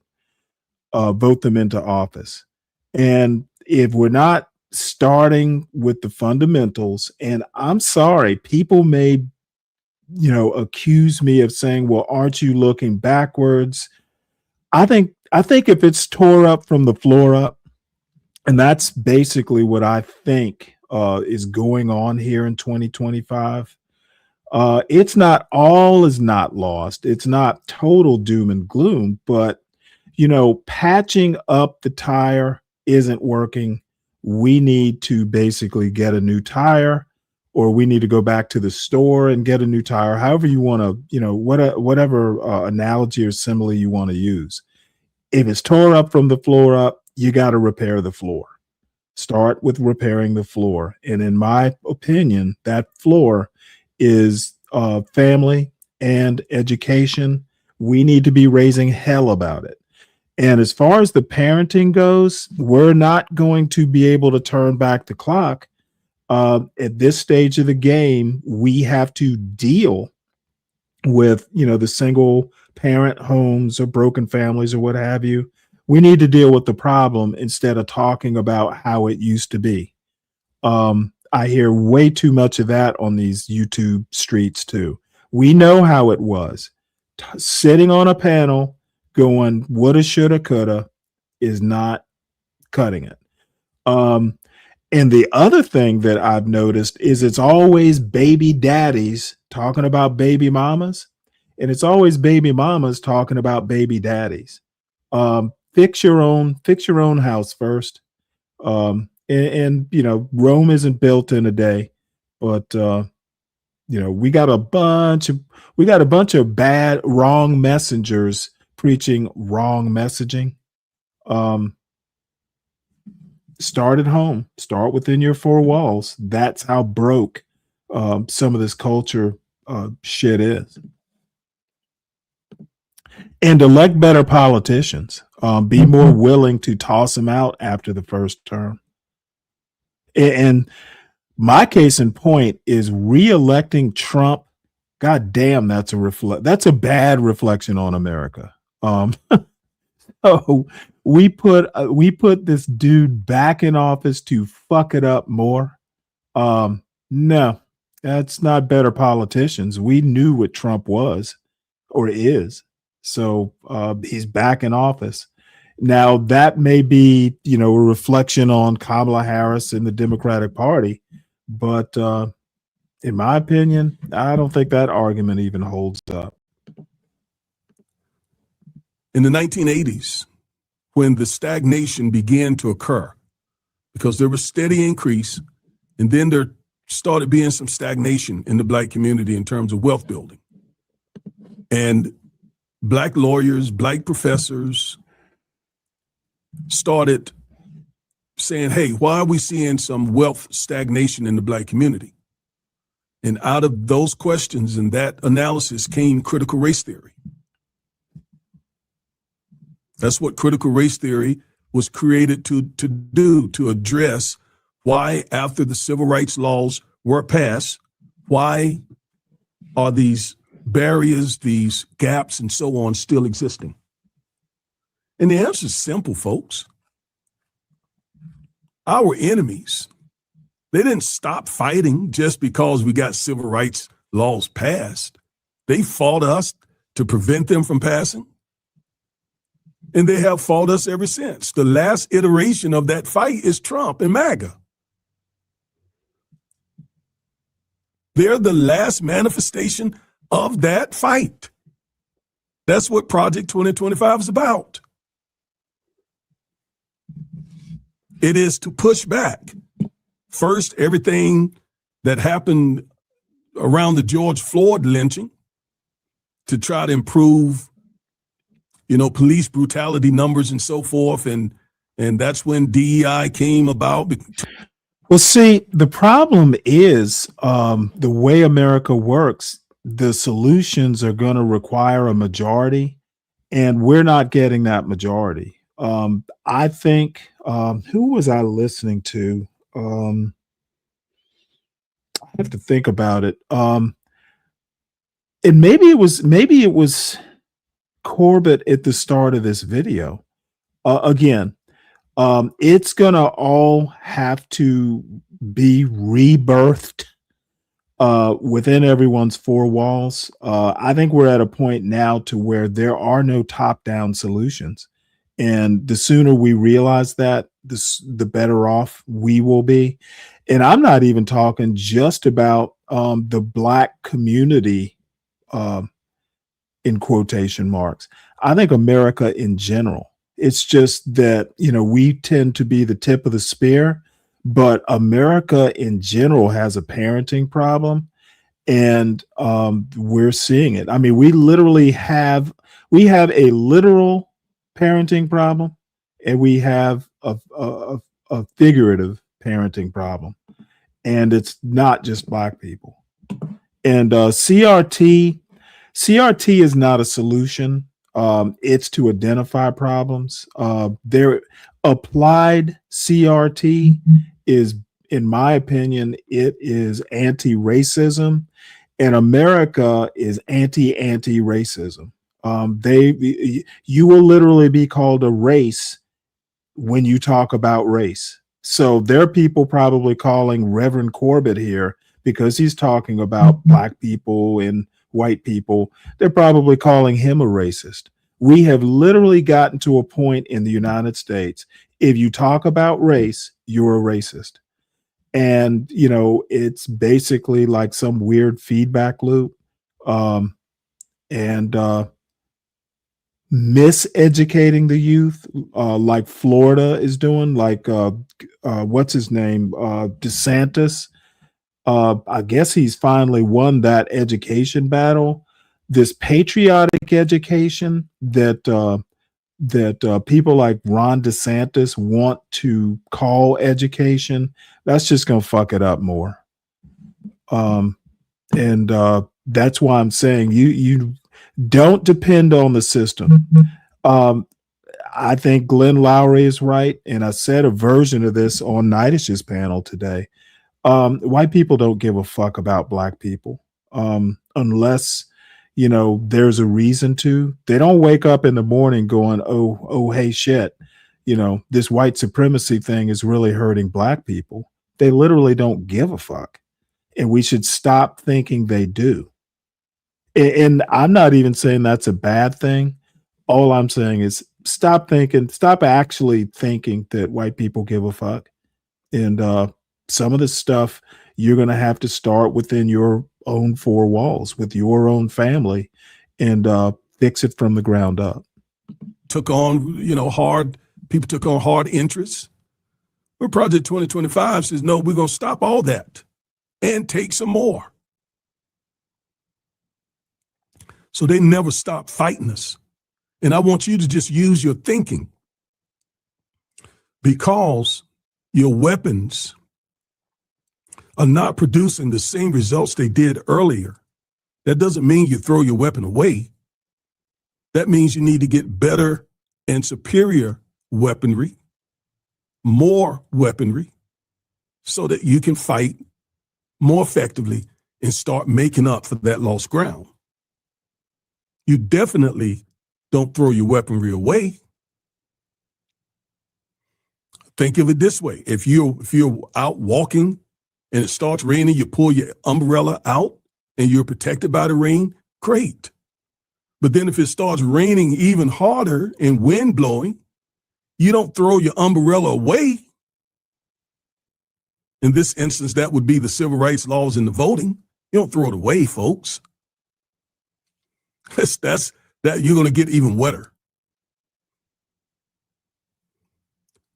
them into office. And if we're not starting with the fundamentals, and I'm sorry, people may, accuse me of saying, well, aren't you looking backwards? I think if it's tore up from the floor up, and that's basically what I think is going on here in 2025. It's not all is not lost. It's not total doom and gloom, but patching up the tire isn't working. We need to basically get a new tire, or we need to go back to the store and get a new tire. However you want to, whatever analogy or simile you want to use. If it's tore up from the floor up, you got to repair the floor. Start with repairing the floor. And in my opinion, that floor is family and education. We need to be raising hell about it. And as far as the parenting goes, we're not going to be able to turn back the clock. At this stage of the game, we have to deal with, the single parent homes or broken families or what have you. We need to deal with the problem instead of talking about how it used to be. I hear way too much of that on these YouTube streets too. We know how it was. Sitting on a panel going woulda, shoulda, coulda is not cutting it. And the other thing that I've noticed is it's always baby daddies talking about baby mamas, and it's always baby mamas talking about baby daddies. Fix your own house first. And Rome isn't built in a day, but we got a bunch of bad, wrong messengers preaching wrong messaging. Start at home. Start within your four walls. That's how broke some of this culture shit is. And elect better politicians. Be more willing to toss them out after the first term. And my case in point is re-electing Trump. God damn, that's a bad reflection on America. So we put this dude back in office to fuck it up more. No, that's not better politicians. We knew what Trump was or is. So he's back in office. Now that may be, a reflection on Kamala Harris and the Democratic Party, but in my opinion, I don't think that argument even holds up. In the 1980s, when the stagnation began to occur, because there was steady increase, and then there started being some stagnation in the Black community in terms of wealth building. And Black lawyers, Black professors started saying, hey, why are we seeing some wealth stagnation in the Black community? And out of those questions and that analysis came critical race theory. That's what critical race theory was created to do, to address why, after the civil rights laws were passed, why are these barriers, these gaps, and so on still existing? And the answer is simple, folks. Our enemies, they didn't stop fighting just because we got civil rights laws passed. They fought us to prevent them from passing. And they have fought us ever since. The last iteration of that fight is Trump and MAGA. They're the last manifestation of that fight. That's what Project 2025 is about. It is to push back. First, everything that happened around the George Floyd lynching to try to improve police brutality numbers and so forth. And that's when DEI came about. Well, see, the problem is the way America works, the solutions are going to require a majority, and we're not getting that majority. I think, who was I listening to? I have to think about it. And maybe it was Corbett at the start of this video. Again, it's gonna all have to be rebirthed within everyone's four walls. I think we're at a point now to where there are no top-down solutions, and the sooner we realize that, the better off we will be. And I'm not even talking just about the Black community, in quotation marks. I think America in general. It's just that, we tend to be the tip of the spear, but America in general has a parenting problem, and we're seeing it. I mean, we have a literal parenting problem, and we have a figurative parenting problem, and it's not just Black people. And CRT is not a solution. It's to identify problems. Their applied CRT is, in my opinion, it is anti-racism, and America is anti-racism. You will literally be called a race when you talk about race. So there are people probably calling Reverend Corbett here because he's talking about Black people and white people. They're probably calling him a racist. We have literally gotten to a point in the United States, if you talk about race, you're a racist. And, it's basically like some weird feedback loop. And miseducating the youth, like Florida is doing, like what's his name, DeSantis. I guess he's finally won that education battle. This patriotic education that people like Ron DeSantis want to call education, that's just going to fuck it up more. And that's why I'm saying you don't depend on the system. I think Glenn Lowry is right, and I said a version of this on Nightish's panel today. White people don't give a fuck about Black people unless there's a reason to. They don't wake up in the morning going, oh hey shit, this white supremacy thing is really hurting Black people. They literally don't give a fuck, and we should stop thinking they do. And I'm not even saying that's a bad thing. All I'm saying is stop actually thinking that white people give a fuck. And some of the stuff you're going to have to start within your own four walls with your own family and fix it from the ground up. Took on, people took on hard interests. Well, Project 2025 says, no, we're going to stop all that and take some more. So they never stop fighting us. And I want you to just use your thinking, because your weapons are not producing the same results they did earlier. That doesn't mean you throw your weapon away. That means you need to get better and superior weaponry, more weaponry, so that you can fight more effectively and start making up for that lost ground. You definitely don't throw your weaponry away. Think of it this way. If you're out walking and it starts raining, you pull your umbrella out and you're protected by the rain, great. But then if it starts raining even harder and wind blowing, you don't throw your umbrella away. In this instance, that would be the civil rights laws and the voting. You don't throw it away, folks. That's that you're going to get even wetter.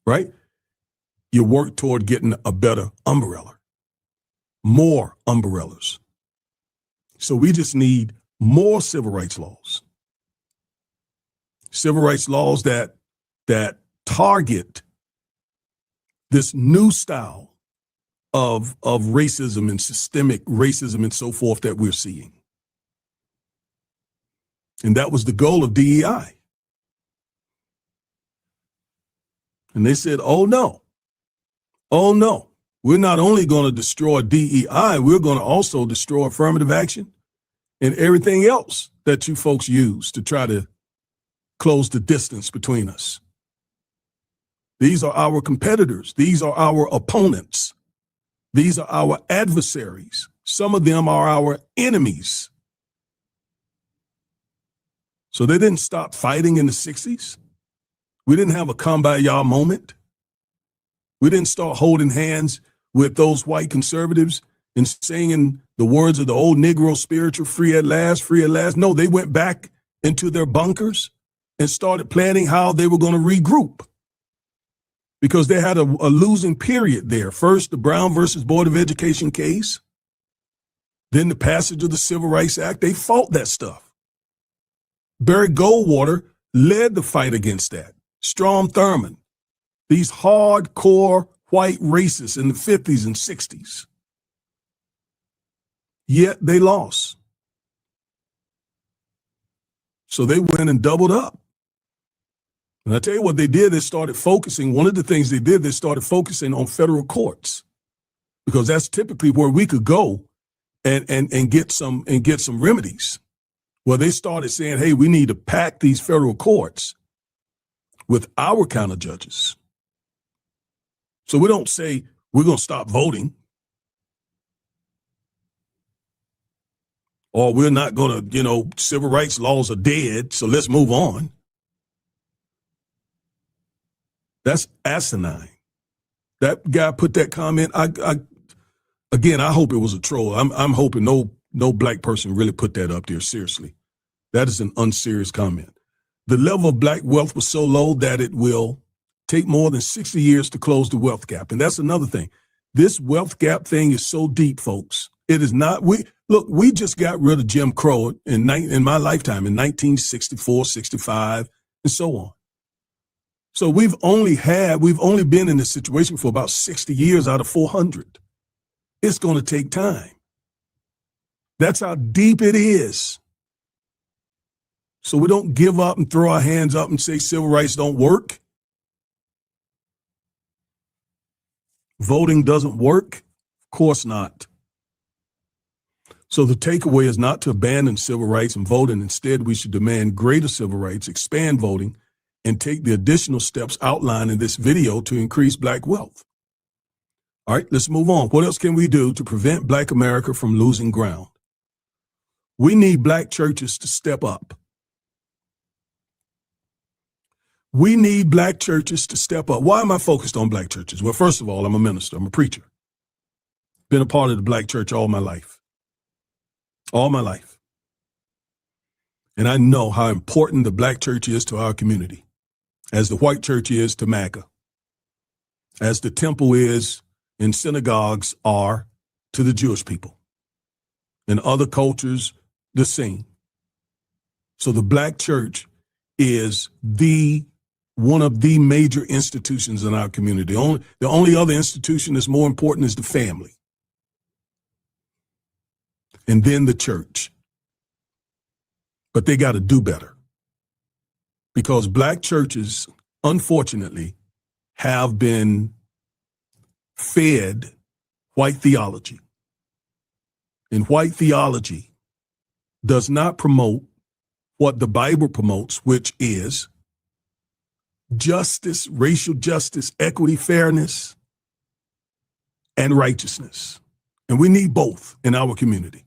Right? You work toward getting a better umbrella, more umbrellas. So we just need more civil rights laws. Civil rights laws that target this new style of racism and systemic racism and so forth that we're seeing. And that was the goal of DEI. And they said, oh no, we're not only going to destroy DEI, we're going to also destroy affirmative action and everything else that you folks use to try to close the distance between us. These are our competitors. These are our opponents. These are our adversaries. Some of them are our enemies. So they didn't stop fighting in the 60s. We didn't have a Kumbaya moment. We didn't start holding hands with those white conservatives and singing the words of the old Negro spiritual, free at last, free at last. No, they went back into their bunkers and started planning how they were going to regroup, because they had a losing period there. First, the Brown versus Board of Education case, then the passage of the Civil Rights Act. They fought that stuff. Barry Goldwater led the fight against that. Strom Thurmond, these hardcore white racists in the 50s and 60s. Yet they lost. So they went and doubled up. And I tell you what they did, they started focusing, one of the things they did, they started focusing on federal courts, because that's typically where we could go and get some remedies. Well, they started saying, hey, we need to pack these federal courts with our kind of judges. So we don't say we're going to stop voting, or we're not going to, civil rights laws are dead, so let's move on. That's asinine. That guy put that comment. Again, I hope it was a troll. I'm hoping no black person really put that up there. Seriously, that is an unserious comment. The level of black wealth was so low that it will take more than 60 years to close the wealth gap. And that's another thing. This wealth gap thing is so deep, folks. It is not. We just got rid of Jim Crow in my lifetime in 1964, 65, and so on. So we've only been in this situation for about 60 years out of 400. It's going to take time. That's how deep it is. So we don't give up and throw our hands up and say civil rights don't work. Voting doesn't work? Of course not. So the takeaway is not to abandon civil rights and voting. Instead, we should demand greater civil rights, expand voting, and take the additional steps outlined in this video to increase black wealth. All right, let's move on. What else can we do to prevent black America from losing ground? We need black churches to step up. We need black churches to step up. Why am I focused on black churches? Well, first of all, I'm a minister. I'm a preacher. Been a part of the black church all my life. All my life. And I know how important the black church is to our community, as the white church is to MAGA, as the temple is and synagogues are to the Jewish people. In other cultures, the same. So the black church is one of the major institutions in our community. The only other institution that's more important is the family. And then the church. But they got to do better. Because black churches, unfortunately, have been fed white theology. And white theology does not promote what the Bible promotes, which is justice, racial justice, equity, fairness, and righteousness. And we need both in our community.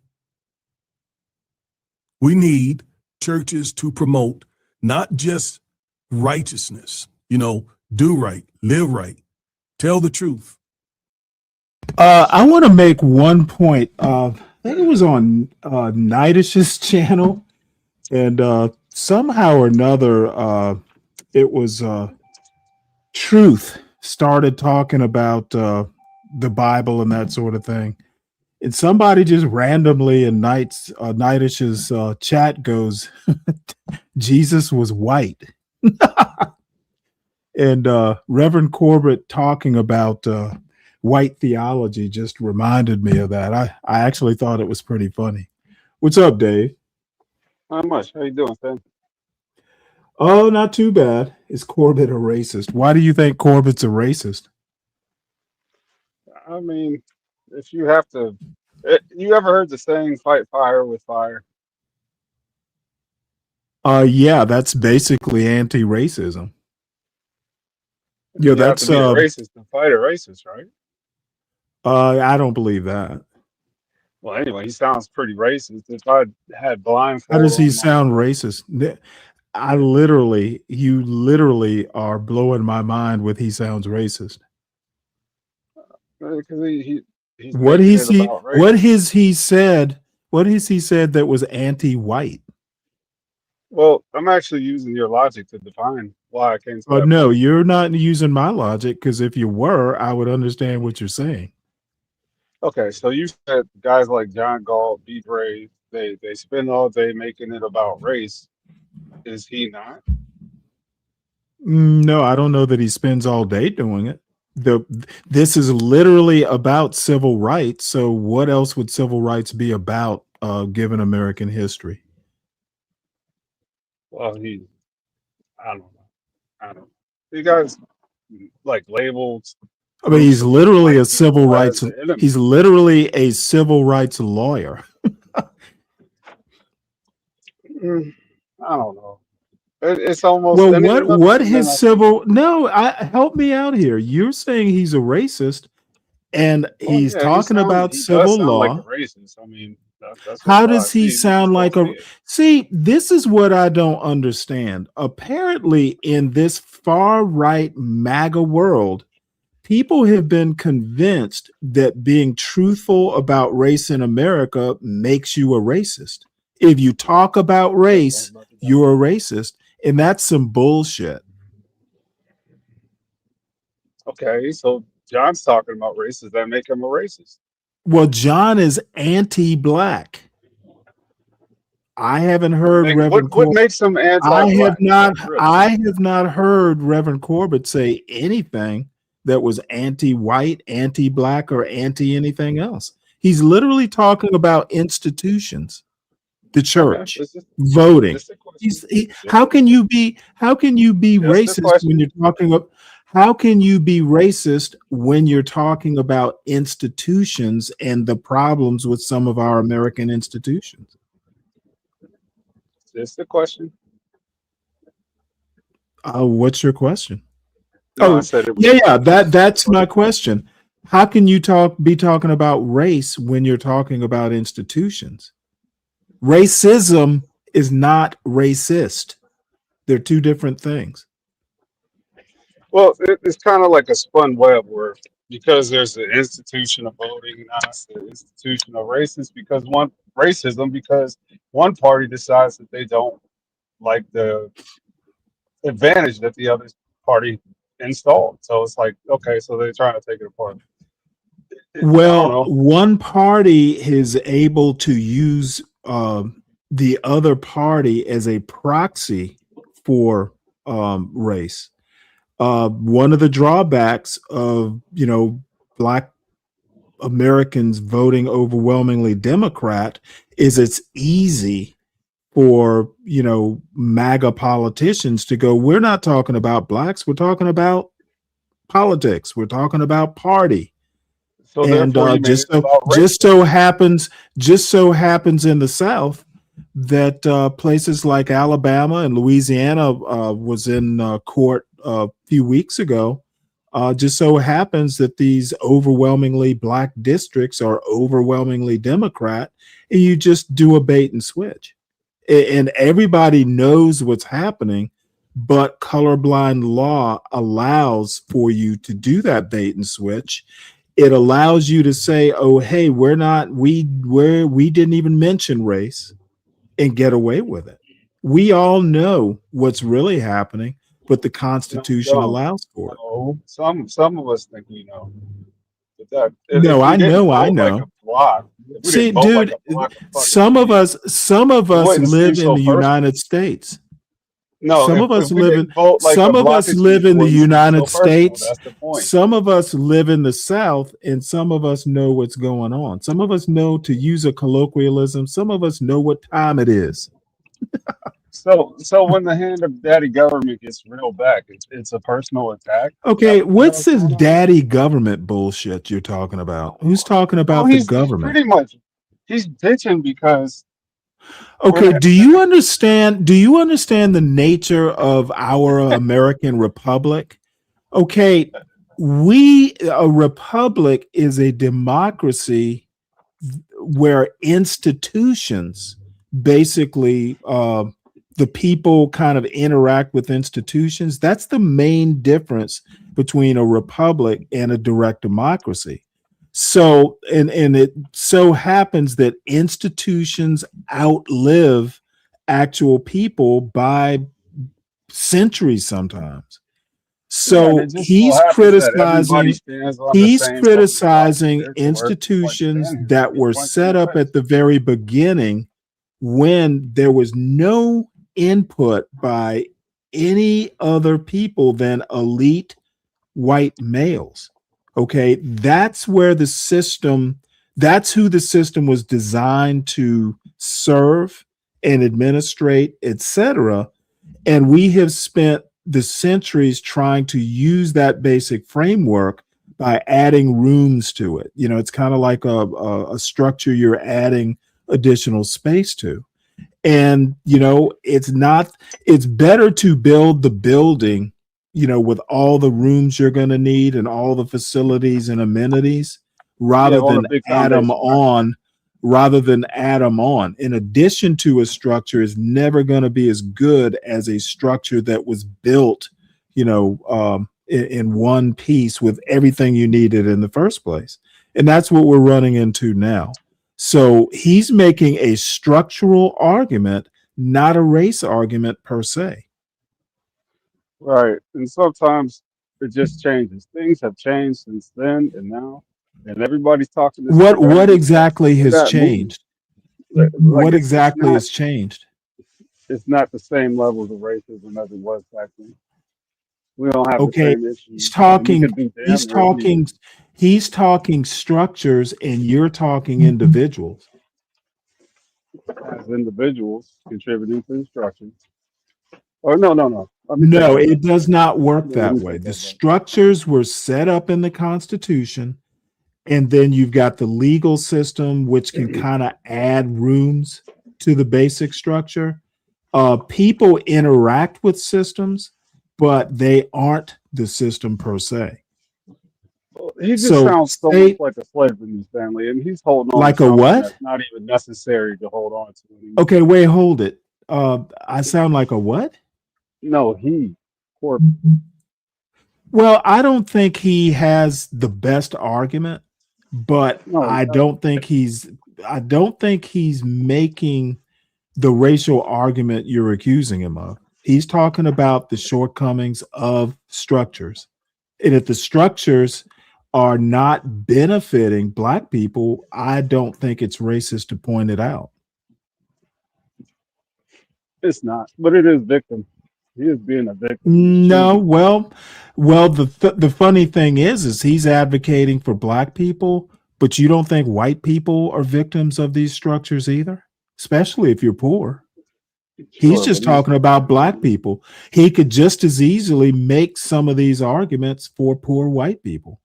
We need churches to promote not just righteousness, do right, live right, tell the truth. I want to make one point. I think it was on Nidish's channel, and somehow or another, it was Truth started talking about the Bible and that sort of thing. And somebody just randomly in Nidish's chat goes, Jesus was white. And Reverend Corbett talking about white theology just reminded me of that. I actually thought it was pretty funny. What's up, Dave? Not much. How you doing, Stan? Oh, not too bad. Is Corbett a racist? Why do you think Corbett's a racist? I mean, if you have to, you ever heard the saying "fight fire with fire"? Yeah, that's basically anti-racism. Yeah, You have that's to be a racist to fight a racist, right? I don't believe that. Well, anyway, he sounds pretty racist. If I had blindfold How does he on sound racist? You literally are blowing my mind with he sounds racist. because he's What making is it he about race. what has he said? What has he said that was anti-white? Well, I'm actually using your logic to define why I came to that No, point. you're not using my logic, because if you were, I would understand what you're saying. Okay, so you said guys like John Galt, B. Brave, they spend all day making it about race. Is he not? No, I don't know that he spends all day doing it. This is literally about civil rights. So what else would civil rights be about, given American history? Well, I don't know. I don't know. You guys like labeled I mean, groups he's of literally white a civil people as rights. the enemy. He's literally a civil rights lawyer. I don't know. It's almost, Well, and even what then his I think, civil? No, help me out here. You're saying he's a racist, and well, he's yeah, talking about he does civil sound like a law. racist. I mean, that's just How how I does see he it. You sound just don't like see a? it. See, this is what I don't understand. Apparently, in this far right MAGA world, people have been convinced that being truthful about race in America makes you a racist. If you talk about race, you're a racist, and that's some bullshit. Okay, so John's talking about races that make him a racist. Well, John is anti-black. I haven't heard Reverend What Corbett. makes him anti-black? Like really? I have not heard Reverend Corbett say anything that was anti-white, anti-black, or anti anything else. He's literally talking about institutions, the Okay, church, voting. just a question. How can you be Just a racist when question. you're talking about? How can you be racist when you're talking about institutions and the problems with some of our American institutions? Just a question. What's your question? No, I said it was Yeah, just a that's my question. question. How can you be talking about race when you're talking about institutions? Racism is not racist. They're two different things. Well, it's kind of like a spun web where because there's an institution of voting, now it's the institution of racism because one party decides that they don't like the advantage that the other party installed. So it's like, okay, so they're trying to take it apart. I don't Well, know. one party is able to use the other party as a proxy for race. One of the drawbacks of Black Americans voting overwhelmingly Democrat is it's easy for MAGA politicians to go, we're not talking about blacks, we're talking about politics, we're talking about party. So And therefore, you made it about race. just so happens in the South that places like Alabama and Louisiana was in court a few weeks ago. Just so happens that these overwhelmingly black districts are overwhelmingly Democrat, and you just do a bait and switch. And everybody knows what's happening, but colorblind law allows for you to do that bait and switch. It allows you to say, oh, hey, we didn't even mention race, and get away with it. We all know what's really happening, but the Constitution allows for it. No, some of us think we know. But that No, if we I didn't know. vote like a block, if we See, didn't vote like dude, a block of fucking some of us it wouldn't seem live in so the personal. United States. No, Some if of us we live didn't vote like a some of block us of live sheep, it in the wouldn't seem so United personal. States. That's the point. Some of us live in the South, and some of us know what's going on. Some of us know, to use a colloquialism, some of us know what time it is. So when the hand of daddy government gets reeled back, it's a personal attack. Okay, what's this daddy government bullshit you're talking about? Who's talking Oh, about the he's government? pretty much he's bitching because Okay, do you understand the nature of our American republic? Okay, a republic is a democracy where institutions basically the people kind of interact with institutions. That's the main difference between a republic and a direct democracy. So, and it so happens that institutions outlive actual people by centuries sometimes. yeah, and So it just so happens that everybody stands on the he's same voting block. criticizing Therefore, institutions Stanley that be were pointing set the up face. at the very beginning when there was no input by any other people than elite white males. Okay, that's where the system, that's who the system was designed to serve and administrate, etc. And we have spent the centuries trying to use that basic framework by adding rooms to it. You know, it's kind of like a structure you're adding additional space to. And, you know, it's better to build the building, you know, with all the rooms you're going to need and all the facilities and amenities rather on a than big add them foundation, right? on. In addition to a structure is never going to be as good as a structure that was built, you know, in one piece with everything you needed in the first place. And that's what we're running into now. So he's making a structural argument, not a race argument per se. Right. And sometimes it just changes. Things have changed since then and now, and everybody's talking the same What language. exactly We're has not moving. changed? Like What it's exactly not has changed? it's not the same levels of racism as it was back then. We don't have the Okay, same he's issues, and we talking, could do he's damn near anything talking, he's talking structures, and you're talking individuals. as individuals contributing to the structure. Or no. Let me take No, that back. it does not work Let that me way. take The that back. structures were set up in the Constitution, and then you've got the legal system, which can kind of add rooms to the basic structure. People interact with systems, but they aren't the system per se. He just So, sounds so much say like a slave in his family, and he's holding on to like a something what? that's not even necessary to hold on to anymore. Okay, wait, hold it. I sound like a what? No, poor. Well, I don't think he has the best argument, but No, I don't think he's making the racial argument you're accusing him of. He's talking about the shortcomings of structures. And if the structures are not benefiting Black people, I don't think it's racist to point it out. it's not, but it is victim. He is being a victim. He's No, choosing. well, the funny thing is he's advocating for Black people, but you don't think white people are victims of these structures either, especially if you're poor. He's Sure, just but he's talking about Black people. He could just as easily make some of these arguments for poor white people.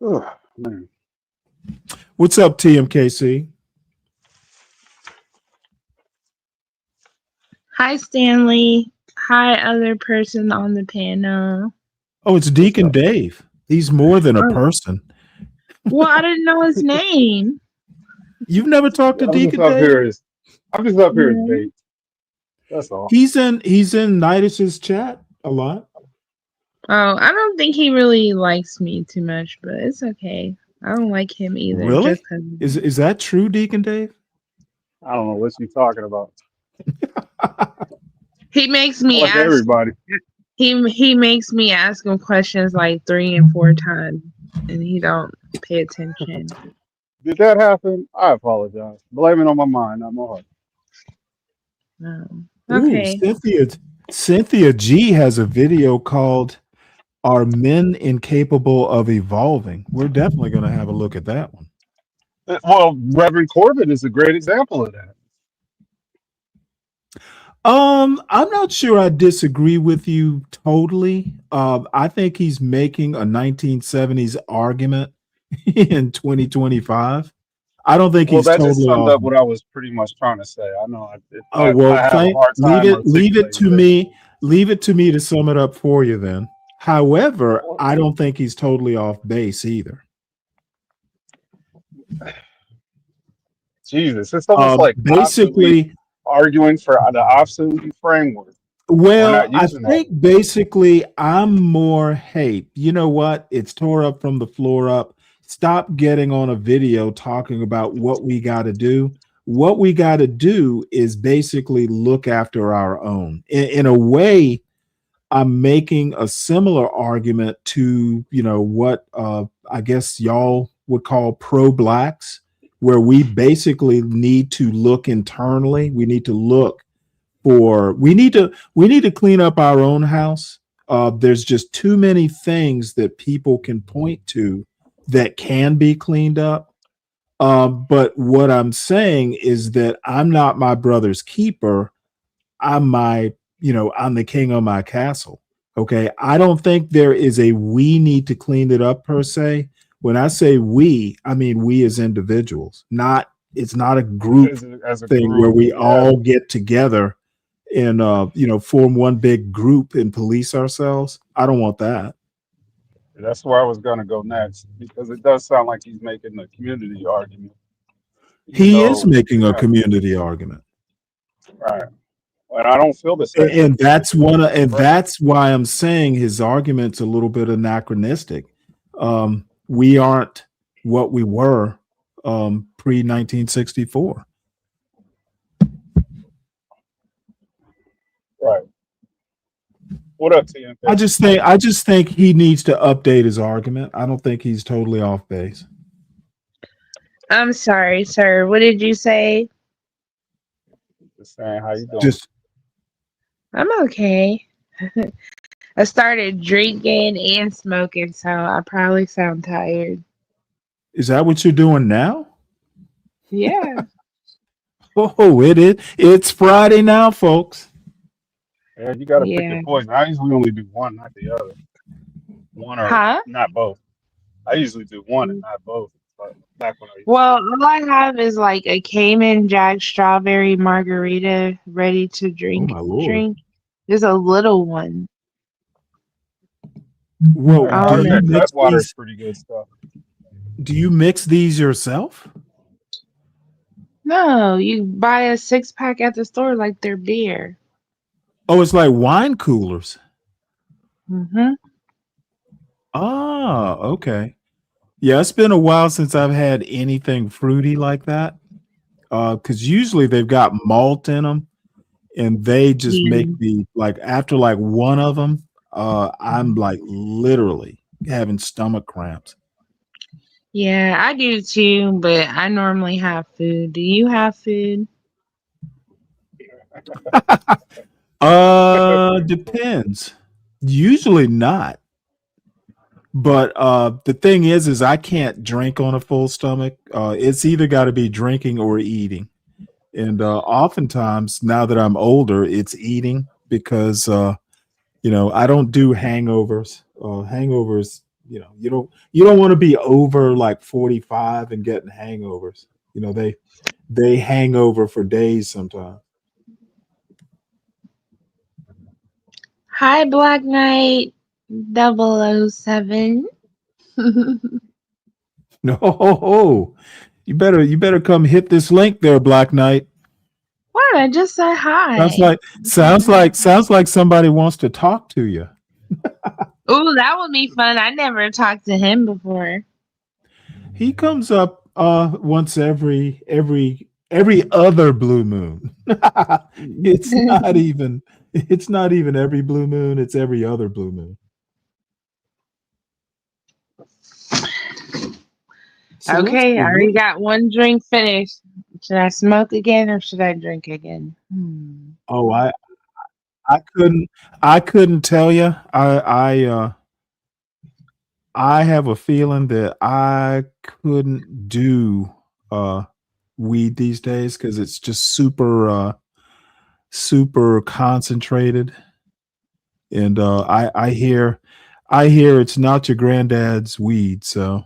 Man. What's up, TMKC? Hi, Stanley. Hi, other person on the panel. Oh, it's Deacon Dave. He's more than a person. Well, I didn't know his name. You've never talked to I'm just Deacon up Dave? here as No. bait. That's all. He's in Nidus's chat a lot. Oh, I don't think he really likes me too much, but it's okay. I don't like him either. Really? Just 'cause- Is that true, Deacon Dave? I don't know what you're talking about. he makes me Like ask. everybody. He makes me ask him questions like 3 and 4 times, and he don't pay attention. Did that happen? I apologize. Blame it on my mind, not my heart. Okay. Ooh, Cynthia G has a video called "Are Men Incapable of Evolving?" We're definitely going to have a look at that one. Well, Reverend Corbett is a great example of that. I'm not sure I disagree with you totally. I think he's making a 1970s argument in 2025. I don't think he's That just totally summed off. up what I was pretty much trying to say. I know Oh well, I have a hard time leave it to articulating me. Leave it to me to sum it up for you then. However, I don't think he's totally off base either. Jesus, it's almost like basically arguing for the obsolete framework. Well, I think basically I'm more, hey, you know what? It's tore up from the floor up. Stop getting on a video talking about what we got to do. What we got to do is basically look after our own. In a way, I'm making a similar argument to, you know, what I guess y'all would call pro-blacks, where we basically need to look internally. We need to look we need to clean up our own house. There's just too many things that people can point to that can be cleaned up. But what I'm saying is that I'm not my brother's keeper. I'm the king of my castle. Okay. I don't think there is a we need to clean it up per se. When I say we, I mean we as individuals. It's not a group as a thing group. where we Yeah. all get together and form one big group and police ourselves. I don't want that. That's where I was gonna go next because it does sound like he's making a community argument. He is making a community argument. Right. And I don't feel the same. And that's that's why I'm saying his argument's a little bit anachronistic. We aren't what we were pre 1964. Right. What up, TM? I just think he needs to update his argument. I don't think he's totally off base. I'm sorry, sir. What did you say? Just saying, how you doing? Just I'm okay. I started drinking and smoking, so I probably sound tired. is that what you're doing now? Yeah. Oh, it's Friday now, folks. Yeah, you gotta pick Yeah. your poison. I usually only do one, not the other. One or Huh? not both. I usually do one and not both. But back when I Well, all I have is like a Cayman Jack strawberry margarita ready to Oh drink. my lord. Drink. There's a little one. Well, I do heard you that mix Cutwater is these? pretty good stuff. Do you mix these yourself? No, you buy a 6-pack at the store like they're beer. Oh, it's like wine coolers. Mm-hmm. Ah, okay. Yeah, it's been a while since I've had anything fruity like that. Because usually they've got malt in them, and they just Yeah. make me like after like one of them, I'm like literally having stomach cramps. Yeah, I do too, but I normally have food. Do you have food? Depends. Usually not. But the thing is I can't drink on a full stomach. It's either got to be drinking or eating. And oftentimes, now that I'm older, it's eating because I don't do hangovers. Hangovers, you don't want to be over like 45 and getting hangovers. They hang over for days sometimes. Hi, Black Knight 007. No, you better come hit this link there, Black Knight. What? I just said hi. Sounds like somebody wants to talk to you. Ooh, that would be fun. I never talked to him before. He comes up once every other blue moon. It's not even every blue moon, it's every other blue moon. So Okay, I already good. got one drink finished. Should I smoke again or should I drink again? Oh, I couldn't tell you. I have a feeling that I couldn't do weed these days because it's just super concentrated. And I hear it's not your granddad's weed, so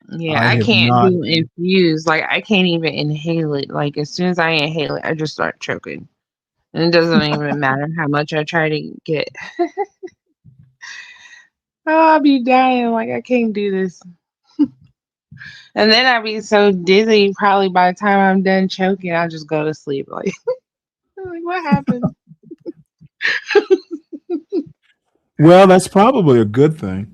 Yeah, I I have can't not. do infused. Like I can't even inhale it. Like as soon as I inhale it, I just start choking. And it doesn't even matter how much I try to get. I'll be dying. Like I can't do this. And then I'd be so dizzy. Probably by the time I'm done choking, I'll just go to sleep. Like, like what happened? Well, that's probably a good thing.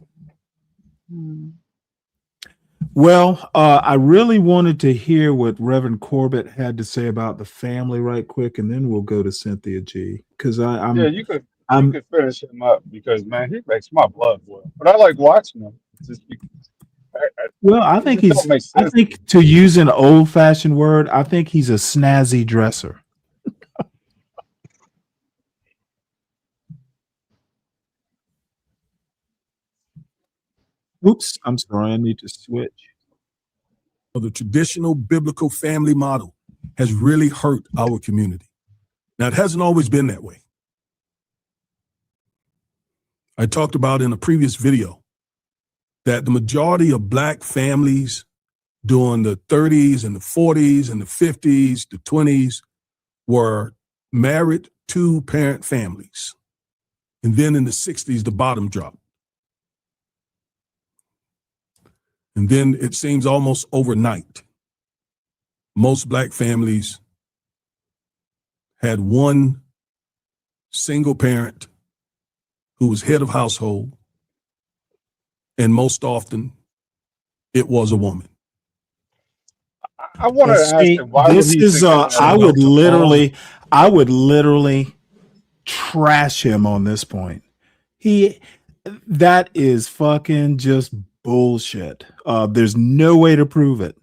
Well, I really wanted to hear what Reverend Corbett had to say about the family right quick, and then we'll go to Cynthia G. Because Yeah, you could finish him up because man, he makes my blood boil. But I like watching him. Just because, well, I it think just don't make I sense. think to use an old-fashioned word, I think he's a snazzy dresser. Oops, I'm sorry. I need to switch. The traditional biblical family model has really hurt our community. Now, it hasn't always been that way. I talked about in a previous video that the majority of Black families during the 30s and the 40s and the 50s, the 20s were married two-parent families. And then in the 60s, the bottom dropped. And then it seems almost overnight, most Black families had one single parent who was head of household, and most often it was a woman. I want to ask See, him why would this he is think that I would is? literally trash him on this point. That is fucking just bullshit. There's no way to prove it.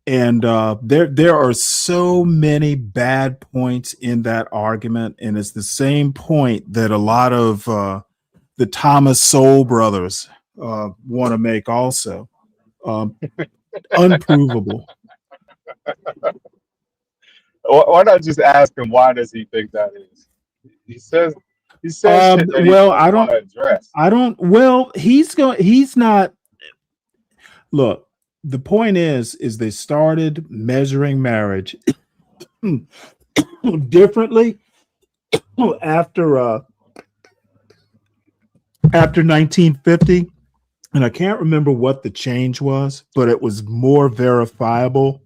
And there are so many bad points in that argument, and it's the same point that a lot of the Thomas Sowell brothers want to make also. Unprovable. Why not just ask him why does he think that is? He says shit that he Well, doesn't want to address. well, he's not. Look, the point is they started measuring marriage differently after 1950, and I can't remember what the change was, but it was more verifiable.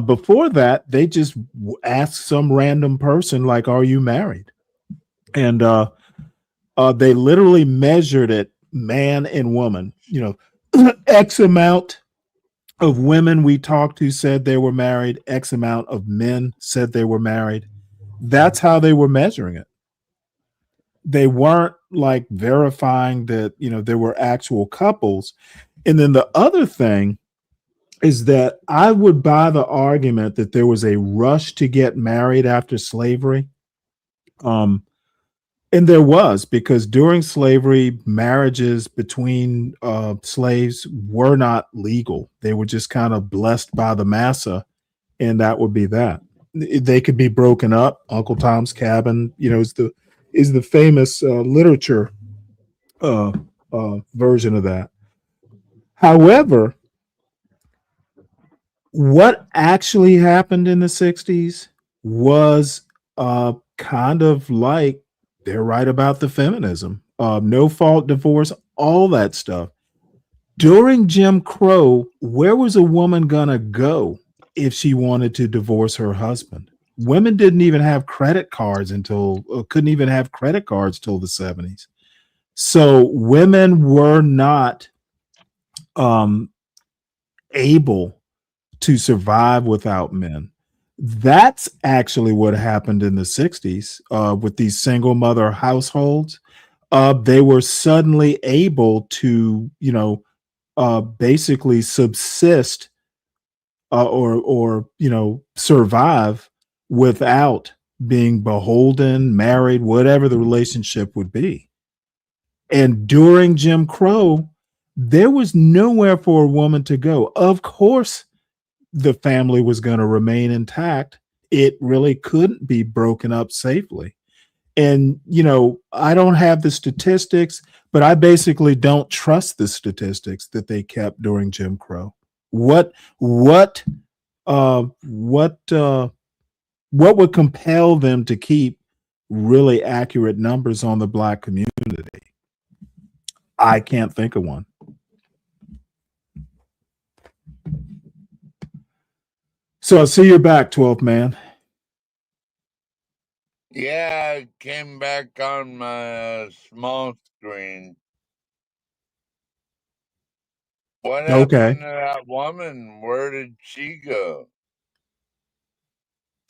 Before that, they just asked some random person, like, "Are you married?" And they literally measured it, man and woman. X amount of women we talked to said they were married. X amount of men said they were married. That's how they were measuring it. They weren't like verifying that, there were actual couples. And then the other thing is that I would buy the argument that there was a rush to get married after slavery. And there was, because during slavery, marriages between slaves were not legal. They were just kind of blessed by the massa, and that would be that. They could be broken up. Uncle Tom's Cabin, is the famous literature version of that. However, what actually happened in the 60s was kind of like, they're right about the feminism, no fault divorce, all that stuff. During Jim Crow, where was a woman gonna go if she wanted to divorce her husband? Women didn't even have credit cards couldn't even have credit cards till the 70s. So women were not able to survive without men. That's actually what happened in the 60s with these single mother households. They were suddenly able to, basically subsist or survive without being beholden, married, whatever the relationship would be. And during Jim Crow, there was nowhere for a woman to go. Of course, the family was going to remain intact. It really couldn't be broken up safely. And, I don't have the statistics, but I basically don't trust the statistics that they kept during Jim Crow. What would compel them to keep really accurate numbers on the Black community? I can't think of one. So I see you're back, 12th man. Yeah, it came back on my small screen. What happened to that woman? Where did she go?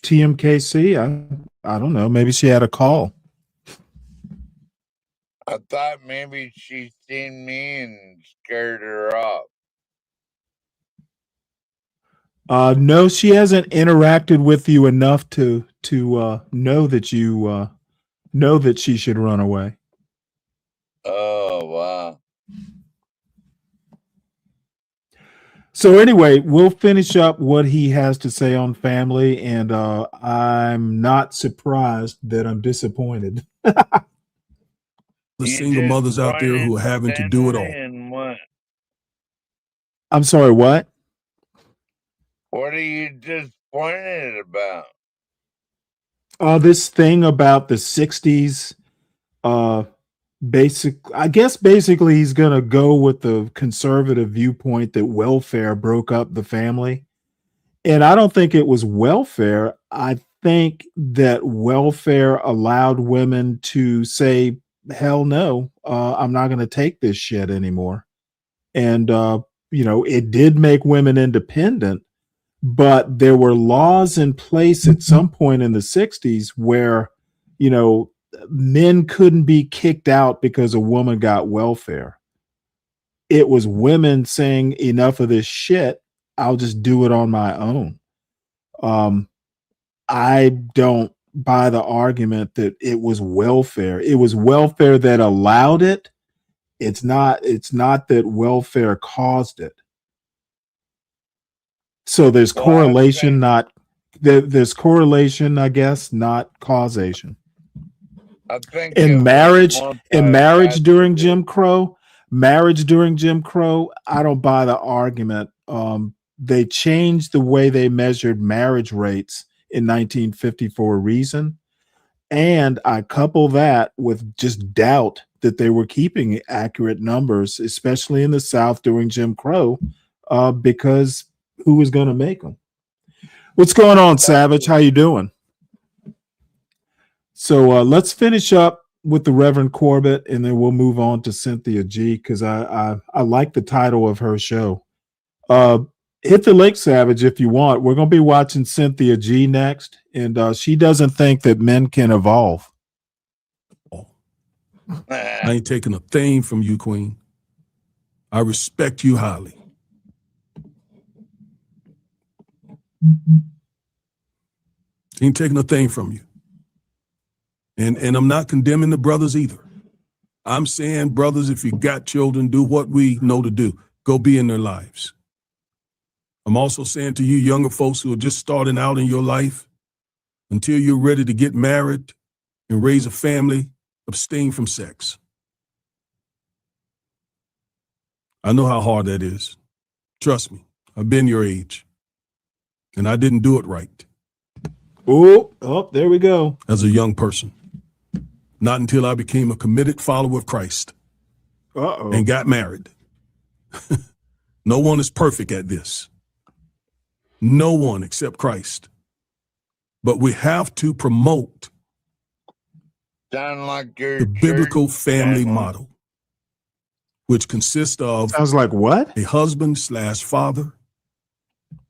TMKC? I don't know. Maybe she had a call. I thought maybe she seen me and scared her off. No, she hasn't interacted with you enough to know that you know that she should run away. Oh, wow. So anyway, we'll finish up what he has to say on family, and I'm not surprised that I'm disappointed. The You single mothers out there who are having to do it all. And what? I'm sorry, what? What are you disappointed about? This thing about the 60s, basically he's going to go with the conservative viewpoint that welfare broke up the family. And I don't think it was welfare. I think that welfare allowed women to say, hell no, I'm not going to take this shit anymore. And, it did make women independent, but there were laws in place at some point in the 60s where, men couldn't be kicked out because a woman got welfare. It was women saying, enough of this shit. I'll just do it on my own. I don't buy the argument that it was welfare. It was welfare that allowed it. It's not that welfare caused it. So there's correlation, there's correlation, I guess, not causation. I think In marriage during Jim Crow, I don't buy the argument. They changed the way they measured marriage rates in 1950 for a reason. And I couple that with just doubt that they were keeping accurate numbers, especially in the South during Jim Crow, because who was going to make them? What's going on, Savage? How you doing? So let's finish up with the Reverend Corbett, and then we'll move on to Cynthia G, because I like the title of her show. Hit the link, Savage, if you want. We're going to be watching Cynthia G next, and she doesn't think that men can evolve. I ain't taking a thing from you, Queen. I respect you highly. Ain't taking a thing from you. And I'm not condemning the brothers either. I'm saying, brothers, if you got children, do what we know to do. Go be in their lives. I'm also saying to you younger folks who are just starting out in your life, until you're ready to get married and raise a family, abstain from sex. I know how hard that is. Trust me, I've been your age. And I didn't do it right. Oh, there we go. As a young person. Not until I became a committed follower of Christ. And got married. No one is perfect at this. No one except Christ. But we have to promote the biblical family model, which consists of sounds like what? A husband/father.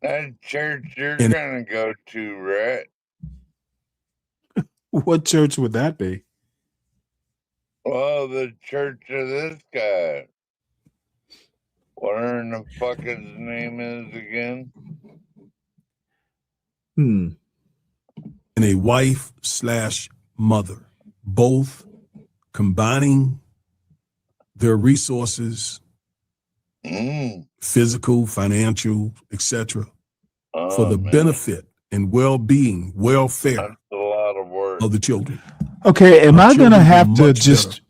That church you're gonna go to, right? What church would that be? Well, the church of this guy. Whatever the fuck his name is again. And a wife/mother, both combining their resources, physical, financial, etc., for the benefit and well-being, welfare of the children. Okay, am Our I going to children have do to much just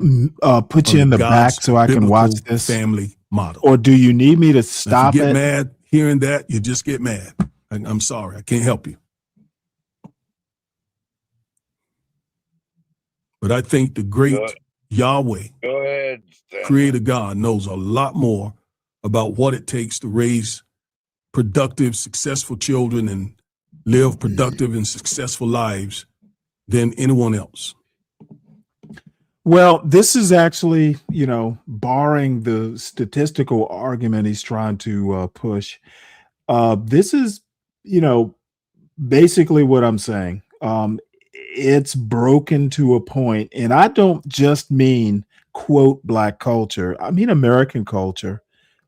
put you in the back God's so I can watch biblical this? family model. Or do you need me to stop if you get it? mad hearing that, you just get mad. I'm sorry, I can't help you. But I think the great Yahweh, Creator God, knows a lot more about what it takes to raise productive, successful children and live productive and successful lives than anyone else. Well, this is actually, barring the statistical argument he's trying to push. This is, basically what I'm saying. It's broken to a point, and I don't just mean quote Black culture. I mean American culture.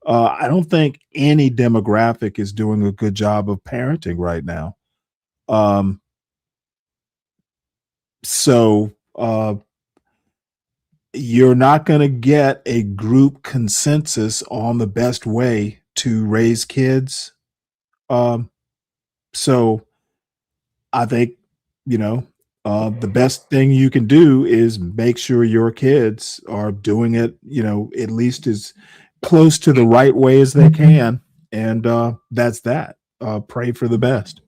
I don't think any demographic is doing a good job of parenting right now. So you're not going to get a group consensus on the best way to raise kids. So I think, the best thing you can do is make sure your kids are doing it, at least as close to the right way as they can. And that's that. Pray for the best.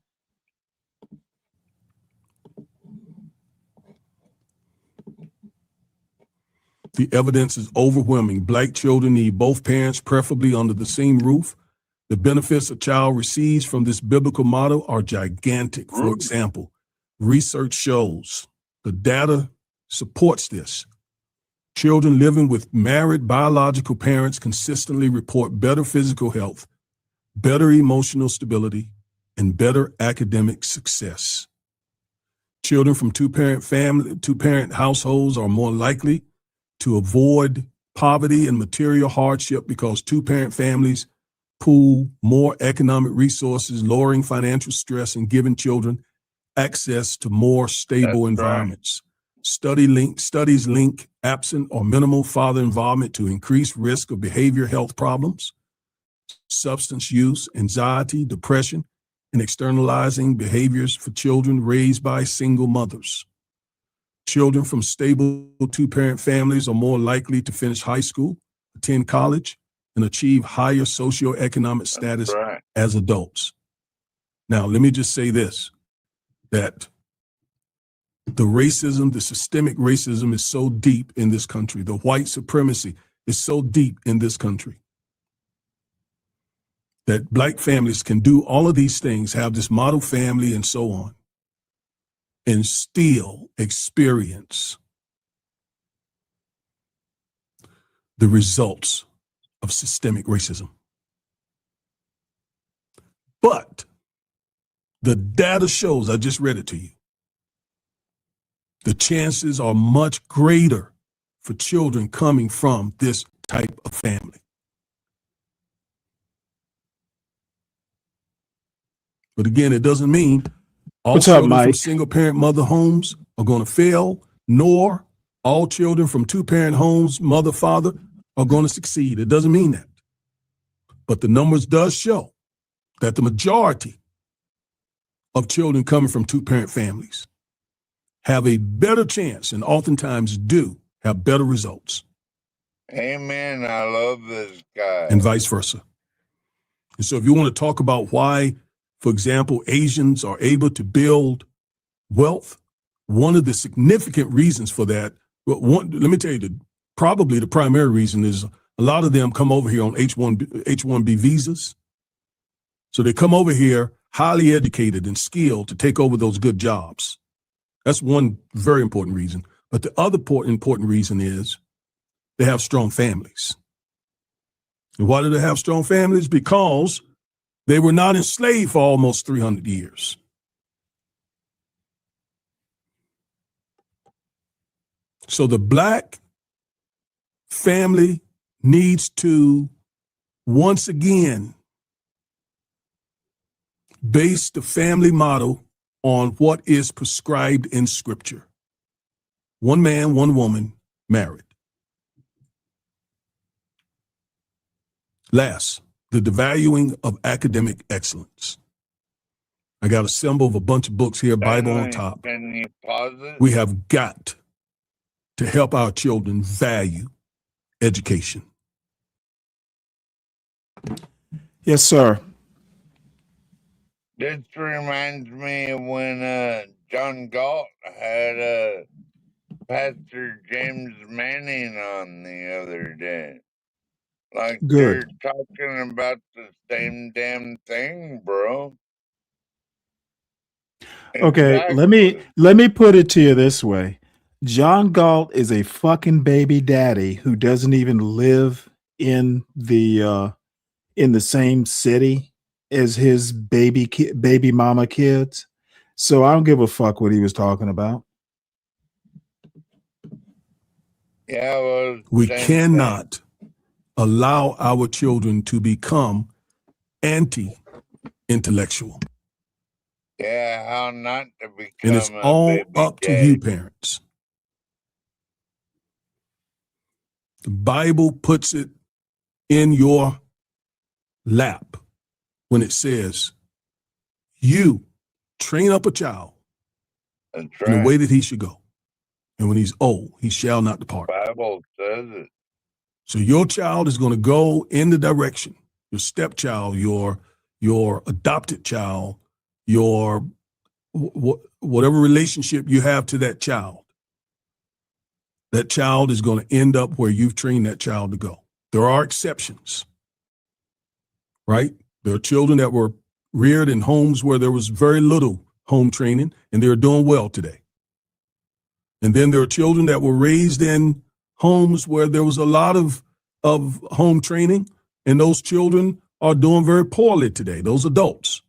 The evidence is overwhelming. Black children need both parents, preferably under the same roof. The benefits a child receives from this biblical model are gigantic. For example, research shows the data supports this. Children living with married biological parents consistently report better physical health, better emotional stability, and better academic success. Children from two-parent households are more likely to avoid poverty and material hardship because two-parent families pool more economic resources, lowering financial stress and giving children access to more stable environments. Studies link absent or minimal father involvement to increased risk of behavioral health problems, substance use, anxiety, depression, and externalizing behaviors for children raised by single mothers. Children from stable two-parent families are more likely to finish high school, attend college, and achieve higher socioeconomic status as adults. Now, let me just say this, that the racism, the systemic racism is so deep in this country. The white supremacy is so deep in this country that Black families can do all of these things, have this model family and so on, and still experience the results of systemic racism. But the data shows, I just read it to you, the chances are much greater for children coming from this type of family. But again, it doesn't mean all What's up, children from Mike? single-parent mother homes are going to fail, nor all children from two-parent homes, mother, father, are going to succeed. It doesn't mean that. But the numbers does show that the majority of children coming from two-parent families have a better chance and oftentimes do have better results. Amen. I love this guy. And vice versa. And so if you want to talk about why, for example, Asians are able to build wealth, one of the significant reasons for that, let me tell you, probably the primary reason is a lot of them come over here on H-1B visas. So they come over here highly educated and skilled to take over those good jobs. That's one very important reason. But the other important reason is they have strong families. And why do they have strong families? Because they were not enslaved for almost 300 years. So the Black family needs to, once again, base the family model on what is prescribed in Scripture. One man, one woman, married. Last, the devaluing of academic excellence. I got a symbol of a bunch of books here, Bible on top. Can you pause it? We have got to help our children value education. Yes, sir. This reminds me of when John Galt had Pastor James Manning on the other day. Like Good. they're talking about the same damn thing, bro. Okay, let me put it to you this way. John Galt is a fucking baby daddy who doesn't even live in the same city as his baby mama kids. So I don't give a fuck what he was talking about. Yeah, well, We same cannot allow our children to become anti-intellectual. Yeah, how not to become And it's a all baby up to daddy. you, parents. The Bible puts it in your lap when it says, you train up a child in the way that he should go. And when he's old, he shall not depart. Bible says it. So your child is going to go in the direction, your stepchild, your adopted child, your whatever relationship you have to that child is going to end up where you've trained that child to go. There are exceptions, right? There are children that were reared in homes where there was very little home training, and they're doing well today. And then there are children that were raised in homes where there was a lot of home training, and those children are doing very poorly today, those adults.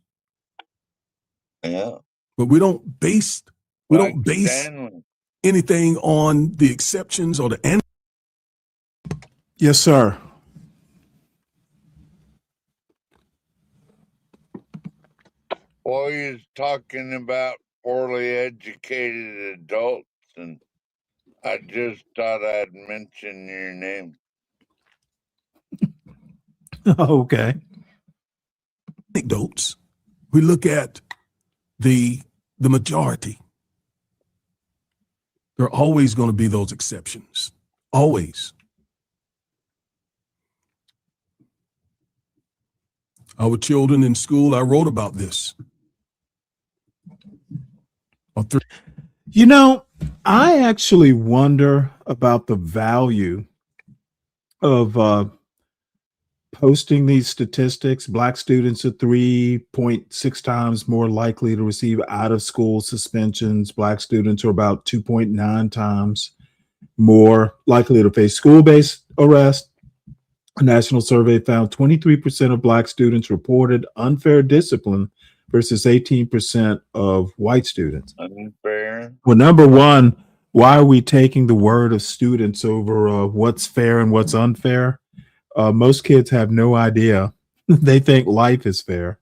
Yeah. But we don't base Stanley. anything on the exceptions or the Yes, sir. Boy, he's talking about poorly educated adults, and I just thought I'd mention your name. Okay. Anecdotes. We look at the majority. There are always going to be those exceptions. Always. Our children in school, I wrote about this. You know, I actually wonder about the value of posting these statistics. Black students are 3.6 times more likely to receive out-of-school suspensions. Black students are about 2.9 times more likely to face school-based arrest. A national survey found 23% of Black students reported unfair discipline versus 18% of white students. Unfair. Well, number one, why are we taking the word of students over what's fair and what's unfair? Most kids have no idea. They think life is fair.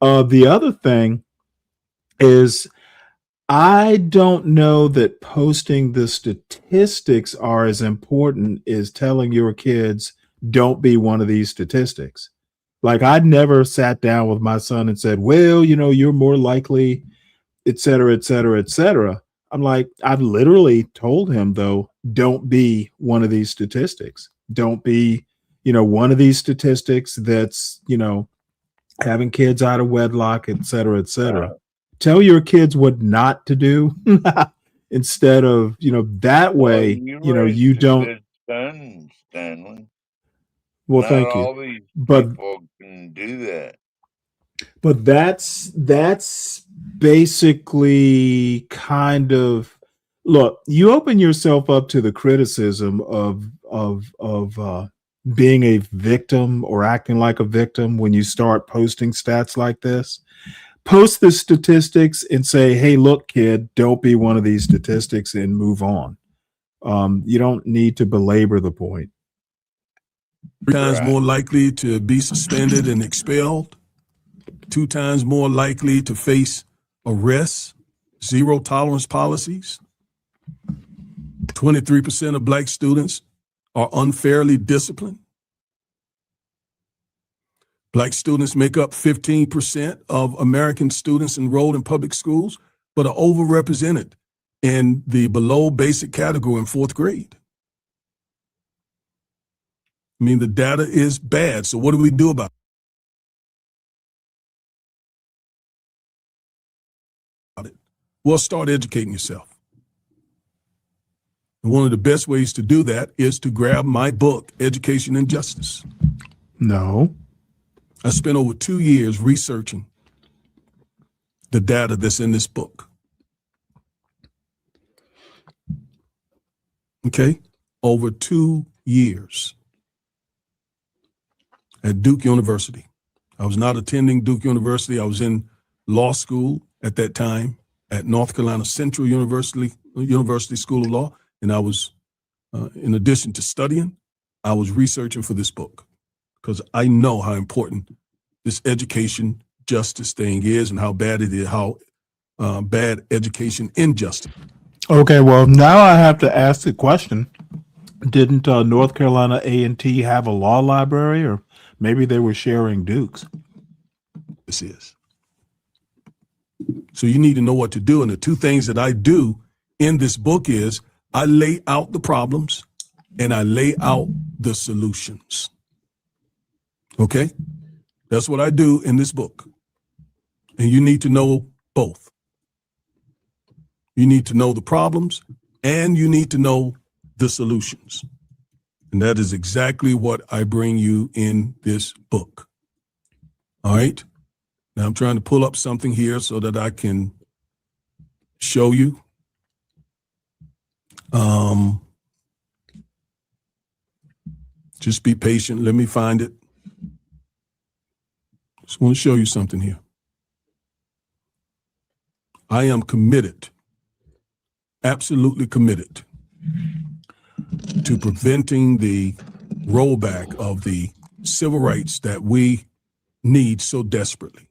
The other thing is, I don't know that posting the statistics are as important as telling your kids, don't be one of these statistics. Like, I'd never sat down with my son and said, well, you know, you're more likely, et cetera, et cetera, et cetera. I'm like, I've literally told him, though, don't be one of these statistics. Don't be, you know, one of these statistics that's, you know, having kids out of wedlock, et cetera, et cetera. Tell your kids what not to do instead of, you know, that way, you know, you don't. Good son, Stanley. Well, Not thank you. all these But people can do that. But that's basically kind of, look, you open yourself up to the criticism of being a victim or acting like a victim when you start posting stats like this. Post the statistics and say, hey, look, kid, don't be one of these statistics, and move on. You don't need to belabor the point. 3 times more likely to be suspended and expelled, 2 times more likely to face arrests, zero tolerance policies. 23% of Black students are unfairly disciplined. Black students make up 15% of American students enrolled in public schools, but are overrepresented in the below basic category in 4th grade. I mean, the data is bad. So what do we do about it? Well, start educating yourself. And one of the best ways to do that is to grab my book, Education and Justice. No. I spent over 2 years researching the data that's in this book. Okay? Over 2 years at Duke University. I was not attending Duke University. I was in law school at that time at North Carolina Central University School of Law. And I was, in addition to studying, I was researching for this book because I know how important this education justice thing is and how bad it is, how bad education injustice. Okay, well, now I have to ask the question. Didn't North Carolina A&T have a law library, or Maybe they were sharing Dukes. This is. So you need to know what to do. And the two things that I do in this book is I lay out the problems and I lay out the solutions. Okay? That's what I do in this book. And you need to know both. You need to know the problems and you need to know the solutions. And that is exactly what I bring you in this book. All right? Now I'm trying to pull up something here so that I can show you. Just be patient. Let me find it. Just want to show you something here. I am committed, absolutely committed, to preventing the rollback of the civil rights that we need so desperately.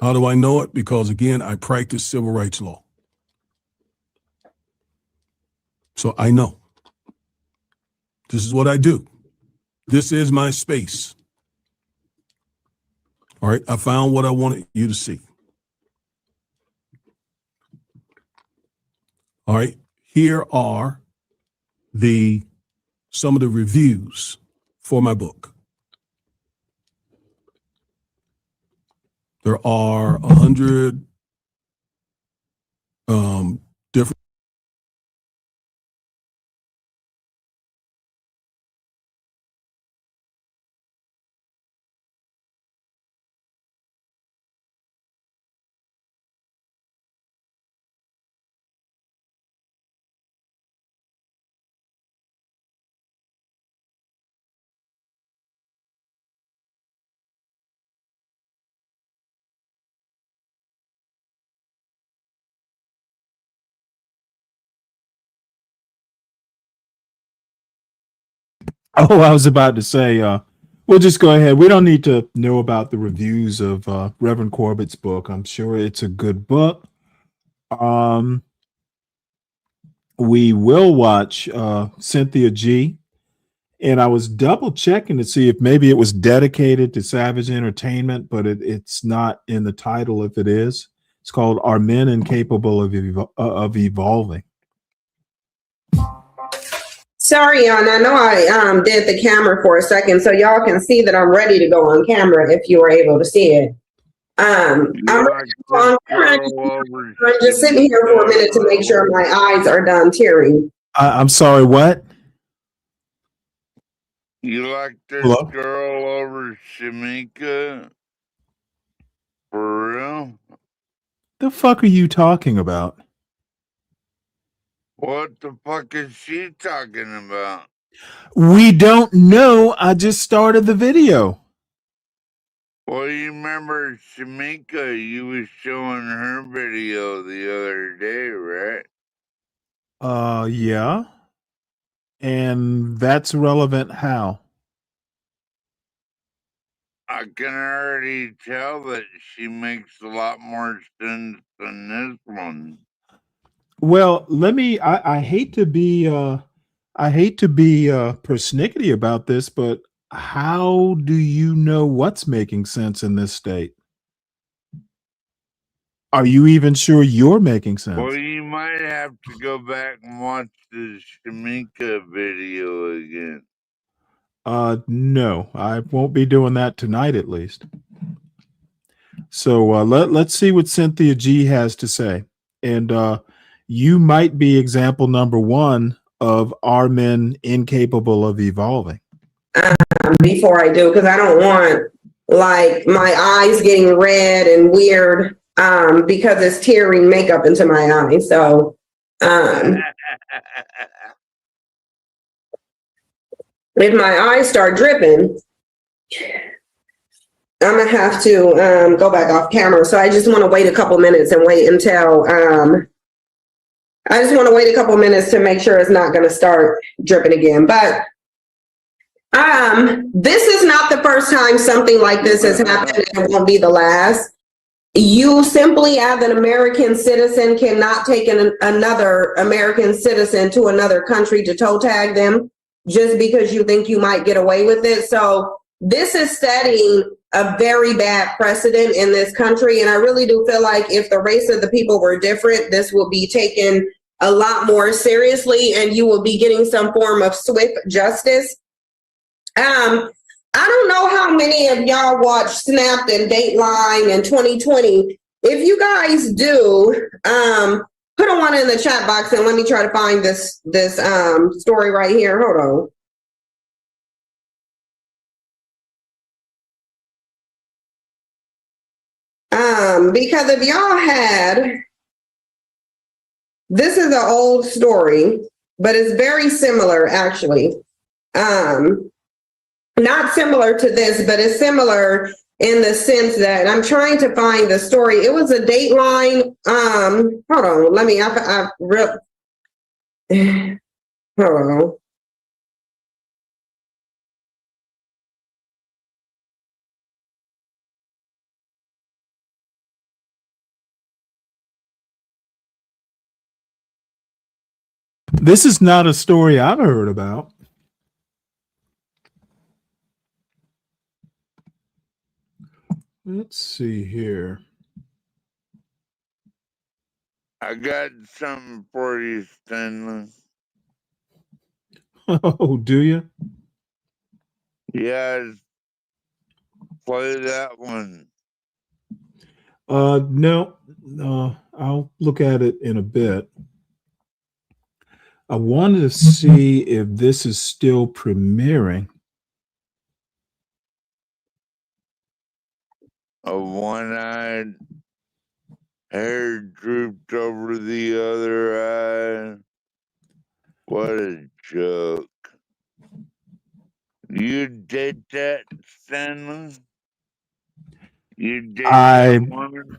How do I know it? Because again, I practice civil rights law. So I know. This is what I do. This is my space. All right, I found what I wanted you to see. All right, here are some of the reviews for my book. There are 100 different. Oh, I was about to say, we'll just go ahead. We don't need to know about the reviews of Reverend Corbett's book. I'm sure it's a good book. We will watch Cynthia G. And I was double checking to see if maybe it was dedicated to Savage Entertainment, but it's not in the title if it is. It's called Are Men Incapable of Evolving? Sorry, y'all. I know I did the camera for a second, so y'all can see that I'm ready to go on camera if you were able to see it. I'm ready to go on camera. I'm just sitting here for a minute to make sure my eyes are done tearing. I'm sorry, what? You like this Hello? girl over Shamika? For real? The fuck are you talking about? What the fuck is she talking about? We don't know. I just started the video. Well, you remember Shamika, you was showing her video the other day, right? Yeah. And that's relevant how? I can already tell that she makes a lot more sense than this one. Well, I hate to be persnickety about this, but how do you know what's making sense in this state? Are you even sure you're making sense? Well, you might have to go back and watch the Shamika video again. No, I won't be doing that tonight at least. So let's see what Cynthia G has to say. And you might be example number one of Are Men Incapable of Evolving? Before I do, because I don't want like my eyes getting red and weird because it's tearing makeup into my eyes. So if my eyes start dripping, I'm gonna have to go back off camera. So I just want to wait a couple minutes and wait until I just want to wait a couple minutes to make sure it's not going to start dripping again. But this is not the first time something like this has happened, and it won't be the last. You simply, as an American citizen, cannot take another American citizen to another country to toe tag them. just because you think you might get away with it. So this is setting a very bad precedent in this country. And I really do feel like if the race of the people were different, this will be taken a lot more seriously and you will be getting some form of swift justice. I don't know how many of y'all watched Snapped and Dateline in 2020. If you guys do, put a one in the chat box and let me try to find this story right here. Hold on. Because if y'all had, this is an old story, but it's very similar actually. Not similar to this, but it's similar in the sense that I'm trying to find the story. It was a Dateline. Hold on. Let me, hold on. This is not a story I've heard about. Let's see here. I got something for you, Stanley. Oh, do you? Yes. Play that one. No, I'll look at it in a bit. I wanted to see if this is still premiering. A one-eyed, hair drooped over the other eye. What a joke. You did that, Stanley? You did I that woman?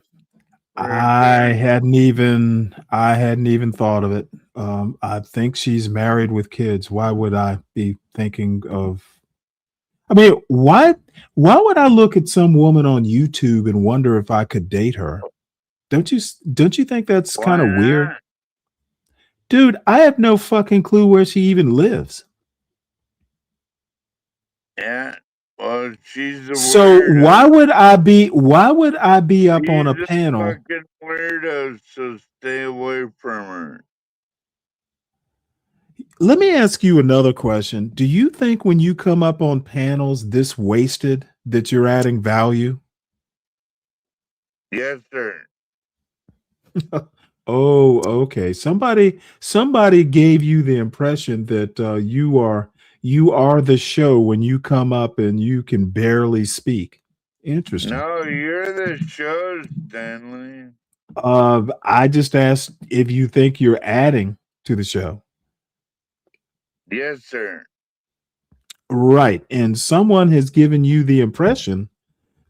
I hadn't even thought of it. I think she's married with kids. Why would I be thinking of? I mean, why would I look at some woman on YouTube and wonder if I could date her? Don't you think that's kind of weird? Dude, I have no fucking clue where she even lives. Yeah. Well, she's a So weirdo. why would I be up on a She's panel? a fucking weirdo, so stay away from her. Let me ask you another question. Do you think when you come up on panels this wasted that you're adding value? Yes, sir. Oh, okay. Somebody gave you the impression that you are the show when you come up and you can barely speak. Interesting. No, you're the show, Stanley. I just asked if you think you're adding to the show. Yes, sir. Right. And someone has given you the impression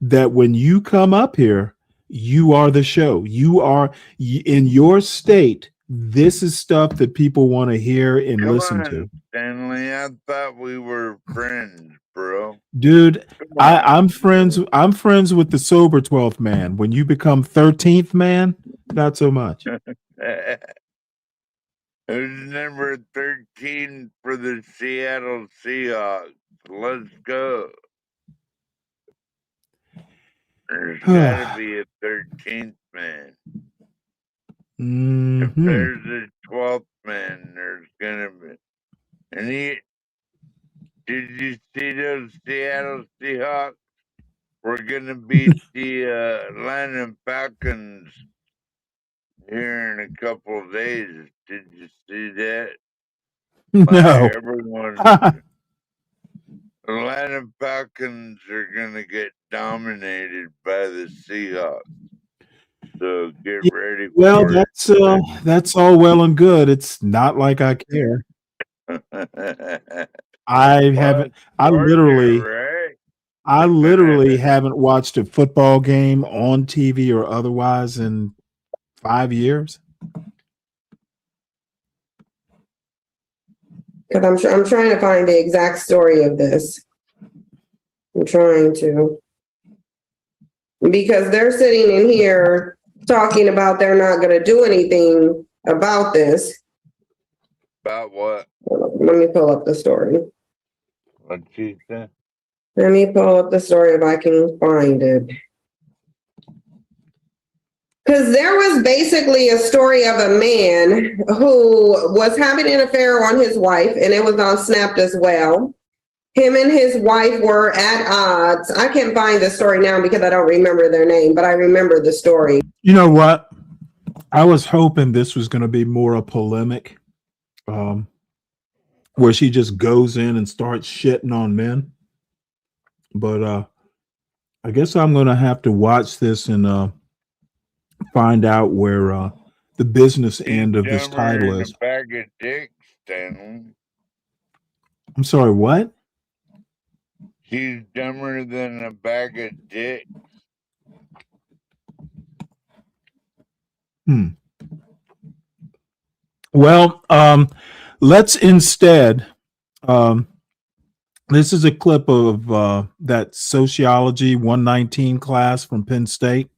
that when you come up here, you are the show. You are in your state. This is stuff that people want to hear and Come listen on, to. Stanley. I thought we were friends, bro. Dude, I'm friends with the sober 12th man. When you become 13th man, not so much. Who's number 13 for the Seattle Seahawks? Let's go. There's got to be a 13th man. If there's a 12th man, there's going to be. And did you see those Seattle Seahawks? We're going to beat the Atlanta Falcons here in a couple of days. Did you see that? No. Everyone. Atlanta Falcons are going to get dominated by the Seahawks. So get ready Well, for that's all well and good. It's not like I care. it. I haven't. I literally haven't watched a football game on TV or otherwise in 5 years. Because I'm trying to find the exact story of this. I'm trying to. Because they're sitting in here talking about they're not going to do anything about this. About what? Let me pull up the story. What she said? Let me pull up the story if I can find it. Because there was basically a story of a man who was having an affair on his wife, and it was on Snapped as well. Him and his wife were at odds. I can't find the story now because I don't remember their name, but I remember the story. You know what? I was hoping this was going to be more a polemic, where she just goes in and starts shitting on men. But I guess I'm going to have to watch this and find out where the business end of this Dumber title than a is. bag of dicks, Stanley. I'm sorry, what? She's dumber than a bag of dicks. Well, let's instead. This is a clip of that Sociology 119 class from Penn State.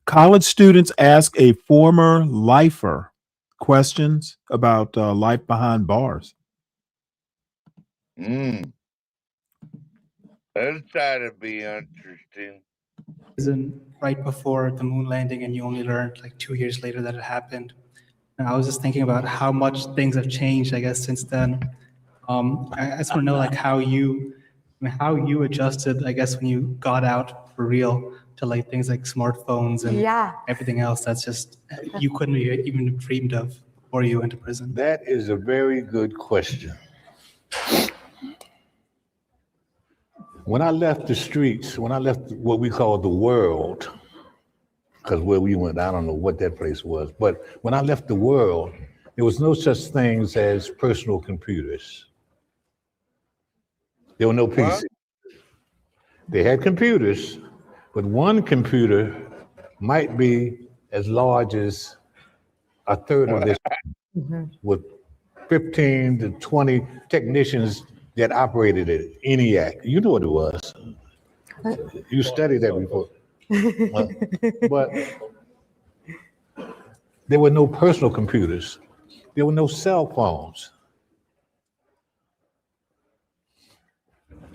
College students ask a former lifer questions about life behind bars. That'd try to be interesting. Right before the moon landing, and you only learned like 2 years later that it happened. And I was just thinking about how much things have changed, I guess, since then. I just want to know like how you adjusted, I guess, when you got out for real to like things like smartphones and everything else that's just you couldn't even have dreamed of before you went to prison. That is a very good question. When I left the streets, when I left what we call the world, because where we went, I don't know what that place was, but when I left the world, there was no such things as personal computers. There were no PCs. They had computers, but one computer might be as large as a third of this, with 15 to 20 technicians that operated it. ENIAC, you know what it was. You studied that before. But there were no personal computers. There were no cell phones.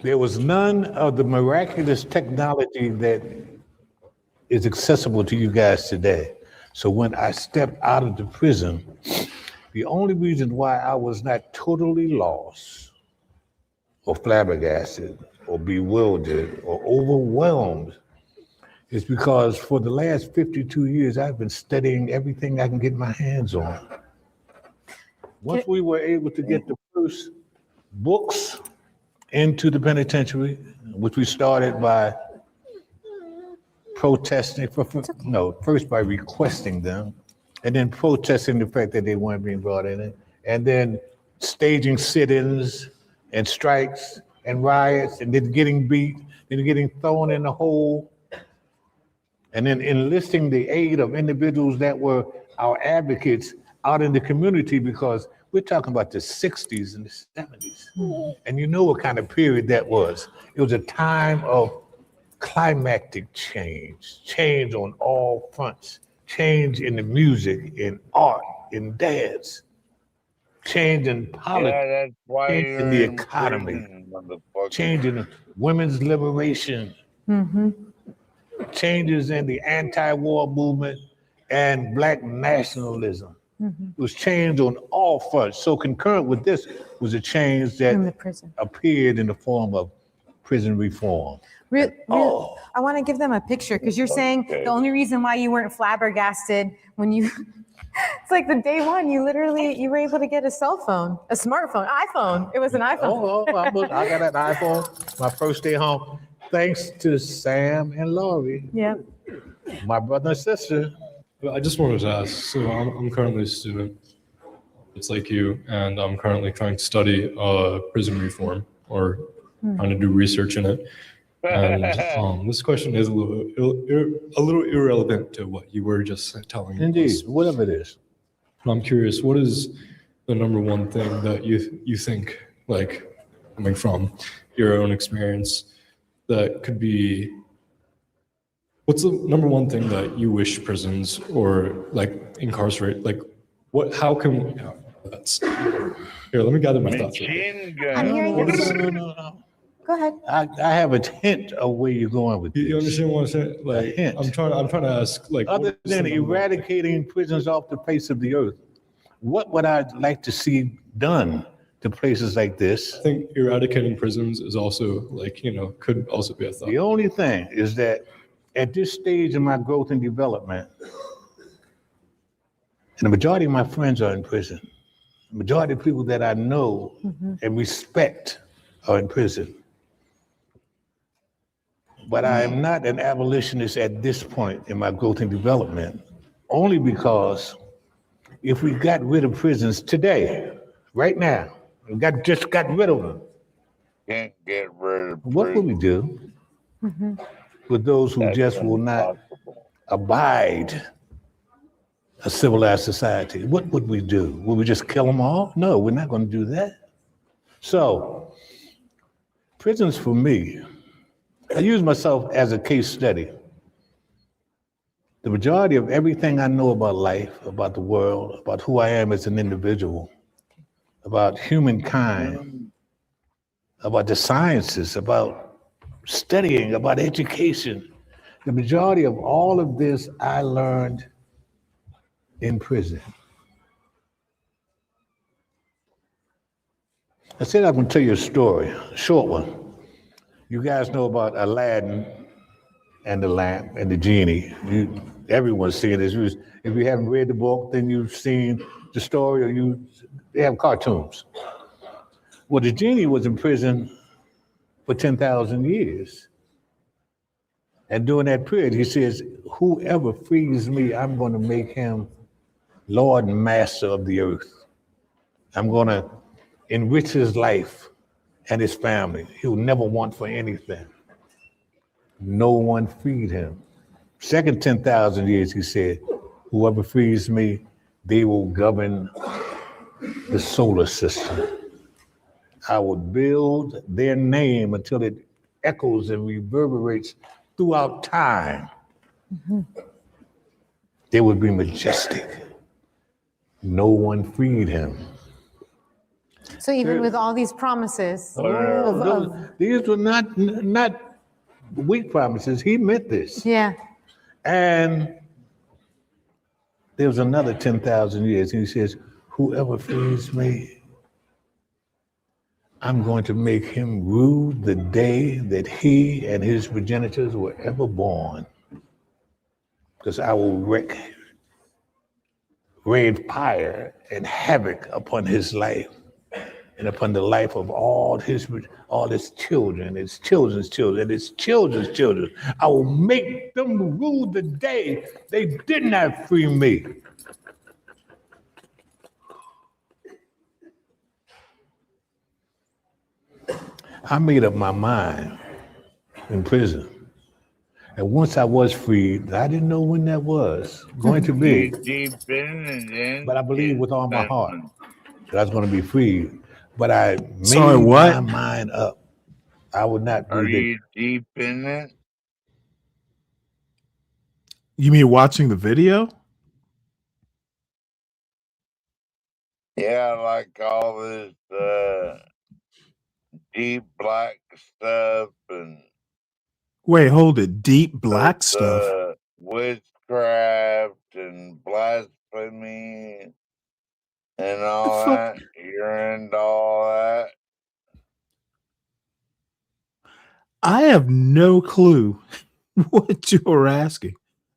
There was none of the miraculous technology that is accessible to you guys today. So when I stepped out of the prison, the only reason why I was not totally lost or flabbergasted or bewildered or overwhelmed is because for the last 52 years, I've been studying everything I can get my hands on. Once we were able to get the first books into the penitentiary, which we started by protesting, first by requesting them, and then protesting the fact that they weren't being brought in, and then staging sit-ins and strikes and riots, and then getting beat, then getting thrown in the hole, and then enlisting the aid of individuals that were our advocates out in the community, because we're talking about the 60s and the 70s. And you know what kind of period that was. It was a time of climactic change on all fronts, change in the music, in art, in dance, change in politics, that's why change you're in the in economy, prison, motherfucker. change in women's liberation, changes in the anti-war movement and Black nationalism. It was change on all fronts. So concurrent with this was a change that appeared in the form of prison reform. I want to give them a picture because you're saying the only reason why you weren't flabbergasted when you, it's like the day one, you were able to get a cell phone, a smartphone, iPhone. It was an iPhone. I got an iPhone my first day home, thanks to Sam and Laurie, my brother and sister. I just wanted to ask, so I'm currently a student, it's like you, and I'm currently trying to study prison reform or trying to do research in it. And this question is a little irrelevant to what you were just telling us. Indeed, whatever it is. I'm curious, what is the number one thing that you think, like coming from your own experience, that could be, what's the number one thing that you wish prisons or like What? How can we? That's here. Let me gather my thoughts. Machine I'm gun. hearing No. Go ahead. I have a hint of where you're going with this. You understand what I'm saying? Like, hint. I'm trying to ask, like, Other what is than the number? eradicating prisons off the face of the earth, what would I like to see done to places like this? I think eradicating prisons is also like, could also be a thought. The only thing is that at this stage of my growth and development, and the majority of my friends are in prison. The majority of people that I know and respect are in prison. But I am not an abolitionist at this point in my growth and development, only because if we got rid of prisons today, right now, just got rid of them, Can't get rid of what would we do with those who just will not abide a civilized society? What would we do? Would we just kill them all? No, we're not going to do that. So, prisons for me, I use myself as a case study. The majority of everything I know about life, about the world, about who I am as an individual, about humankind, about the sciences, about studying, about education, the majority of all of this I learned in prison. I said I'm going to tell you a story, a short one. You guys know about Aladdin and the lamp and the genie. Everyone's seen this. If you haven't read the book, then you've seen the story, or they have cartoons. Well, the genie was in prison for 10,000 years. And during that period, he says, whoever frees me, I'm going to make him Lord and Master of the earth. I'm going to enrich his life and his family. He'll never want for anything. No one freed him. Second 10,000 years, he said, whoever frees me, they will govern the solar system. I will build their name until it echoes and reverberates throughout time. They would be majestic. No one freed him. So even with all these promises, These were not weak promises. He meant this. Yeah. And there was another 10,000 years. And he says, whoever frees me, I'm going to make him rule the day that he and his progenitors were ever born. Because I will rain fire and havoc upon his life and upon the life of all his children, his children's children, his children's children. I will make them rule the day they did not free me. I made up my mind in prison. And once I was freed, I didn't know when that was going to be. But I believed with all my heart that I was going to be freed. But I made my mind up. I would not be Are you deep in it? You mean watching the video? Yeah, like all this deep black stuff and Wait, hold it. Deep black stuff. witchcraft and blasphemy and all that. You're into all that. I have no clue what you're asking.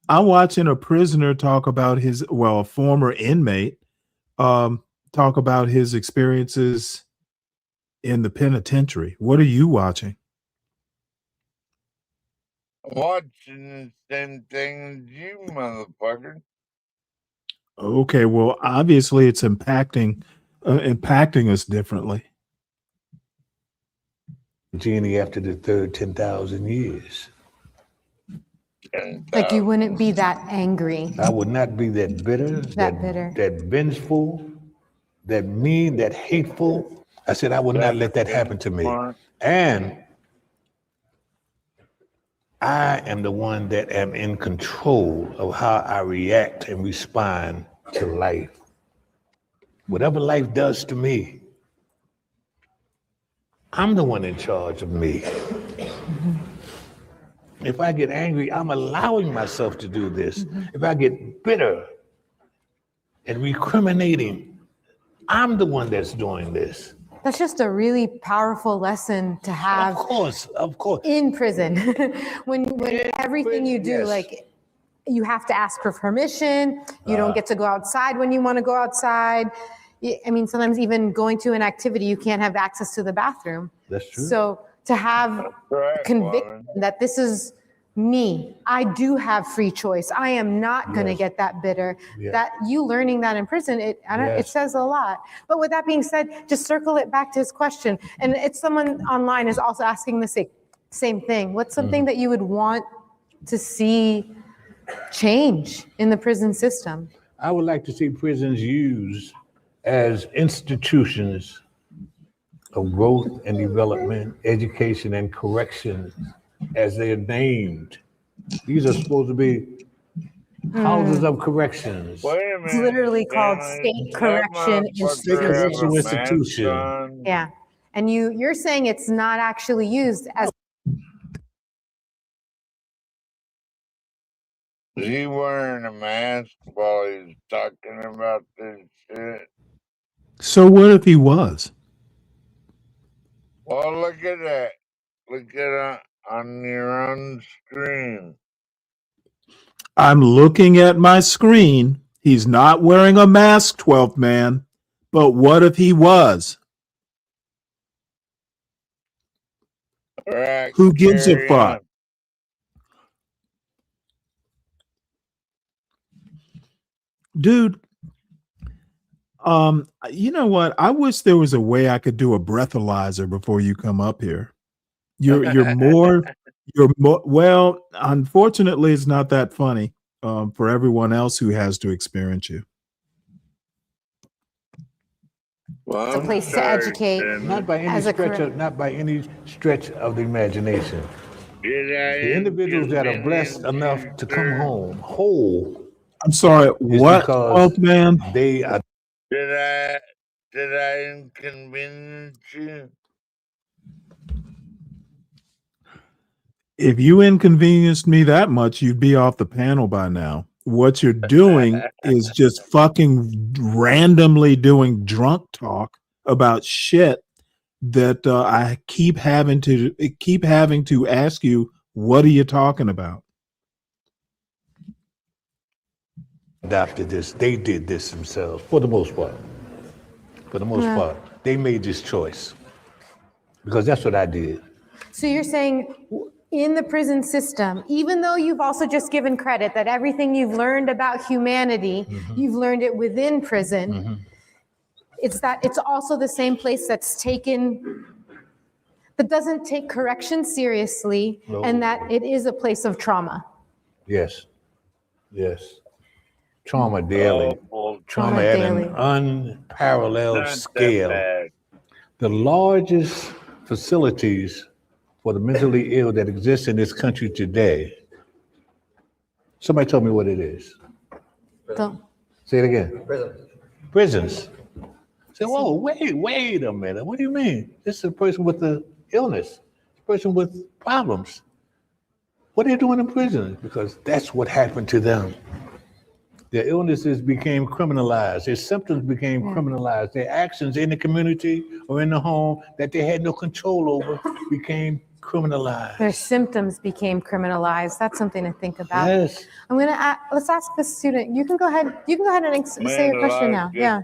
I'm watching a prisoner talk about a former inmate, talk about his experiences in the penitentiary. What are you watching? Watching the same thing as you, motherfucker. Okay, well, obviously it's impacting us differently. Genie after the third 10,000 years. like you wouldn't be that angry. I would not be that bitter, Bitter. that vengeful, that mean, that hateful. I said I would not let that happen to me. And I am the one that am in control of how I react and respond to life. whatever life does to me, I'm the one in charge of me. If I get angry, I'm allowing myself to do this. If I get bitter and recriminating, I'm the one that's doing this. That's just a really powerful lesson to have. Of course. In prison, when everything you do, like you have to ask for permission. You don't get to go outside when you want to go outside. I mean, sometimes even going to an activity, you can't have access to the bathroom. That's true. So to have conviction that this is me, I do have free choice. I am not going to get that bitter. Yes. That you learning that in prison, it says a lot. But with that being said, just circle it back to his question. And it's someone online is also asking the same thing. What's something that you would want to see change in the prison system? I would like to see prisons used as institutions of growth and development, education and correction, as they're named. These are supposed to be houses of corrections. It's literally called state correction institution. Yeah, and you're saying it's not actually used as. Is he wearing a mask while he's talking about this shit? So what if he was? Well, look at that. Look at it on your own screen. I'm looking at my screen. He's not wearing a mask, 12th man. But what if he was? All right, Who gives a carry fuck? Dude, you know what? I wish there was a way I could do a breathalyzer before you come up here. You're more well, unfortunately it's not that funny for everyone else who has to experience you. Well, It's a place to educate. Not by any stretch of the imagination. The individuals that are blessed enough to come home whole. I'm sorry, what? 12th man? They are. Did I inconvenience you? If you inconvenienced me that much, you'd be off the panel by now. What you're doing is just fucking randomly doing drunk talk about shit that I keep having to ask you, what are you talking about? Adopted this. They did this themselves for the most part. For the most part, they made this choice because that's what I did. So you're saying in the prison system, even though you've also just given credit that everything you've learned about humanity, you've learned it within prison, it's also the same place that doesn't take correction seriously, and that it is a place of trauma. Yes. Trauma daily. Trauma at an unparalleled scale. The largest facilities for the mentally ill that exist in this country today. Somebody told me what it is. Say it again. Prisons. Say, whoa, wait a minute. What do you mean? This is a person with an illness, a person with problems. What are they doing in prison? Because that's what happened to them. Their illnesses became criminalized. Their symptoms became criminalized. Their actions in the community or in the home that they had no control over became criminalized. Their symptoms became criminalized. That's something to think about. Yes. I'm gonna let's ask the student. You can go ahead and say your question now. Yeah.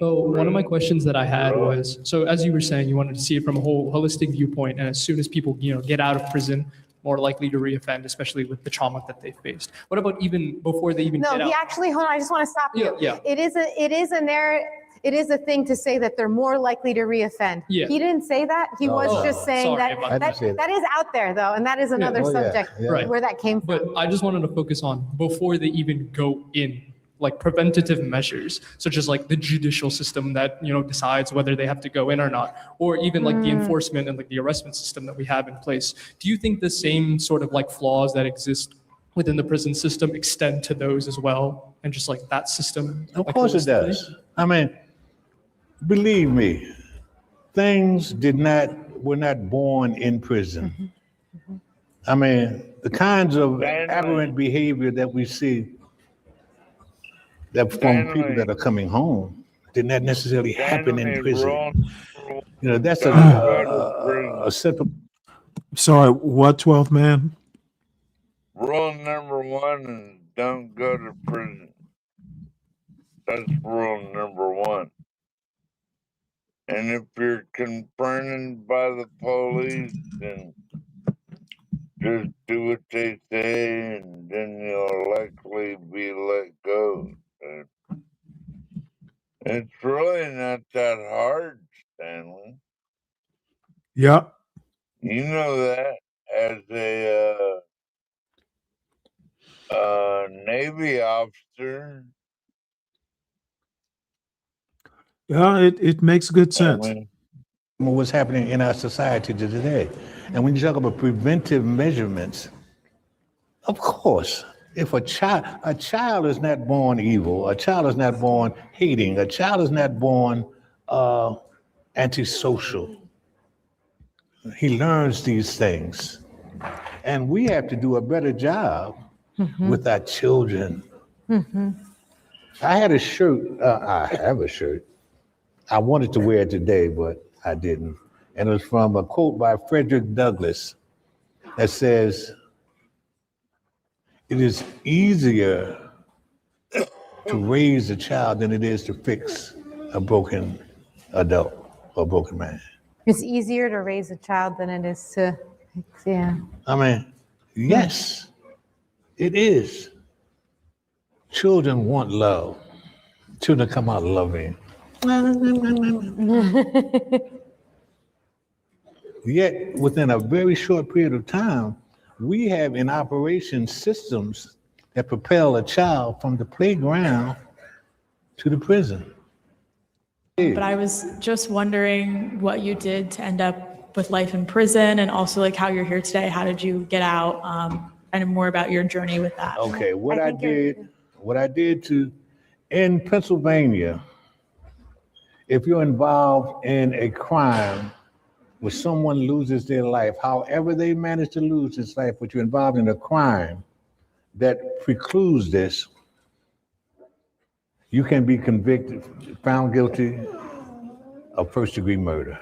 So one of my questions that I had was, so as you were saying, you wanted to see it from a whole holistic viewpoint, and as soon as people, get out of prison, more likely to reoffend, especially with the trauma that they faced. What about even before they even get out? No, he actually, hold on, I just want to stop you. Yeah. It is a thing to say that they're more likely to reoffend. Yeah. He didn't say that. He was just saying sorry about that that. that is out there though, and that is another subject Right. where that came from. But I just wanted to focus on before they even go in, like preventative measures, such as like the judicial system that, decides whether they have to go in or not, or even like the enforcement and like the arrestment system that we have in place. Do you think the same sort of like flaws that exist within the prison system extend to those as well? And just like that system? Of course it does. I mean, Believe me, were not born in prison. I mean, the kinds of aberrant behavior that we see that from people that are coming home did not necessarily happen in prison. You know, that's a simple. Sorry, what 12th man? Rule number one is don't go to prison. That's rule number one. And if you're confronted by the police, then just do what they say, and then you'll likely be let go. It's really not that hard, Stanley. Yeah. You know that as a Navy officer. Yeah, it makes good sense. What's happening in our society today. And when you talk about preventive measurements, of course, if a child is not born evil, a child is not born hating, a child is not born antisocial. He learns these things. And we have to do a better job with our children. I had a shirt, I have a shirt. I wanted to wear it today, but I didn't. And it was from a quote by Frederick Douglass that says, "It is easier to raise a child than it is to fix a broken adult or broken man." It's easier to raise a child than it is to, yeah. I mean, yes, it is. Children want love. Children come out loving. Yet, within a very short period of time, we have in operation systems that propel a child from the playground to the prison. But I was just wondering what you did to end up with life in prison, and also like how you're here today. How did you get out? And more about your journey with that. Okay, what I did in Pennsylvania, if you're involved in a crime where someone loses their life, however they manage to lose his life, but you're involved in a crime that precludes this, you can be convicted, found guilty of first-degree murder.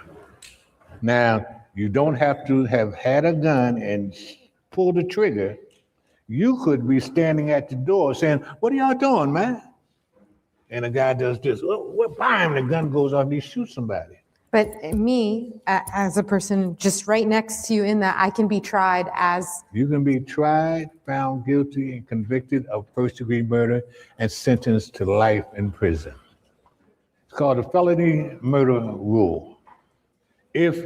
Now, you don't have to have had a gun and pull the trigger. You could be standing at the door saying, "What are y'all doing, man?" And a guy does this. "Oh, what?" Bam, the gun goes off, he shoots somebody. But me, as a person just right next to you in that, I can be tried as. You can be tried, found guilty, and convicted of first-degree murder and sentenced to life in prison. It's called the felony murder rule. If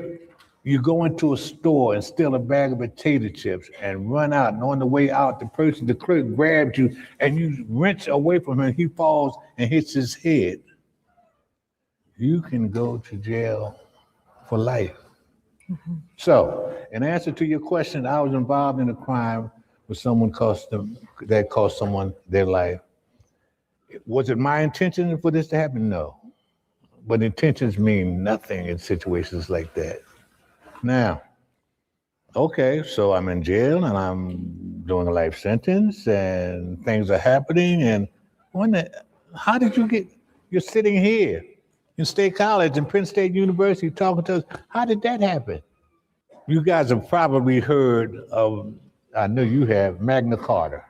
you go into a store and steal a bag of potato chips and run out, and on the way out, the clerk grabs you and you wrench away from him, he falls and hits his head, you can go to jail for life. So, in answer to your question, I was involved in a crime where someone cost someone their life. Was it my intention for this to happen? No. But intentions mean nothing in situations like that. Now, okay, so I'm in jail and I'm doing a life sentence and things are happening. And how did you're sitting here in State College and Penn State University talking to us. How did that happen? You guys have probably heard of, I know you have, Magna Carta,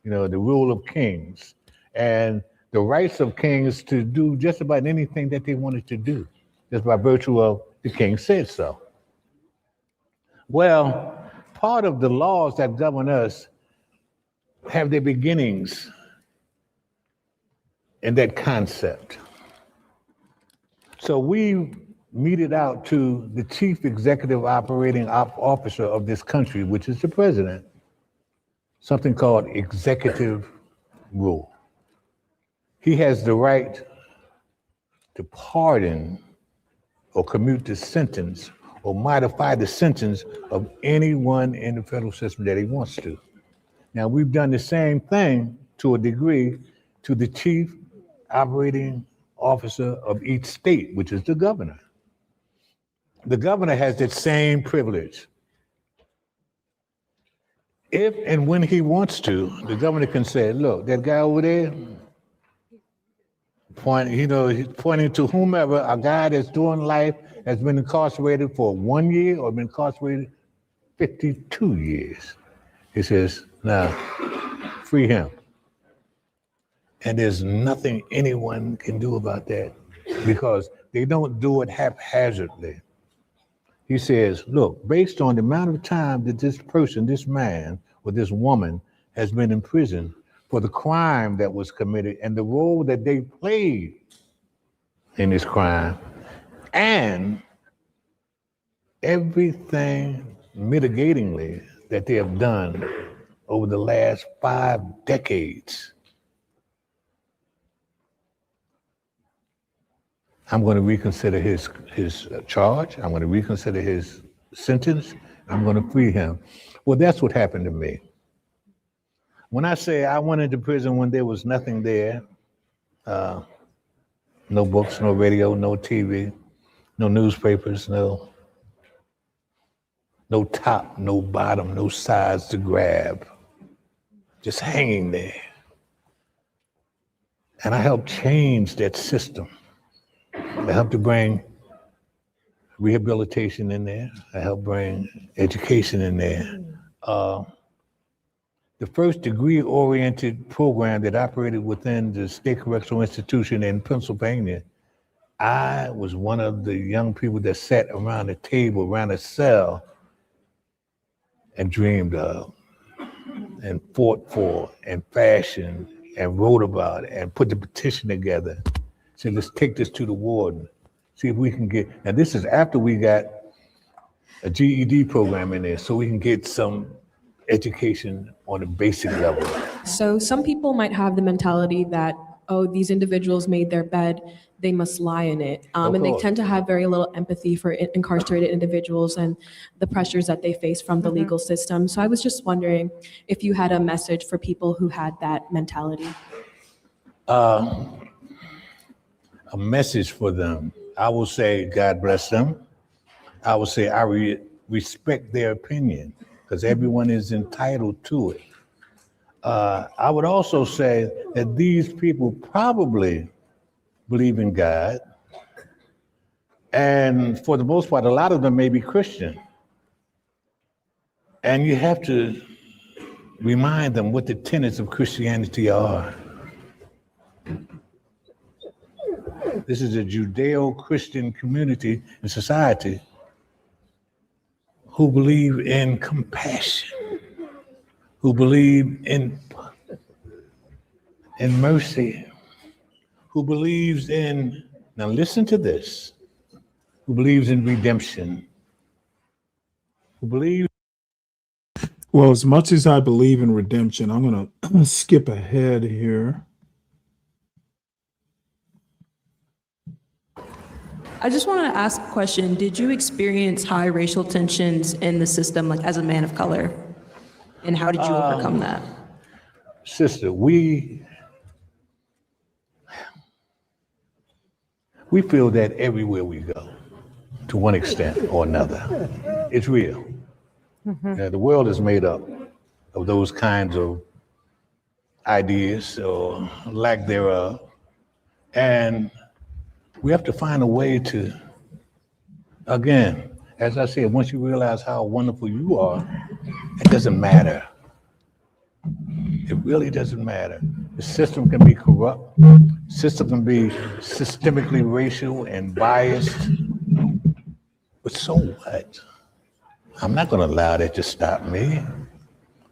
the rule of kings and the rights of kings to do just about anything that they wanted to do, just by virtue of the king said so. Well, part of the laws that govern us have their beginnings in that concept. So we meted out to the chief executive operating officer of this country, which is the president, something called executive rule. He has the right to pardon or commute the sentence or modify the sentence of anyone in the federal system that he wants to. Now, we've done the same thing to a degree to the chief operating officer of each state, which is the governor. The governor has that same privilege. If and when he wants to, the governor can say, look, that guy over there, he's pointing to whomever, a guy that's doing life, has been incarcerated for 1 year or been incarcerated 52 years. He says, now, free him. And there's nothing anyone can do about that because they don't do it haphazardly. He says, look, based on the amount of time that this person, this man or this woman has been in prison for the crime that was committed and the role that they played in this crime, and everything mitigatingly that they have done over the last 5 decades, I'm going to reconsider his charge. I'm going to reconsider his sentence. I'm going to free him. Well, that's what happened to me. When I say I went into prison when there was nothing there, no books, no radio, no TV, no newspapers, no top, no bottom, no sides to grab, just hanging there. And I helped change that system. I helped to bring rehabilitation in there. I helped bring education in there. The first degree-oriented program that operated within the state correctional institution in Pennsylvania, I was one of the young people that sat around a table, around a cell, and dreamed of, and fought for, and fashioned, and wrote about, and put the petition together. Said, let's take this to the warden, see if we can get, and this is after we got a GED program in there, so we can get some education on a basic level. So some people might have the mentality that, oh, these individuals made their bed, they must lie in it. And they tend to have very little empathy for incarcerated individuals and the pressures that they face from the legal system. So I was just wondering if you had a message for people who had that mentality. A message for them. I will say, God bless them. I will say, I respect their opinion because everyone is entitled to it. I would also say that these people probably believe in God. And for the most part, a lot of them may be Christian. And you have to remind them what the tenets of Christianity are. This is a Judeo-Christian community and society who believe in compassion, who believe in mercy, who believes in, now listen to this, who believes in redemption, who believes. Well, as much as I believe in redemption, I'm going to skip ahead here. I just want to ask a question. Did you experience high racial tensions in the system, like as a man of color? And how did you overcome that? Sister, we feel that everywhere we go, to one extent or another. It's real. The world is made up of those kinds of ideas or lack thereof. And we have to find a way to, again, as I said, once you realize how wonderful you are, it doesn't matter. It really doesn't matter. The system can be corrupt. The system can be systemically racial and biased. But so what? I'm not going to allow that to stop me.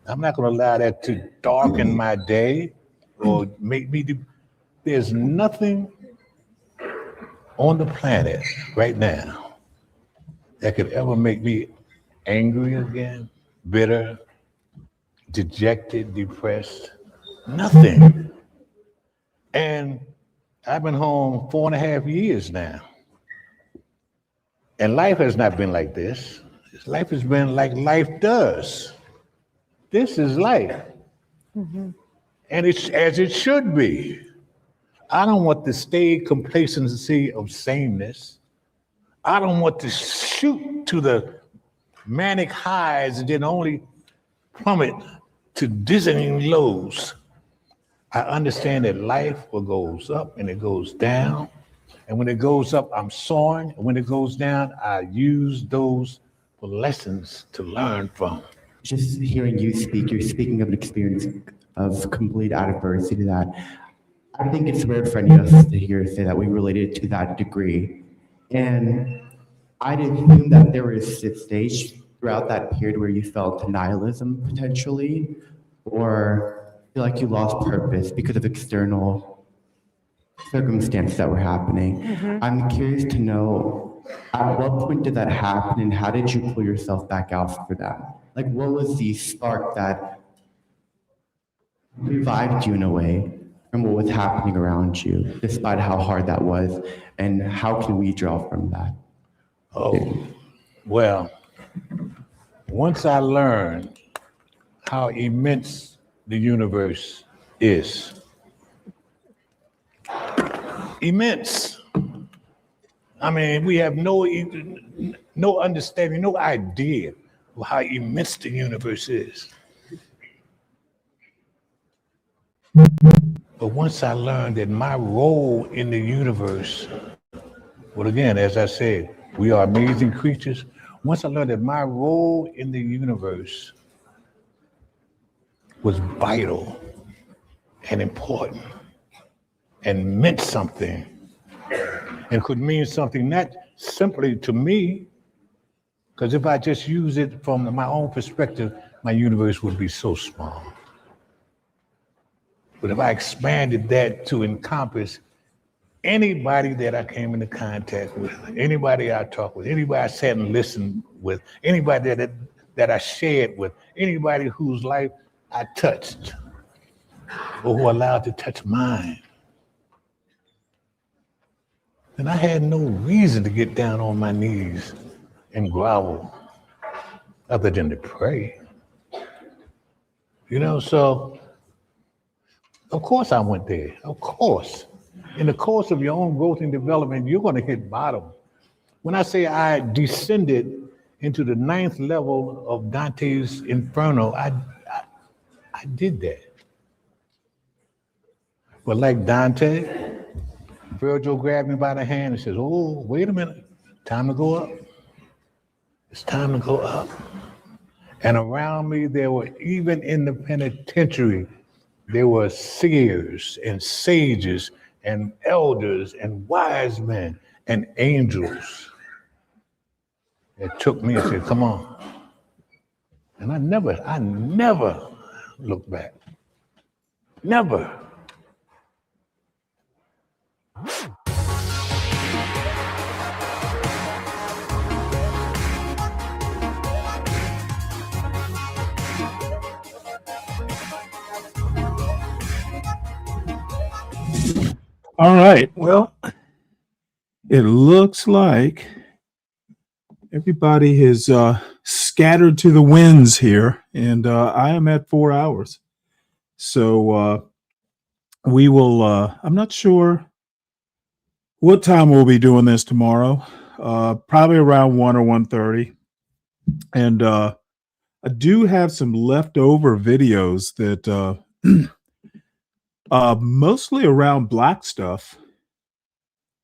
I'm not going to allow that to darken my day or make me do. There's nothing on the planet right now that could ever make me angry again, bitter, dejected, depressed, nothing. And I've been home 4.5 years now. And life has not been like this. Life has been like life does. This is life. And it's as it should be. I don't want the staid complacency of sameness. I don't want to shoot to the manic highs and then only plummet to dizzying lows. I understand that life goes up and it goes down. And when it goes up, I'm soaring. And when it goes down, I use those for lessons to learn from. Just hearing you speak, you're speaking of an experience of complete adversity that I think it's rare for any of us to hear say that we related to that degree. And I'd assume that there was a stage throughout that period where you felt nihilism potentially, or feel like you lost purpose because of external circumstances that were happening. I'm curious to know, at what point did that happen and how did you pull yourself back out for that? Like, what was the spark that revived you in a way from what was happening around you, despite how hard that was, and how can we draw from that? Oh, well, once I learned how immense the universe is, immense. I mean, we have no understanding, no idea of how immense the universe is. But once I learned that my role in the universe, well, again, as I said, we are amazing creatures. Once I learned that my role in the universe was vital and important and meant something and could mean something not simply to me, because if I just use it from my own perspective, my universe would be so small. But if I expanded that to encompass anybody that I came into contact with, anybody I talked with, anybody I sat and listened with, anybody that I shared with, anybody whose life I touched or who allowed to touch mine, then I had no reason to get down on my knees and grovel other than to pray. You know, so of course I went there, of course. In the course of your own growth and development, you're going to hit bottom. When I say I descended into the 9th level of Dante's Inferno, I did that. But like Dante, Virgil grabbed me by the hand and says, oh, wait a minute, time to go up. It's time to go up. And around me, there were, even in the penitentiary, there were seers and sages and elders and wise men and angels that took me and said, come on. And I never looked back. Never. All right. Well, it looks like everybody has scattered to the winds here, and I am at 4 hours. So we will, I'm not sure what time we'll be doing this tomorrow, probably around 1 or 1:30. And I do have some leftover videos that mostly around Black stuff.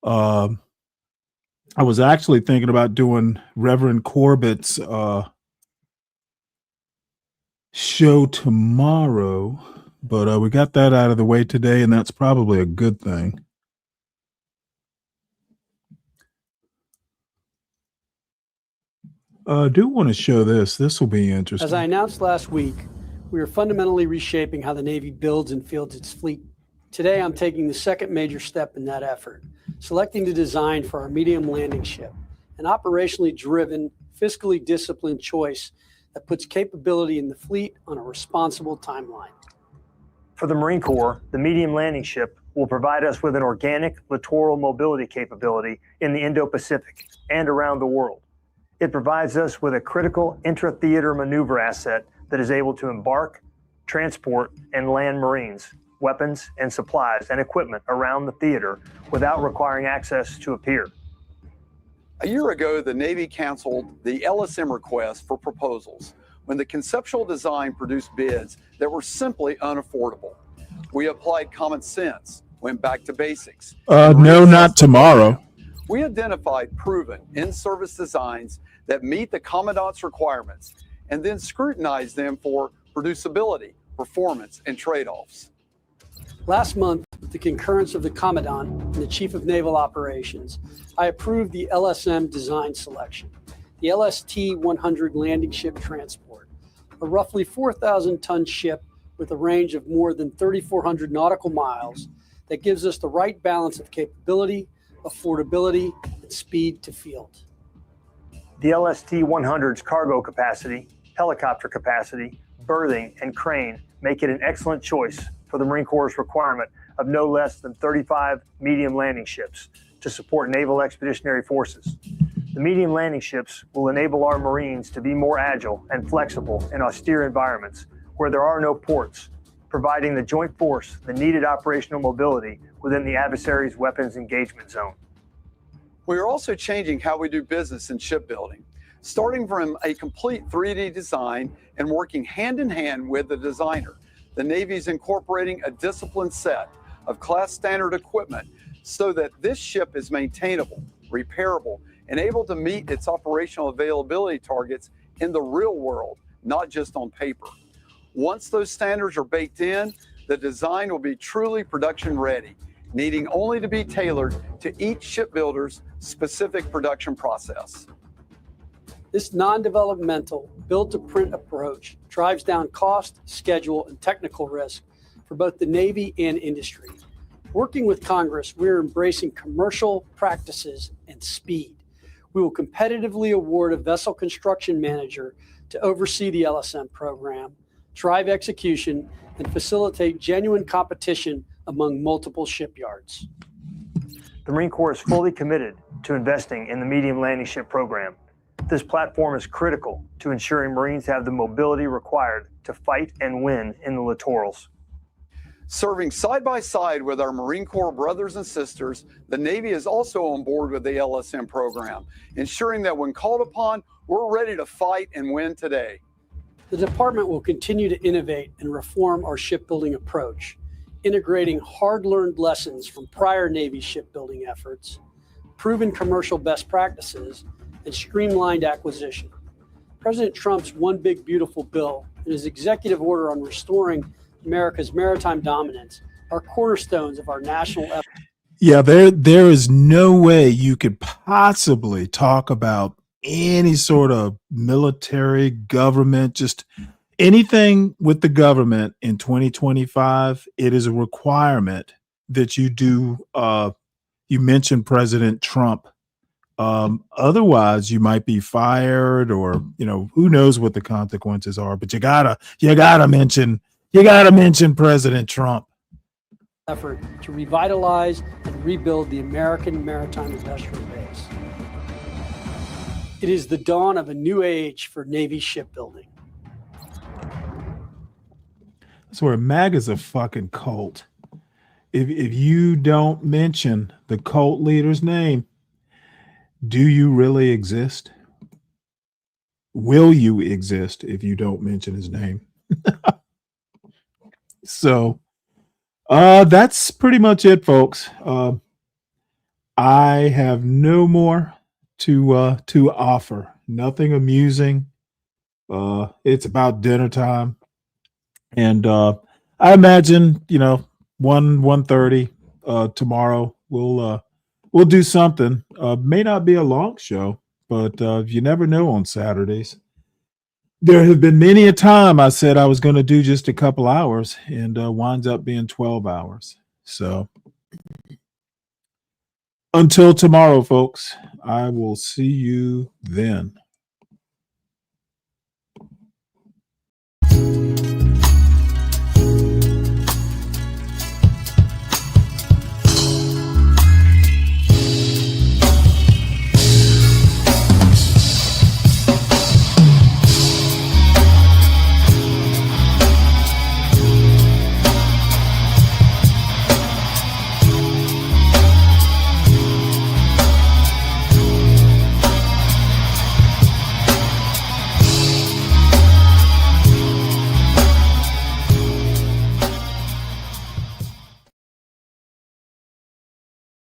I was actually thinking about doing Reverend Corbett's show tomorrow, but we got that out of the way today, and that's probably a good thing. I do want to show this. This will be interesting. As I announced last week, we are fundamentally reshaping how the Navy builds and fields its fleet. Today, I'm taking the second major step in that effort, selecting the design for our medium landing ship, an operationally driven, fiscally disciplined choice that puts capability in the fleet on a responsible timeline. For the Marine Corps, the medium landing ship will provide us with an organic littoral mobility capability in the Indo-Pacific and around the world. It provides us with a critical intra-theater maneuver asset that is able to embark, transport, and land Marines weapons, and supplies and equipment around the theater without requiring access to a pier. A year ago, the Navy canceled the LSM request for proposals when the conceptual design produced bids that were simply unaffordable. We applied common sense, went back to basics. No, not tomorrow. We identified proven in-service designs that meet the Commandant's requirements and then scrutinized them for producibility, performance, and trade-offs. Last month, with the concurrence of the Commandant and the Chief of Naval Operations, I approved the LSM design selection, the LST-100 landing ship transport, a roughly 4,000-ton ship with a range of more than 3,400 nautical miles that gives us the right balance of capability, affordability, and speed to field. The LST-100's cargo capacity, helicopter capacity, berthing, and crane make it an excellent choice for the Marine Corps' requirement of no less than 35 medium landing ships to support naval expeditionary forces. The medium landing ships will enable our Marines to be more agile and flexible in austere environments where there are no ports, providing the joint force the needed operational mobility within the adversary's weapons engagement zone. We are also changing how we do business in shipbuilding, starting from a complete 3D design and working hand in hand with the designer. The Navy is incorporating a disciplined set of class standard equipment so that this ship is maintainable, repairable, and able to meet its operational availability targets in the real world, not just on paper. Once those standards are baked in, the design will be truly production ready, needing only to be tailored to each shipbuilder's specific production process. This non-developmental, build-to-print approach drives down cost, schedule, and technical risk for both the Navy and industry. Working with Congress, we're embracing commercial practices and speed. We will competitively award a vessel construction manager to oversee the LSM program, drive execution, and facilitate genuine competition among multiple shipyards. The Marine Corps is fully committed to investing in the medium landing ship program. This platform is critical to ensuring Marines have the mobility required to fight and win in the littorals. Serving side by side with our Marine Corps brothers and sisters, the Navy is also on board with the LSM program, ensuring that when called upon, we're ready to fight and win today. The department will continue to innovate and reform our shipbuilding approach, integrating hard-learned lessons from prior Navy shipbuilding efforts, proven commercial best practices, and streamlined acquisition. President Trump's One Big Beautiful Bill and his executive order on restoring America's maritime dominance are cornerstones of our national effort. Yeah, there is no way you could possibly talk about any sort of military, government, just anything with the government in 2025. It is a requirement that you do. You mentioned President Trump. Otherwise, you might be fired, or who knows what the consequences are. But you gotta mention President Trump. Effort to revitalize and rebuild the American maritime industrial base. It is the dawn of a new age for Navy shipbuilding. That's where MAGA's a fucking cult. If you don't mention the cult leader's name, do you really exist? Will you exist if you don't mention his name? So that's pretty much it, folks. I have no more to offer. Nothing amusing. It's about dinner time, and I imagine 1:30 tomorrow we'll do something. May not be a long show, but you never know on Saturdays. There have been many a time I said I was going to do just a couple hours, and winds up being 12 hours. So until tomorrow, folks, I will see you then.